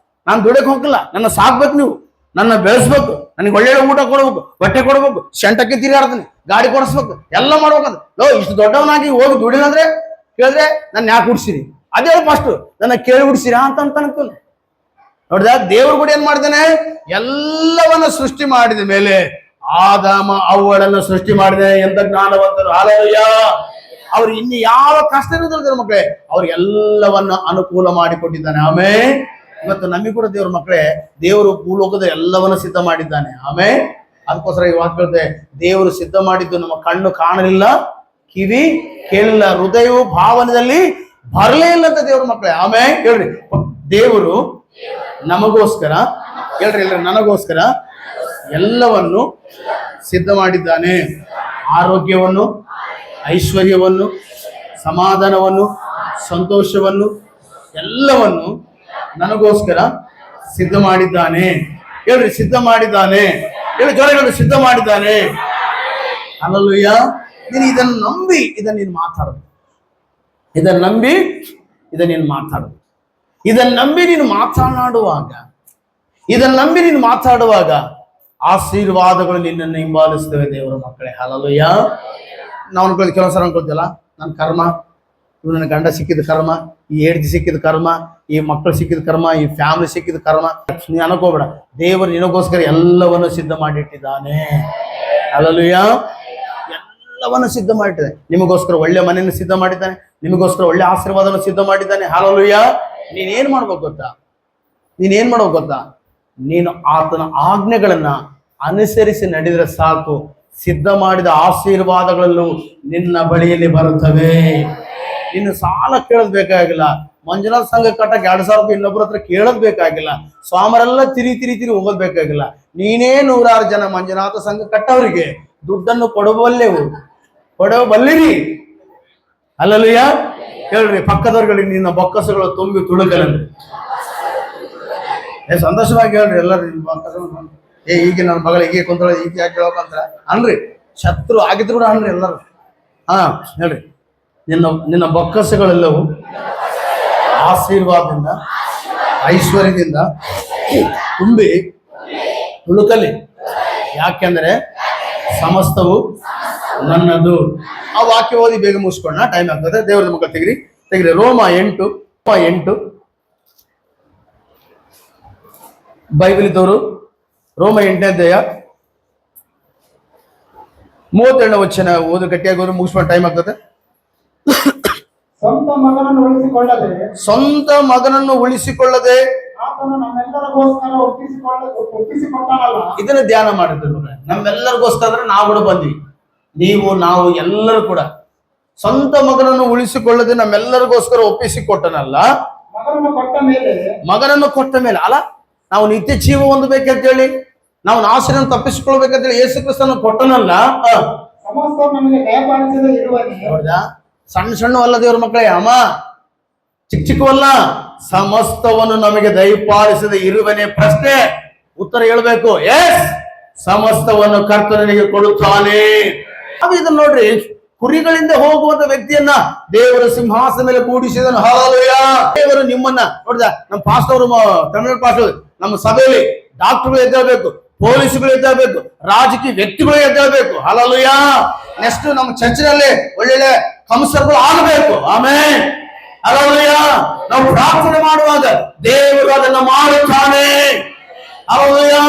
ನಾನು ದುಡಿಯಕ್ಕೆ ಹೋಗಲ್ಲ, ನನ್ನ ಸಾಕ್ಬೇಕು, ನೀವು ನನ್ನ ಬೆಳೆಸ್ಬೇಕು, ನನಗೆ ಒಳ್ಳೆ ಊಟ ಕೊಡ್ಬೇಕು, ಬಟ್ಟೆ ಕೊಡ್ಬೇಕು, ಶೆಂಟಕ್ಕೆ ತಿರುಗಾಡ್ತೀನಿ, ಗಾಡಿ ಕೊಡಿಸ್ಬೇಕು, ಎಲ್ಲ ಮಾಡ್ಬೇಕಂತ. ಇಷ್ಟು ದೊಡ್ಡವನಾಗಿ ಹೋಗಿ ದುಡಿದಂದ್ರೆ ಕೇಳಿದ್ರೆ ನನ್ನ ಯಾಕೆ ಹುಡ್ಸಿರಿ, ಅದೇ ಫಸ್ಟ್ ನನ್ನ ಕೇಳಿ ಹುಡ್ಸಿರಾ ಅಂತ ಅನ್ಕೋಲ್ಲ. ನೋಡಿದ ದೇವ್ರ ಕೂಡ ಏನ್ ಮಾಡಿದ್ದಾನೆ, ಎಲ್ಲವನ್ನ ಸೃಷ್ಟಿ ಮಾಡಿದ ಮೇಲೆ ಆದಾಮ ಅವ್ವಳನ್ನು ಸೃಷ್ಟಿ ಮಾಡಿದೆ. ಎಂತ ಜ್ಞಾನವಂತರು. ಹಲ್ಲೆಲೂಯ. ಅವ್ರು ಇನ್ನು ಯಾವ ಕಷ್ಟ ಇರೋದ್ರ ಮಕ್ಕಳೇ, ಅವ್ರಿಗೆಲ್ಲವನ್ನ ಅನುಕೂಲ ಮಾಡಿಕೊಟ್ಟಿದ್ದಾನೆ. ಆಮೇಲೆ ಇವತ್ತು ನಮಗೆ ಕೂಡ ದೇವ್ರ ಮಕ್ಕಳೇ, ದೇವರು ಭೂಲೋಕದ ಎಲ್ಲವನ್ನ ಸಿದ್ಧ ಮಾಡಿದ್ದಾನೆ. ಆಮೇಲೆ ಅದಕ್ಕೋಸ್ಕರ ಈ ವಾಕ್ಯ ಹೇಳ್ತೆ, ದೇವರು ಸಿದ್ಧ ಮಾಡಿದ್ದು ನಮ್ಮ ಕಣ್ಣು ಕಾಣಲಿಲ್ಲ, ಕಿವಿ ಕೇಳಿಲ್ಲ, ಹೃದಯವು ಭಾವನೆಯಲ್ಲಿ ಬರಲೇ ಇಲ್ಲ ಅಂತ ದೇವ್ರ ಮಕ್ಕಳೇ. ಆಮೇಲೆ ಹೇಳ್ರಿ, ದೇವರು ನಮಗೋಸ್ಕರ, ಹೇಳ್ರಿ ಹೇಳ್ರಿ, ನನಗೋಸ್ಕರ ಎಲ್ಲವನ್ನು ಸಿದ್ಧ ಮಾಡಿದ್ದಾನೆ. ಆರೋಗ್ಯವನ್ನು, ಐಶ್ವರ್ಯವನ್ನು, ಸಮಾಧಾನವನ್ನು, ಸಂತೋಷವನ್ನು ಎಲ್ಲವನ್ನು ನನಗೋಸ್ಕರ ಸಿದ್ಧ ಮಾಡಿದ್ದಾನೆ. ಹೇಳ್ರಿ, ಸಿದ್ಧ ಮಾಡಿದ್ದಾನೆ. ಹೇಳಿ ಜೋರ ಹೇಳ್ರಿ, ಸಿದ್ಧ ಮಾಡಿದ್ದಾನೆ. ಹಲ್ಲೆಲೂಯ. ನೀನು ಇದನ್ನು ನಂಬಿ ಇದನ್ನು ನೀನು ಮಾತಾಡೋದು, ಇದನ್ನು ನಂಬಿ ಇದನ್ನು ನೀನು ಮಾತಾಡೋದು, ಇದನ್ನು ನಂಬಿ ನೀನು ಮಾತನಾಡುವಾಗ, ಇದನ್ನು ನಂಬಿ ನೀನು ಮಾತಾಡುವಾಗ ಆಶೀರ್ವಾದಗಳು ನಿನ್ನನ್ನು ಹಿಂಬಾಲಿಸ್ತೇವೆ ದೇವರ ಮಕ್ಕಳೇ. ಹಲ್ಲೆಲೂಯ. ನಾವು ಅನ್ಕೊಳ್ಳಿ, ಕೆಲವು ಸಲ ಅನ್ಕೊಳ್ತೀವಲ್ಲ, ನನ್ನ ಕರ್ಮ, ಇವ್ ನನ್ನ ಗಂಡ ಸಿಕ್ಕಿದ ಕರ್ಮ, ಈ ಹೆಂಡತಿ ಸಿಕ್ಕಿದ ಕರ್ಮ, ಈ ಮಕ್ಕಳು ಸಿಕ್ಕಿದ ಕರ್ಮ, ಈ ಫ್ಯಾಮಿಲಿ ಸಿಕ್ಕಿದ ಕರ್ಮ, ನೀ ಅನ್ಕೋಬೇಡ. ದೇವರು ನಿನಗೋಸ್ಕರ ಎಲ್ಲವನ್ನು ಸಿದ್ಧ ಮಾಡಿಟ್ಟಿದ್ದಾನೆ. ಹಲ್ಲೆಲೂಯ. ಎಲ್ಲವನ್ನು ಸಿದ್ಧ ಮಾಡಿದ್ದಾನೆ. ನಿಮಗೋಸ್ಕರ ಒಳ್ಳೆ ಮನೆಯನ್ನು ಸಿದ್ಧ ಮಾಡಿದ್ದಾನೆ, ನಿಮಗೋಸ್ಕರ ಒಳ್ಳೆ ಆಶೀರ್ವಾದವನ್ನು ಸಿದ್ಧ ಮಾಡಿದ್ದಾನೆ. ಹಲ್ಲೆಲೂಯಾ. ನೀನೇನ್ ಮಾಡ್ಬೇಕು ಗೊತ್ತಾ? ನೀನು ಆತನ ಆಜ್ಞೆಗಳನ್ನ ಅನುಸರಿಸಿ ನಡೆದರೆ ಸಾಕು. ಸಿದ್ಧ ಮಾಡಿದ ಆಶೀರ್ವಾದಗಳಲ್ಲೂ ನಿನ್ನ ಬಳಿಯಲ್ಲಿ ಬರುತ್ತವೆ. ನೀನು ಸಾಲ ಕೇಳೋದ್ ಬೇಕಾಗಿಲ್ಲ. ಮಂಜುನಾಥ ಸಂಘ ಕಟ್ಟಕ್ಕೆ 2,000 ರೂಪಾಯಿ ಇನ್ನೊಬ್ಬರ ಹತ್ರ ಕೇಳೋದ್ ಬೇಕಾಗಿಲ್ಲ. ಸ್ವಾಮರೆಲ್ಲ ತಿರಿ ಹೋಗೋದ್ ಬೇಕಾಗಿಲ್ಲ. ನೀನೇ 100 ಜನ ಮಂಜುನಾಥ ಸಂಘ ಕಟ್ಟವರಿಗೆ ದುಡ್ಡನ್ನು ಕೊಡಬಲ್ಲಿರಿ. ಹಲ್ಲೆಲೂಯಾ. ಹೇಳ್ರಿ ಪಕ್ಕದವ್ರಿಗೆ, ನಿನ್ನ ಬೊಕ್ಕಸಗಳು ತುಂಬಿ ತುಳುಕಲಂದ್ರಿ. ಸಂತೋಷವಾಗಿ ಹೇಳ್ರಿ ಎಲ್ಲರೂ. ನಿನ್ನ ಬೊಕ್ಕಸ ಈಗ ನನ್ನ ಮಗಳ ಹೀಗೆ ಕುಂತಳ, ಈಗ ಯಾಕೆ ಹೇಳ್ಬೇಕಂತ ಅನ್ರಿ. ಶತ್ರು ಆಗಿದ್ರು ಕೂಡ ಅನ್ರಿ ಎಲ್ಲರೂ. ಹೇಳ್ರಿ, ನಿನ್ನ ಬೊಕ್ಕಸಗಳೆಲ್ಲವೂ ಆಶೀರ್ವಾದದಿಂದ ಐಶ್ವರ್ಯದಿಂದ ತುಂಬಿ ತುಳುಕಲಿ. ಯಾಕೆಂದ್ರೆ ಸಮಸ್ತವು ನನ್ನದು. ಆ ವಾಕ್ಯ ಓದಿ ಬೇಗ ಮುಗಿಸ್ಕೊಳ್ಳೋಣ, ಟೈಮ್ ಆಗ್ತದೆ. ದೇವರ ಮಕ್ಕಳು ತೆಗಿರಿ ರೋಮ 8 ಬೈಬಲ್ ಇದ್ದವರು ರೋಮ 8ನೇ ಅಧ್ಯಾಯ 37ನೇ ವಚನ ಓದು. ಗಟ್ಟಿಯಾಗಿ ಓದಿ ಮುಗಿಸ್ಕೊಂಡು ಟೈಮ್ ಆಗ್ತದೆ. ಸ್ವಂತ ಮಗನನ್ನು ಉಳಿಸಿಕೊಳ್ಳದೆ ಆತನು ನಮ್ಮೆಲ್ಲರಿಗೋಸ್ಕರ ಒಪ್ಪಿಸಿಕೊಟ್ಟನಲ್ಲ. ಇದನ್ನ ಧ್ಯಾನ ಮಾಡಿದ್ರು. ನಮ್ಮೆಲ್ಲರಿಗೋಸ್ಕರ ನಾವು ಕೂಡ ಬಂದ್ವಿ, ನಾವು ಎಲ್ಲರೂ ಕೂಡ. ಸ್ವಂತ ಮಗನನ್ನು ಉಳಿಸಿಕೊಳ್ಳದೆ ನಮ್ಮೆಲ್ಲರಿಗೋಸ್ಕರ ಒಪ್ಪಿಸಿಕೊಟ್ಟನಲ್ಲ. ಮಗನನ್ನು ಕೊಟ್ಟ ಮೇಲೆ ಅಲ್ಲ, ನಾವು ನಿತ್ಯ ಜೀವ ಹೊಂದಬೇಕಂತೇಳಿ, ನಾವು ನಾಶನನ್ನು ತಪ್ಪಿಸಿಕೊಳ್ಬೇಕಂತೇಳಿ ಯೇಸು ಕ್ರಿಸ್ತನ ಕೊಟ್ಟನಲ್ಲ. ಹೌದಾ? ಸಣ್ಣ ದೇವ್ರ ಮಕ್ಕಳೇ, ಅಮ್ಮ ಚಿಕ್ಕವಲ್ಲ. ಸಮಸ್ತವನ್ನು ನಮಗೆ ದಯಪಾಲಿಸದೆ ಇರುವನೇ ಪ್ರಶ್ನೆ ಉತ್ತರ ಹೇಳ್ಬೇಕು. ಎಸ್, ಸಮಸ್ತವನ್ನು ಕರ್ತನಿಗೆ ಕೊಡುತ್ತಾನೆ. ಇದನ್ನ ನೋಡ್ರಿ, ಕುರಿಗಳಿಂದ ಹೋಗುವಂತ ವ್ಯಕ್ತಿಯನ್ನ ದೇವರ ಸಿಂಹಾಸನ ಮೇಲೆ ಕೂಡಿಸಿದನು. ಹಲ್ಲೆಲೂಯಾ. ದೇವರು ನಿಮ್ಮನ್ನ ನೋಡಿದ. ನಮ್ಮ ಪಾಸ್ಟರ್, ತಮಿಳು ಪಾಸ್ಟರ್, ನಮ್ಮ ಸಭೆಯಲ್ಲಿ ಡಾಕ್ಟರ್ಗಳು ಎದ್ದೇಳಬೇಕು, ಪೊಲೀಸ್ಗಳು ಎದ್ದೇಳಬೇಕು, ರಾಜಕೀಯ ವ್ಯಕ್ತಿಗಳು ಎದ್ದೇಳಬೇಕು. ಹಲ್ಲೆಲೂಯಾ. ನೆಕ್ಸ್ಟ್ ನಮ್ಮ ಚರ್ಚಿನಲ್ಲಿ ಒಳ್ಳೊಳ್ಳೆ ಕಂಸರ್ಗಳು ಆಗಬೇಕು. ಆಮೆನ್. ಹಲ್ಲೆಲೂಯಾ. ನಾವು ಪ್ರಾರ್ಥನೆ ಮಾಡುವಾಗ ದೇವರು ಅದನ್ನ ಮಾಡುತ್ತಾನೆ. ಹಲ್ಲೆಲೂಯಾ.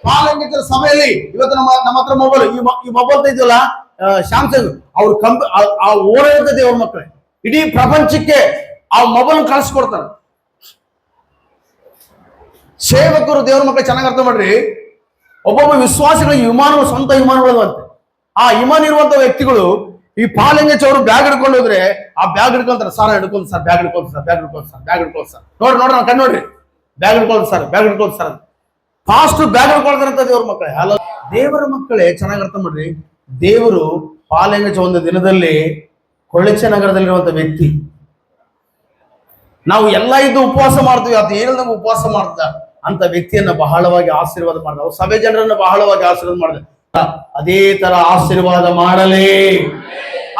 ಪಾಲಂಗಿತರ ಸಭೆಯಲ್ಲಿ ಇವತ್ತು ನಮ್ಮ ಹತ್ರ ಮೊಬೈಲ್, ಈ ಮೊಬೈಲ್ ಇದೆಯಲ್ಲ, ಸ್ಯಾಮ್ಸಂಗ್, ಅವ್ರು ಓಡಾಡಿದ ದೇವ್ರ ಮಕ್ಕಳೇ ಇಡೀ ಪ್ರಪಂಚಕ್ಕೆ ಆ ಮೊಬೈಲ್ ಕಳಿಸ್ಕೊಡ್ತಾರೆ. ಸೇವಕರು ದೇವ್ರ ಮಕ್ಕಳು ಚೆನ್ನಾಗಿ ಅರ್ಥ ಮಾಡ್ರಿ. ಒಬ್ಬೊಬ್ಬ ವಿಶ್ವಾಸಿಗಳಿಗೆ ವಿಮಾನಗಳು, ಸ್ವಂತ ವಿಮಾನಗಳು ಅಂತೆ. ಆ ವಿಮಾನ ಇರುವಂತ ವ್ಯಕ್ತಿಗಳು ಈ ಪಾಲಿಂಗಚ್ ಅವರು ಬ್ಯಾಗ್ ಹಿಡ್ಕೊಂಡು ಹೋದ್ರೆ ಆ ಬ್ಯಾಗ್ ಹಿಡ್ಕೊಂತಾರೆ. ಬ್ಯಾಗ್ ಹಿಡ್ಕೊಂಡು ಸರ್. ನೋಡ್ರಿ ನಾವು ಕಣ್ಣು ನೋಡ್ರಿ, ಬ್ಯಾಗ್ ಹಿಡ್ಕೊಂಡು ಸರ್ ಫಾಸ್ಟ್ ಬ್ಯಾಗ್ ಹಿಡ್ಕೊಳ್ತಾರಂತ ದೇವ್ರ ಮಕ್ಕಳೇ. ದೇವರ ಮಕ್ಕಳೇ ಚೆನ್ನಾಗಿ ಅರ್ಥ ಮಾಡ್ರಿ. ದೇವರು ಪಾಲಿಂಗಚ ಒಂದು ದಿನದಲ್ಲಿ ಕೊಳಚೆ ನಗರದಲ್ಲಿರುವಂತ ವ್ಯಕ್ತಿ. ನಾವು ಎಲ್ಲ ಇದ್ದು ಉಪವಾಸ ಮಾಡ್ತೀವಿ, ಅದು ಏನಿಲ್ಲ ಉಪವಾಸ ಮಾಡ್ದ ಅಂತ ವ್ಯಕ್ತಿಯನ್ನ ಬಹಳವಾಗಿ ಆಶೀರ್ವಾದ ಮಾಡ್ದ. ಅವ್ರು ಸಭೆ ಜನರನ್ನ ಬಹಳವಾಗಿ ಆಶೀರ್ವಾದ ಮಾಡಿದ. ಅದೇ ತರ ಆಶೀರ್ವಾದ ಮಾಡಲಿ.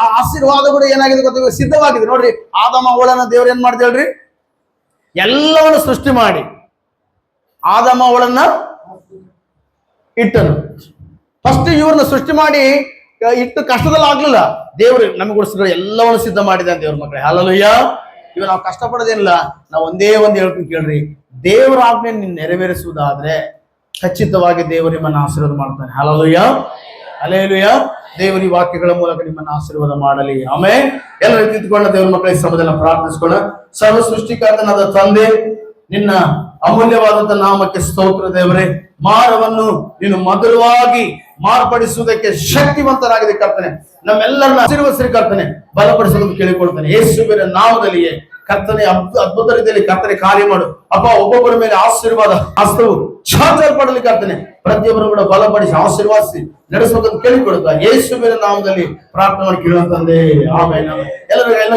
ಆ ಆಶೀರ್ವಾದ ಕೂಡ ಏನಾಗಿದೆ ಗೊತ್ತ, ಸಿದ್ಧವಾಗಿದೆ. ನೋಡ್ರಿ, ಆದಮ ಅವಳನ್ನ ದೇವ್ರು ಏನ್ ಮಾಡ್ದ ಹೇಳ್ರಿ, ಎಲ್ಲವನ್ನು ಸೃಷ್ಟಿ ಮಾಡಿ ಆದಮ ಅವಳನ್ನ ಇಟ್ಟನು. ಫಸ್ಟ್ ಇವ್ರನ್ನ ಸೃಷ್ಟಿ ಮಾಡಿ ಇಟ್ಟು ಕಷ್ಟದಲ್ಲಿ ಆಗ್ಲಿಲ್ಲ. ದೇವ್ರು ನಮಗೋಸ್ಕರ ಎಲ್ಲವನ್ನು ಸಿದ್ಧ ಮಾಡಿದ ದೇವ್ರ ಮಕ್ಕಳೇ. ಹಲ್ಲೆಲೂಯಾ. ಇವಾಗ ನಾವು ಕಷ್ಟಪಡೋದೇನಿಲ್ಲ. ನಾವು ಒಂದೇ ಒಂದು ಹೇಳ್ತೀನಿ ಕೇಳ್ರಿ, ದೇವರ ಆಜ್ಞೆ ನೆರವೇರಿಸುವುದಾದ್ರೆ ಖಚಿತವಾಗಿ ದೇವರು ನಿಮ್ಮನ್ನು ಆಶೀರ್ವಾದ ಮಾಡ್ತಾನೆ. ಹಲ್ಲೆಲೂಯಾ. ಹಲ್ಲೆಲೂಯಾ. ದೇವರ ಈ ವಾಕ್ಯಗಳ ಮೂಲಕ ನಿಮ್ಮನ್ನು ಆಶೀರ್ವಾದ ಮಾಡಲಿ. ಆಮೆನ್. ಎಲ್ಲರೂ ತಿದ್ದುಕೊಂಡ ದೇವರ ಮಕ್ಕಳಿಗೆ ಸಮಯದಲ್ಲಿ ಪ್ರಾರ್ಥಿಸಿಕೊಳ್ಳ. ಸರ್ವ ಸೃಷ್ಟಿಕರ್ತನಾದ ತಂದೆ, ನಿನ್ನ ಅಮೂಲ್ಯವಾದಂತ ನಾಮಕ್ಕೆ ಸ್ತೋತ್ರ ದೇವರೇ. ಮಾರವನ್ನು ನೀನು ಮಧುರವಾಗಿ ಮಾರ್ಪಡಿಸುವುದಕ್ಕೆ ಶಕ್ತಿವಂತರಾಗಿದೆ ಕರ್ತನೆ. ನಮ್ಮೆಲ್ಲರನ್ನ ಆಶೀರ್ವದಿಸಿ ಕರ್ತನೆ, ಬಲಪಡಿಸಲು ಕೇಳಿಕೊಳ್ತಾನೆ. ಯೇಸುವಿನ ನಾಮದಲ್ಲಿಯೇ ಕರ್ತನೆ ಅದ್ಭುತ ರೀತಿಯಲ್ಲಿ ಕರ್ತನೆ ಕಾರ್ಯ ಮಾಡು ಅಪ್ಪ. ಒಬ್ಬೊಬ್ಬರ ಮೇಲೆ ಆಶೀರ್ವಾದ ಹಸ್ತವು ಚಾಚಲ್ಪಡಲಿ ಕರ್ತನೆ. ಪ್ರತಿಯೊಬ್ಬರು ಕೂಡ ಬಲಪಡಿಸಿ ಆಶೀರ್ವಾದಿಸಿ ನಡೆಸಬೇಕಂತ ಕೇಳಿಕೊಡುತ್ತಾ ಯೇಸುವಿನ ನಾಮದಲ್ಲಿ ಪ್ರಾರ್ಥನೆ ಮಾಡಿ ಕೇಳುವಂತಂದೆ. ಆಮೇಲೆ ಎಲ್ಲರೂ ಎಲ್ಲ